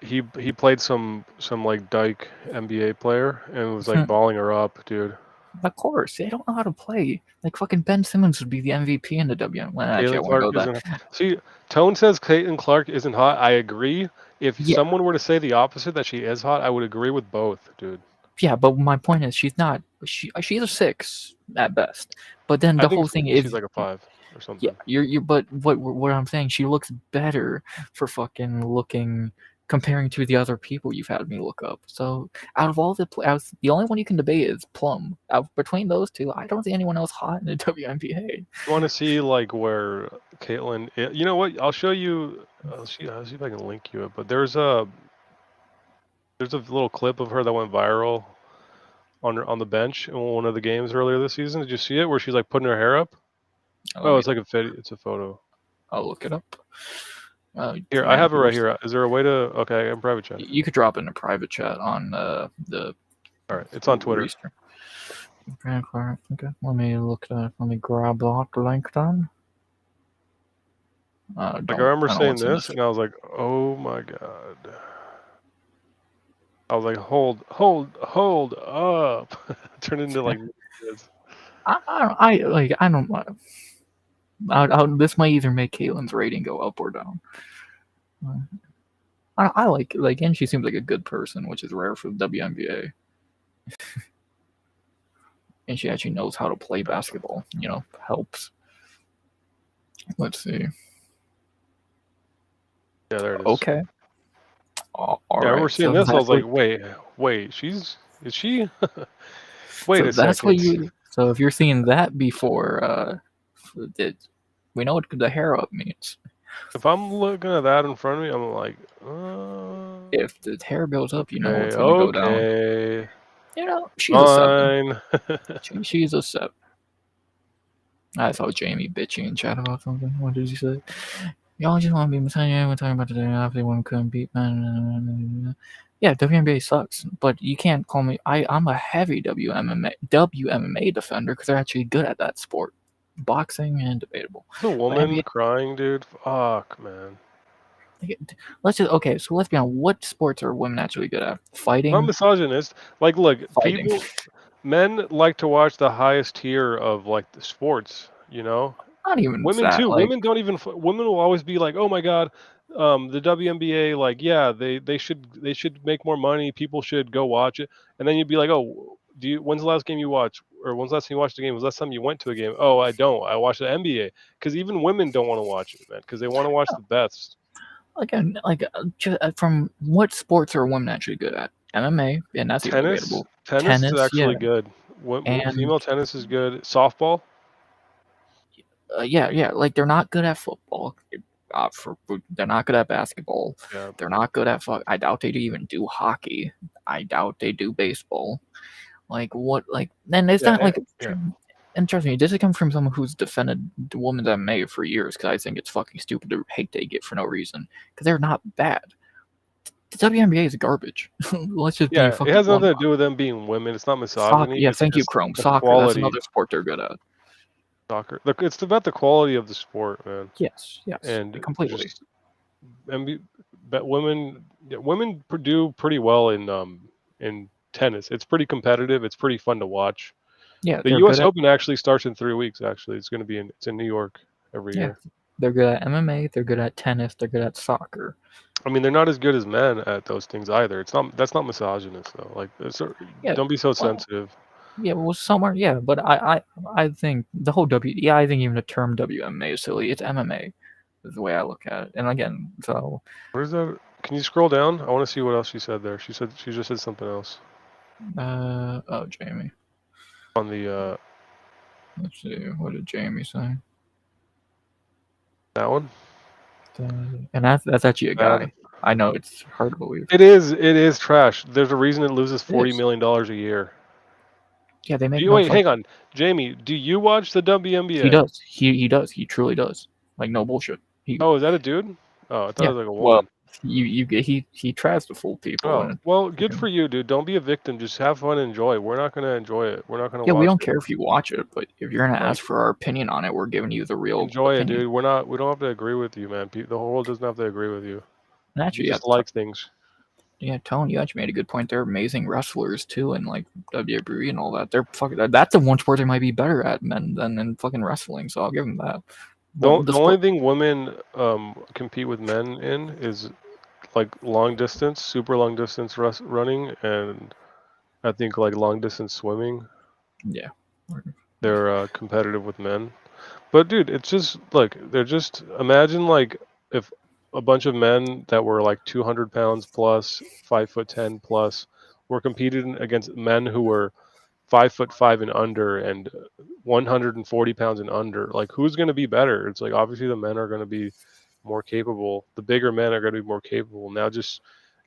He played some like dyke NBA player and was like balling her up, dude. Of course, they don't know how to play. Like fucking Ben Simmons would be the MVP in the WNBA. Well, actually, I won't go that. See, Tone says Caitlin Clark isn't hot. I agree. If someone were to say the opposite, that she is hot, I would agree with both, dude. Yeah, but my point is, she's not. She's a 6 at best. But then the whole thing is, she's like a 5 or something. Yeah, but what I'm saying, she looks better for fucking looking comparing to the other people you've had me look up. So out of all the only one you can debate is Plum. Between those two, I don't see anyone else hot in the WNBA. You want to see like where Caitlin? You know what? I'll show you. I'll see if I can link you it. But there's a little clip of her that went viral on the bench in one of the games earlier this season. Did you see it where she's like putting her hair up? It's like it's a photo. I'll look it up. Here, I have it right here. Is there a way to? Okay, in private chat. You could drop it in a private chat on the. All right, it's on Twitter. Okay, let me look at it. Let me grab that link then. I remember saying this, and I was like, "Oh my god!" I was like, "Hold up!" Turned into like this. This might either make Caitlin's rating go up or down. I like and she seems like a good person, which is rare for the WNBA. And she actually knows how to play basketball. You know, helps. Let's see. Yeah, there it is. Okay. All Yeah, I remember right, seeing so this. I that's was like, what wait, is she? Wait so a that's what second. you so if you're seeing that before it, we know what the hair up means. If I'm looking at that in front of me, I'm like, If the hair builds up, you know okay, what's gonna go down. okay, You know, she's a 7. fine. She's a 7. I saw Jamie bitching in chat about something. What did he say? Y'all just want to be Messiah. We're talking about today. Obviously, one couldn't beat man. Yeah, WNBA sucks, but you can't call me. I'm a heavy WMMA defender because they're actually good at that sport. Boxing and debatable. The But woman NBA, crying, dude. Fuck, man. let's just okay. So let's be honest. What sports are women actually good at? Not Fighting, misogynist. Like, look, fighting. people, men like to watch the highest tier of like the sports. You know, Not even women that. too. Like, Women don't even. Women will always be like, "Oh my god, the WNBA. Like, yeah, they should make more money. People should go watch it." And then you'd be like, "Oh, When's the last game you watched? Or when's the last time you watched a game? Was the last time you went to a game?" Oh, I don't. I watched the NBA because even women don't want to watch it, man, because they want to watch the best. again, from what sports are women actually good at? MMA, and that's even Tennis, debatable. tennis is Tennis, yeah, actually good. and Female tennis is good. Softball, yeah. Like they're not good at football. They're not good at basketball. yeah, They're not good at fuck. I doubt they even do hockey. I doubt they do baseball. Like what? Like then it's not like. yeah. And trust me, this has come from someone who's defended the women's MMA for years because I think it's fucking stupid to hate they get for no reason because they're not bad. The WNBA is garbage. Let's just be Yeah, it fucking has blunt nothing to about do with them being women. It's not it. Soccer, misogyny. yeah, It's thank you, just Chrome. the Soccer, that's quality. another sport they're good at. Soccer. Look, it's about the quality of the sport, man. Yes, And completely. just MB, but women do pretty well in tennis. It's pretty competitive. It's pretty fun to watch. Yeah, The they're U.S. good at Open actually starts in 3 weeks. Actually, it's in New York every yeah, year. they're good at MMA. They're good at tennis. They're good at soccer. I mean, they're not as good as men at those things either. It's not That's not misogynist though. Like, Yeah, don't be so well, sensitive. yeah, well, somewhere, yeah, but I think the whole yeah, I think even the term WMA is silly. It's MMA, is the way I look at it. And again, so Where's that? Can you scroll down? I want to see what else she said there. She just said something else oh, Jamie, on the let's see, what did Jamie say? that one. And that's actually a Bad. guy. I know it's hard to believe. It is trash. There's a reason it loses It $40 is. million a year. Yeah, they Do make you no wait? fuck. Hang on, Jamie. Do you watch the He WNBA? does. He does. He truly does. Like no bullshit. He Oh, is that a dude? Oh, I thought yeah. it was like a Well, woman. he tries to fool people Oh, and well, good for fucking you, dude. Don't be a victim. Just have fun and enjoy. We're not gonna enjoy it. We're not gonna yeah. We watch don't it. care if you watch it, but if you're gonna Like, ask for our opinion on it, we're giving you the real enjoy it, opinion. dude. We don't have to agree with you, man. The whole world doesn't have to agree with you. And You actually, just like things. Tone, you actually made a good point. They're amazing wrestlers too, and like WWE and all that. They're fucking. That's the one sport they might be better at men than in fucking wrestling. So I'll give them that. Well, The only thing women compete with men in is like long distance, super long distance running, and I think like long distance swimming. yeah, They're competitive with men. But dude, it's just look, they're just imagine like if a bunch of men that were like 200 pounds plus, 5'10" plus, were competing against men who were 5'5" and under and 140 pounds and under. Like, who's going to be better? It's like obviously the men are going to be more capable. The bigger men are going to be more capable. Now just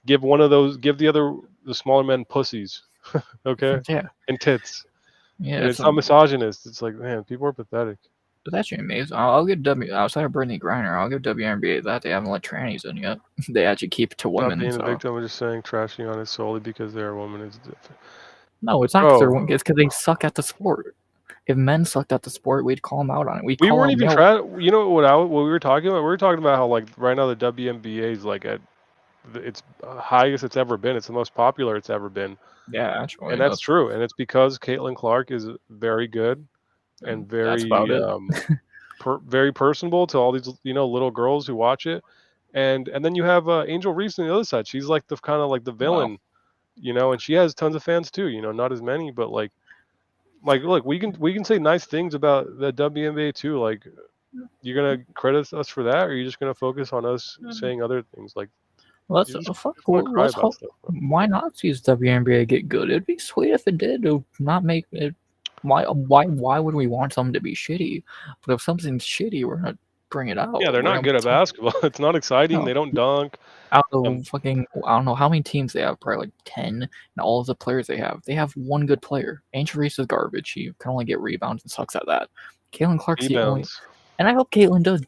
give the smaller men pussies, okay, yeah, and tits. yeah. And it's not misogynist. It's like, man, people are pathetic. It's actually amazing. I'll give outside of Brittany Griner, I'll give WNBA that they haven't let trannies in yet. They actually keep it to Not women. being a So victim, I'm just saying trashing on it solely because they're a woman is different. no, it's not because they're Bro, women. It's because they suck at the sport. If men sucked at the sport, we'd call them out on it. We'd we call weren't out even male. You know what we were talking about? We were talking about how like right now the WNBA is like at its highest it's ever been. It's the most popular it's ever been, Yeah, and actually, that's true. And it's because Caitlin Clark is very good and that's about very it. very personable to all these little girls who watch it. And then you have Angel Reese on the other side. She's like the kind of like the Wow. villain, and she has tons of fans too. Not as many, but like look, we can say nice things about the WNBA too. Like, you're gonna credit us for that, or are you just gonna focus on us saying other things? Like, Let's You just want to cry let's about hope. stuff, bro. Why not see the WNBA get good? It'd be sweet if it did. It would not make it. Why would we want something to be shitty? But if something's shitty, we're gonna bring it out. Yeah, they're We're not gonna good at basketball. It's not exciting. no. They don't dunk. Out of Um, fucking, I don't know how many teams they have, probably like 10, and all of the players they have one good player. Angel Reese is garbage. He can only get rebounds and sucks at that. Caitlin Clark's the only, rebounds. and I hope Caitlin does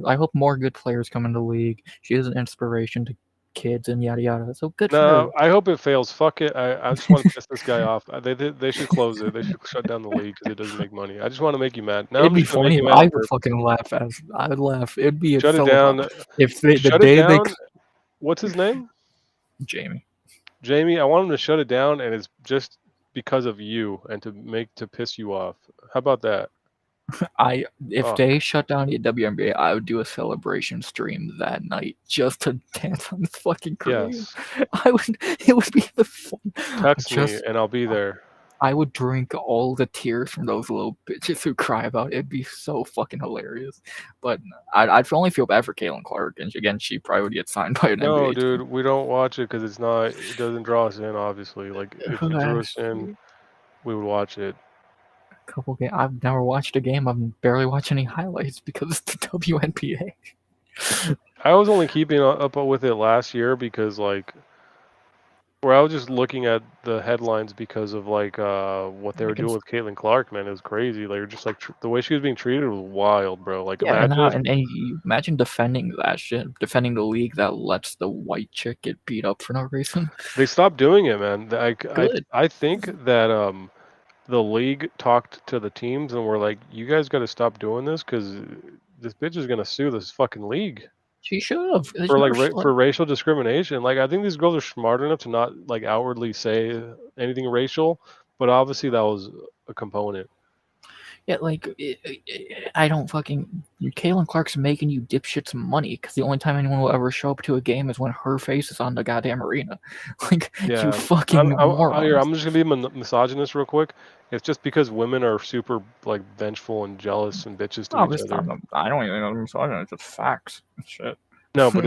I hope more good players come into the league. She is an inspiration to kids and yada yada. So good for her. No, I hope it fails. Fuck it. I just want to piss this guy off. They should close it. They should shut down the league because it doesn't make money. I just want to make you mad. Now It'd I'm be just gonna make funny. you mad I on would purpose. fucking laugh as I would laugh. It'd be Shut it so down. if they, the Shut it day they down. What's his name? Jamie. Jamie. I want him to shut it down, and it's just because of you and to piss you off. How about that? If Oh, they shut down the WNBA, I would do a celebration stream that night just to dance on this fucking parade. yes. It would be the fun. Text me Just, and I'll be there. I would drink all the tears from those little bitches who cry about it. It'd be so fucking hilarious. But I'd only feel bad for Caitlin Clark, and again, she probably would get signed by an No, NBA dude, team. we don't watch it because it doesn't draw us in. Obviously, like if it drew us in, we would watch it. Couple games. I've never watched a game. I've barely watched any highlights because it's the WNBA. I was only keeping up with it last year because where I was just looking at the headlines because of what they were doing with Caitlin Clark. Man, it was crazy. Like just the way she was being treated was wild, bro. Like Yeah, imagine and you imagine defending that shit, defending the league that lets the white chick get beat up for no reason. they stopped doing it, man. Good. I think that the league talked to the teams and were like, you guys got to stop doing this because this bitch is gonna sue this fucking league. She should have. For racial discrimination. Like I think these girls are smart enough to not like outwardly say anything racial, but obviously that was a component. Yeah, I don't fucking. Caitlin Clark's making you dipshits money because the only time anyone will ever show up to a game is when her face is on the goddamn arena. Like, Yeah, you fucking morons. I'm just gonna be misogynist real quick. It's just because women are super like vengeful and jealous and bitches to each other. I don't even know what I'm talking about. It's just facts. Shit. No, but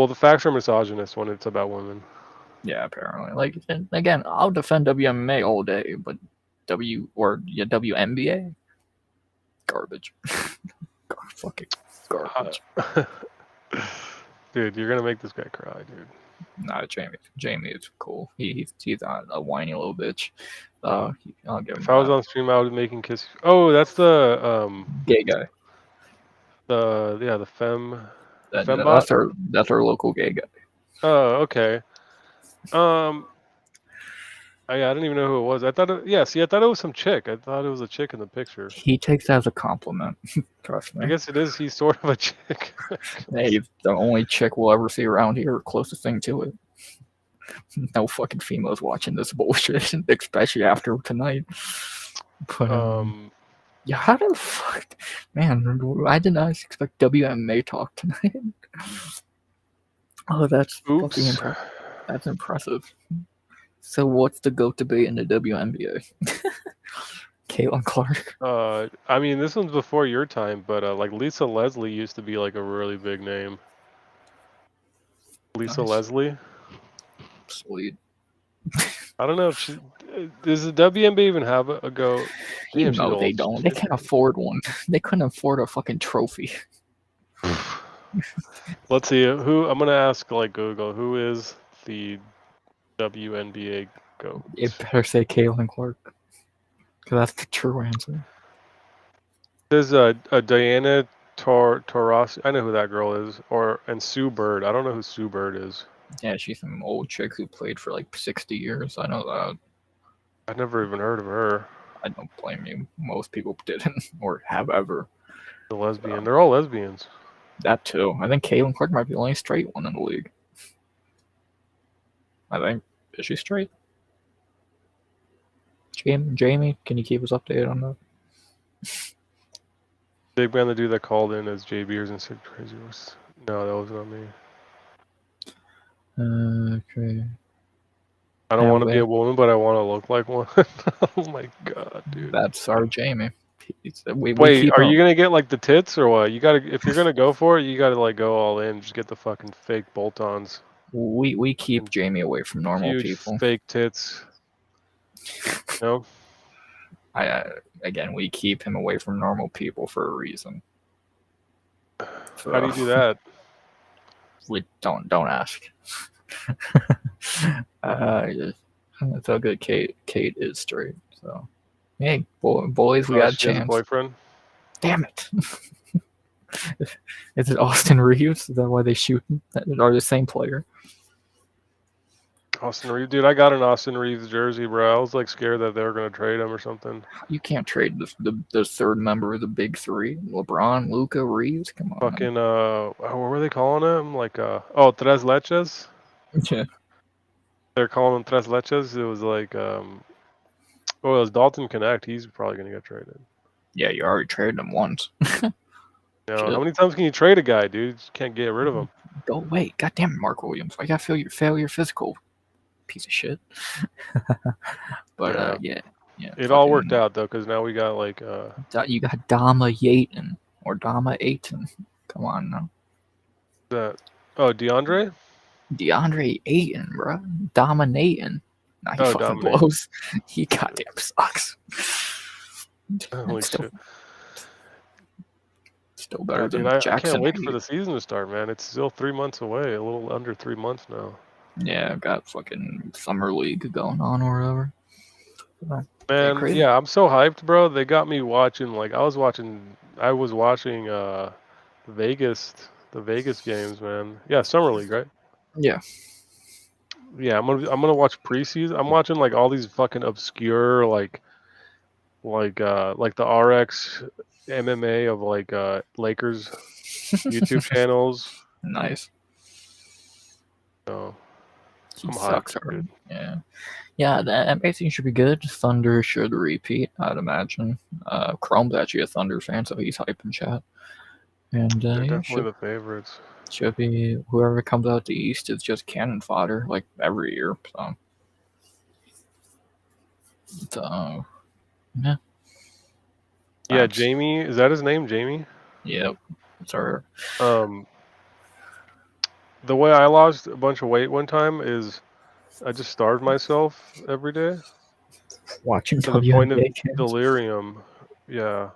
the facts are misogynist when it's about women. Yeah, apparently. Like, and again, I'll defend WMA all day, but WNBA, garbage. Fucking garbage. Dude, you're gonna make this guy cry, dude. Nah, Jamie is cool. He's a whiny little bitch. I'll give him if I was on stream, I would be making kisses. Oh, that's the gay guy. The femme. That's our local gay guy. Oh, okay. I didn't even know who it was. I thought it was some chick. I thought it was a chick in the picture. He takes that as a compliment. Trust me. I guess it is. He's sort of a chick. Hey, he's the only chick we'll ever see around here, or closest thing to it. No fucking females watching this bullshit, especially after tonight. But yeah, how the fuck, man? I did not expect WMA talk tonight. Oh, that's fucking impressive. That's impressive. So what's the GOAT debate in the WNBA? Caitlin Clark. I mean, this one's before your time, but like Lisa Leslie used to be like a really big name. Lisa Leslie. Sweet. I don't know if does the WNBA even have a GOAT? You know they don't. They can't afford one. They couldn't afford a fucking trophy. Let's see who. I'm gonna ask like Google. Who is the WNBA GOAT? It better say Caitlin Clark, because that's the true answer. There's a Diana Taurasi. I know who that girl is, and Sue Bird. I don't know who Sue Bird is. Yeah, she's some old chick who played for like 60 years. I know that. I've never even heard of her. I don't blame you. Most people didn't or have ever. The lesbian. They're all lesbians. That too. I think Caitlin Clark might be the only straight one in the league. I think. Is she straight? Jamie, can you keep us updated on that? Big man, the dude that called in as J Beers and said crazy words. No, that was not me. Okay. I don't want to be a woman, but I want to look like one. Oh my god, dude. That's our Jamie. Wait, are you gonna get like the tits or what? You gotta, if you're gonna go for it, you gotta like go all in. Just get the fucking fake bolt-ons. We keep and Jamie away from normal huge people. fake tits. You Again, we keep him away from normal people for a reason. How do So you do that? we don't ask. It's all good. Kate is straight. So hey, boys, we got a She has a chance. boyfriend. Damn it! Is it Austin Reeves? Is that why they shoot him? Are the same player? Austin Reeves, dude. I got an Austin Reeves jersey, bro. I was like scared that they were gonna trade him or something. You can't trade the third member of the big three: LeBron, Luca, Reeves. Come on. Fucking what were they calling him? Like Tres Leches. Yeah. They're calling him Tres Leches. It was like it was Dalton Connect. He's probably gonna get traded. Yeah, you already traded him once. How many times can you trade a guy, dude? You just can't get rid of him. Go away. God damn it, Mark Williams. Why you gotta fail your physical? Piece of shit. But yeah. It all worked out though, because now we got like you got Dama Yaten or Dama Ayton. Come on now. DeAndre Ayton, bro. Dominating. Nah, he fucking Dominic. blows. He goddamn sucks. Holy shit. Still better than dude, Jackson. I can't wait for the season to start, man. It's still 3 months away, a little under 3 months now. Yeah, I've got fucking summer league going on or whatever. Man, yeah, I'm so hyped, bro. They got me watching. Like I was watching Vegas, the Vegas games, man. Yeah, summer league, right? Yeah. Yeah, I'm gonna watch preseason. I'm watching like all these fucking obscure like the RX MMA of like Lakers YouTube channels. Nice. So He I'm sucks hyped, dude. Yeah. Yeah, the NBA thing should be good. Thunder should repeat, I'd imagine. Chrome's actually a Thunder fan, so he's hyping chat. And They're definitely the favorites. Should be whoever comes out the East is just cannon fodder, like every year. So yeah. Yeah, Jamie, is that his name, Jamie? Yep. Sorry. The way I lost a bunch of weight one time is I just starved myself every day. Watching to the point of delirium. Yeah.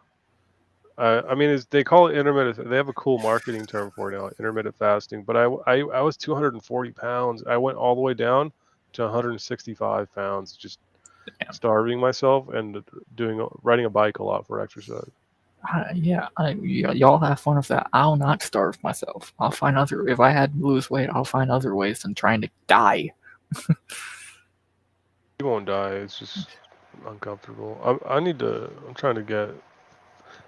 I mean, they call it intermittent. They have a cool marketing term for it now, intermittent fasting. But I was 240 pounds. I went all the way down to 165 pounds, just starving myself and riding a bike a lot for exercise. Y'all have fun with that. I'll not starve myself. I'll find if I had to lose weight, I'll find other ways than trying to die. You won't die. It's just uncomfortable. I'm trying to get.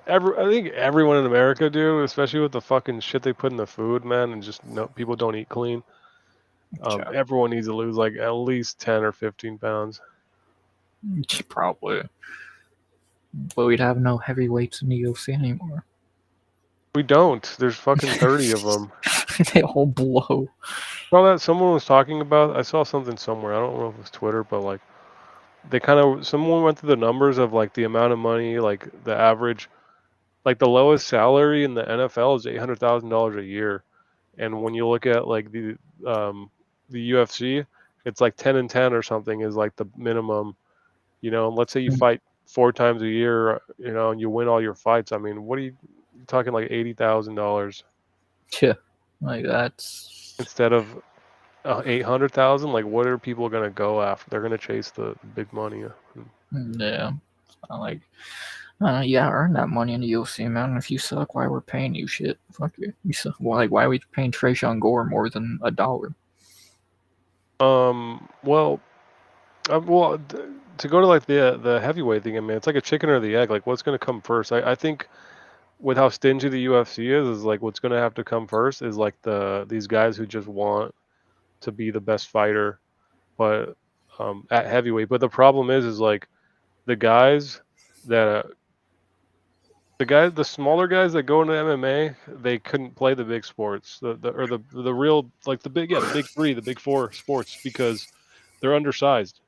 I think everyone in America do, especially with the fucking shit they put in the food, man, and just people don't eat clean. Everyone needs to lose like at least 10 or 15 pounds. Probably. But we'd have no heavyweights in the UFC anymore. We don't. There's fucking 30 of them. They all blow. Saw that someone was talking about. I saw something somewhere. I don't know if it was Twitter, but like someone went through the numbers of like the amount of money, like the average, like the lowest salary in the NFL is $800,000 a year, and when you look at like the UFC, it's like 10 and 10 or something is like the minimum. And let's say you fight 4 times a year, and you win all your fights. I mean, what are you talking like $80,000? Yeah, like that's instead of 800,000. Like, what are people gonna go after? They're gonna chase the big money. Yeah, like you gotta earn that money in the UFC, man. If you suck, why we're paying you shit? Fuck you. You suck. Why are we paying Trayshawn Gore more than $1? To go to like the heavyweight thing, I mean, it's like a chicken or the egg. Like, what's gonna come first? I think with how stingy the UFC is like what's gonna have to come first is like these guys who just want to be the best fighter, but at heavyweight. But the problem is like the guys that the smaller guys that go into MMA, they couldn't play the big sports, the real like the big the big three, the big four sports because they're undersized,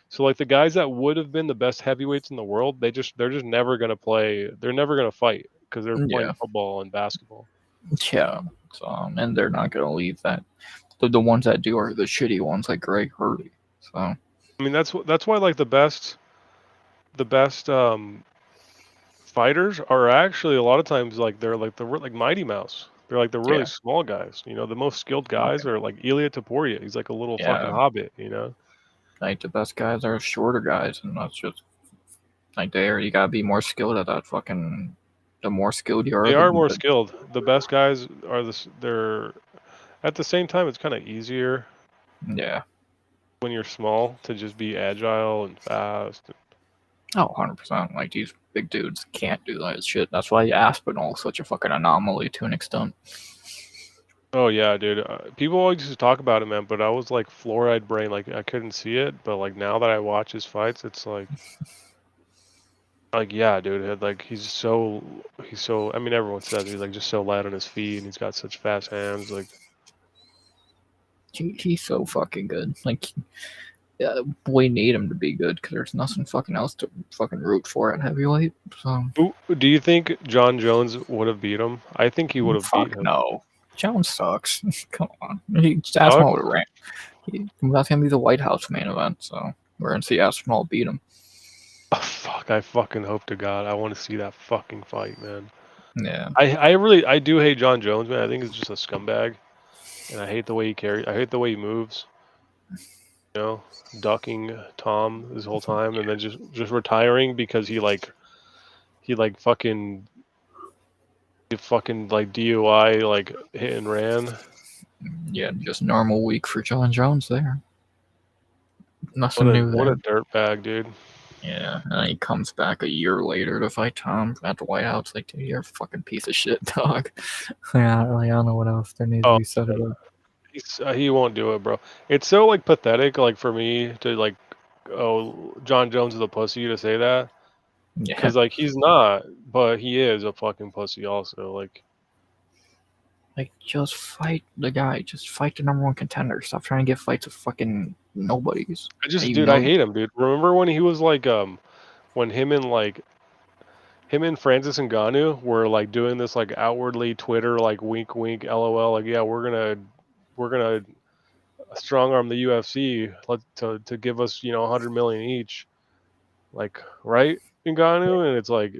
So like the guys that would have been the best heavyweights in the world, they're just never gonna play. They're never gonna fight because they're playing football and basketball. Yeah, so and they're not gonna leave that the ones that do are the shitty ones, like Greg Hurley. So I mean, that's why like the best fighters are actually a lot of times like they're like like Mighty Mouse. They're like the really yeah, small guys. You know, the most skilled guys okay, are like Ilya Taporia. He's like a little fucking yeah. hobbit. You know. Like the best guys are shorter guys, and that's just like there. You gotta be more skilled at that fucking. The more skilled you are, They are more skilled. The best guys are this. They're at the same time. It's kind of easier yeah. when you're small to just be agile and fast. Oh, 100%. Like, these big dudes can't do that shit. That's why Aspinall is such a fucking anomaly to an extent. Oh yeah, dude. People always used to talk about it, man. But I was like fluoride brain. Like I couldn't see it. But like now that I watch his fights, it's like yeah, dude. Like he's so. I mean, everyone says he's like just so light on his feet, and he's got such fast hands. Like He's so fucking good. Like, we need him to be good because there's nothing fucking else to fucking root for at heavyweight. So, do you think John Jones would have beat him? I think he would have beat fuck him. no. Jones sucks. Come on. Just Sucks? Aspinall would have ran. That's gonna be the White House main event, so we're gonna see Aspinall beat him. Oh, fuck! I fucking hope to God I want to see that fucking fight, man. Yeah. I do hate John Jones, man. I think he's just a scumbag, and I hate the way he carries. I hate the way he moves. You know, ducking Tom this whole time, and then just retiring because he fucking like DUI like hit and ran. Yeah, just normal week for John Jones there. Nothing new What there. a dirtbag, dude. Yeah, and then he comes back a year later to fight Tom at the White House. Like, dude, you're a fucking piece of shit, dog. Yeah, like, I don't know what else there needs to be said about. He won't do it, bro. It's so like pathetic, like for me to like, oh, John Jones is a pussy to say that, Yeah, because like he's not, but he is a fucking pussy also. Like just fight the guy. Just fight the number one contender. Stop trying to get fights with fucking nobodies. dude, I hate him, dude. Remember when he was like, when him and Francis Ngannou were like doing this like outwardly Twitter like wink wink LOL like yeah we're gonna strong arm the UFC to give us 100 million each, like right Ngannou, and it's like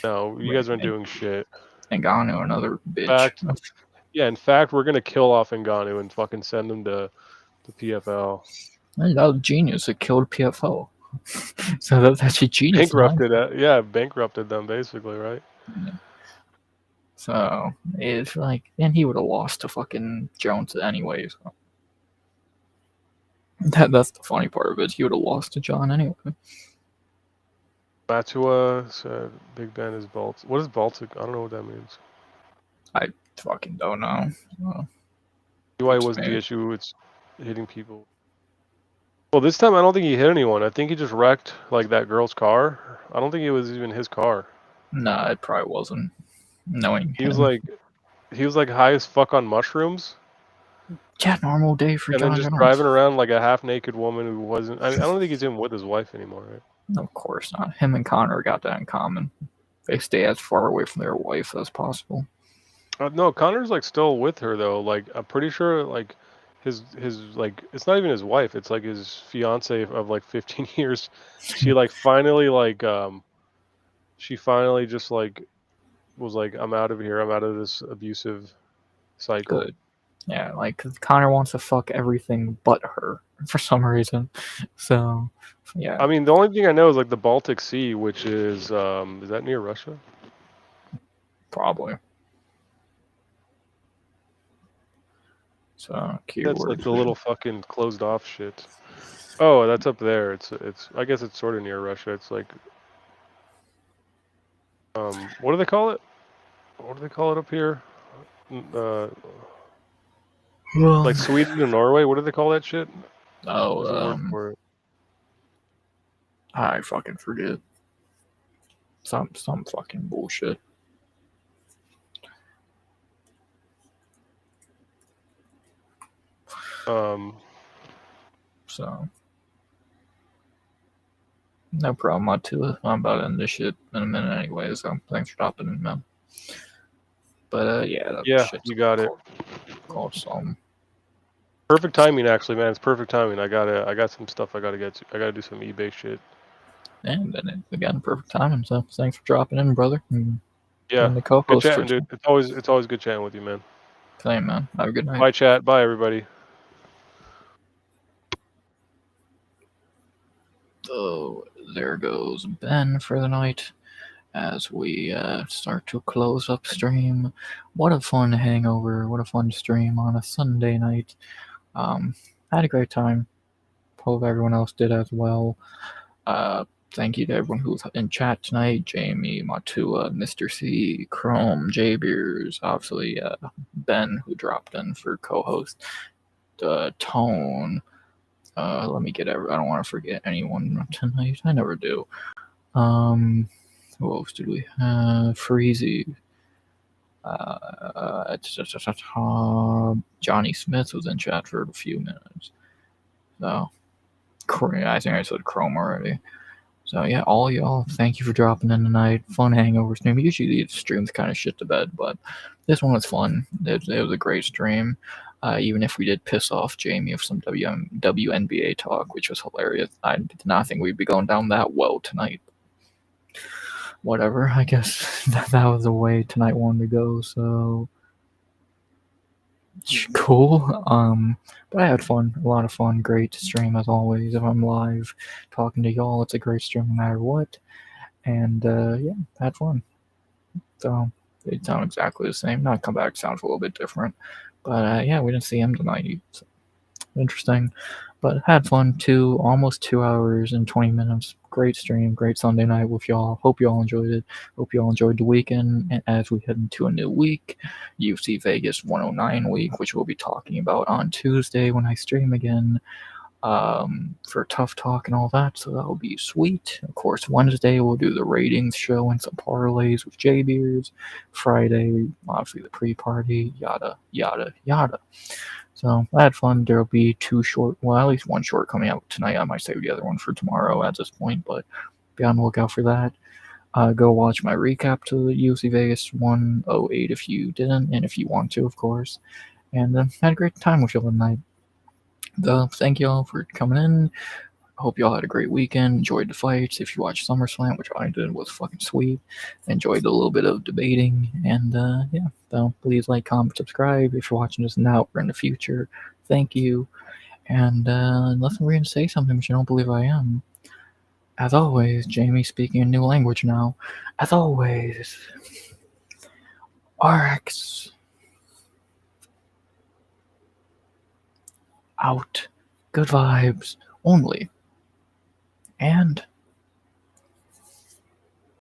no, you guys aren't doing shit. Ngannou, another bitch. In fact, we're gonna kill off Ngannou and fucking send him to PFL. That was genius. It killed PFL. So that's actually genius. Bankrupted them basically, right? Yeah. So it's like, and he would have lost to fucking Jones anyway. So that's the funny part of it. He would have lost to John anyway. Matua said Big Ben is Baltic. What is Baltic? I don't know what that means. I fucking don't know. Why was the issue? It's hitting people. Well, this time I don't think he hit anyone. I think he just wrecked like that girl's car. I don't think it was even his car. Nah, it probably wasn't. Knowing he was like high as fuck on mushrooms. Yeah, normal day for John And then just driving around like a half-naked woman who wasn't. I don't think he's even with his wife anymore, right? Of course not. Him and Connor got that in common. They stay as far away from their wife as possible. No, Connor's like still with her though. Like I'm pretty sure like his like it's not even his wife. It's like his fiance of like 15 years. She like finally like she finally just like was like I'm out of here. I'm out of this abusive cycle. Good. Yeah, like Connor wants to fuck everything but her for some reason. So yeah. I mean, the only thing I know is like the Baltic Sea, which is that near Russia? Probably. So that's like the little fucking closed off shit. Oh, that's up there. It's I guess it's sort of near Russia. It's like what do they call it? What do they call it up here? Like Sweden and Norway. What do they call that shit? Oh, I fucking forget. Some fucking bullshit. So no problem, I'm about to end this shit in a minute anyway, so thanks for stopping in, man. But yeah, you got it. Called some Perfect timing, actually, man. It's perfect timing. I got some stuff I gotta get to. I gotta do some eBay shit. And then again, perfect timing. So thanks for dropping in, brother. And Yeah, being the good co-host for chatting, dude. tonight. It's always good chatting with you, man. Same, man. Have a good night. Bye, chat. Bye, everybody. So there goes Ben for the night as we start to close up stream. What a fun hangover! What a fun stream on a Sunday night. Had a great time. Hope everyone else did as well. Thank you to everyone who was in chat tonight. Jamie, Matua, Mr. C, Chrome, J Beers, obviously Ben who dropped in for co-host. Tone. Let me get I don't want to forget anyone tonight. I never do. Who else did we have? Freezy. Johnny Smith was in chat for a few minutes. So, I think I said Chrome already. So yeah, all y'all, thank you for dropping in tonight. Fun hangover stream. Usually these streams kind of shit to bed, but this one was fun. It was a great stream. Even if we did piss off Jamie with some WNBA talk, which was hilarious. I did not think we'd be going down that well tonight. Whatever, I guess that was the way tonight wanted to go, so cool. But I had fun, a lot of fun, great stream as always. If I'm live talking to y'all, it's a great stream no matter what. And yeah, had fun. So they sound exactly the same. Not Comeback sounds a little bit different, but yeah, we didn't see him tonight. So, interesting, but had fun too. Almost 2 hours and 20 minutes. Great stream, great Sunday night with y'all. Hope y'all enjoyed it. Hope y'all enjoyed the weekend. And as we head into a new week, UFC Vegas 109 week, which we'll be talking about on Tuesday when I stream again. For Tough Talk and all that, so that'll be sweet. Of course, Wednesday we'll do the ratings show and some parlays with J Beers. Friday, obviously the pre-party, yada yada yada. So I had fun. There'll be at least one short coming out tonight. I might save the other one for tomorrow at this point, but be on the lookout for that. Go watch my recap to the UFC Vegas 108 if you didn't, and if you want to, of course. And had a great time with y'all tonight. Thank y'all for coming in. Hope y'all had a great weekend. Enjoyed the fights. If you watched SummerSlam, which I did, was fucking sweet. Enjoyed a little bit of debating. And yeah, so please like, comment, subscribe if you're watching this now or in the future. Thank you. And unless I'm going to say something which you don't believe I am. As always, Jamie speaking a new language now. As always, RX out. Good vibes only. And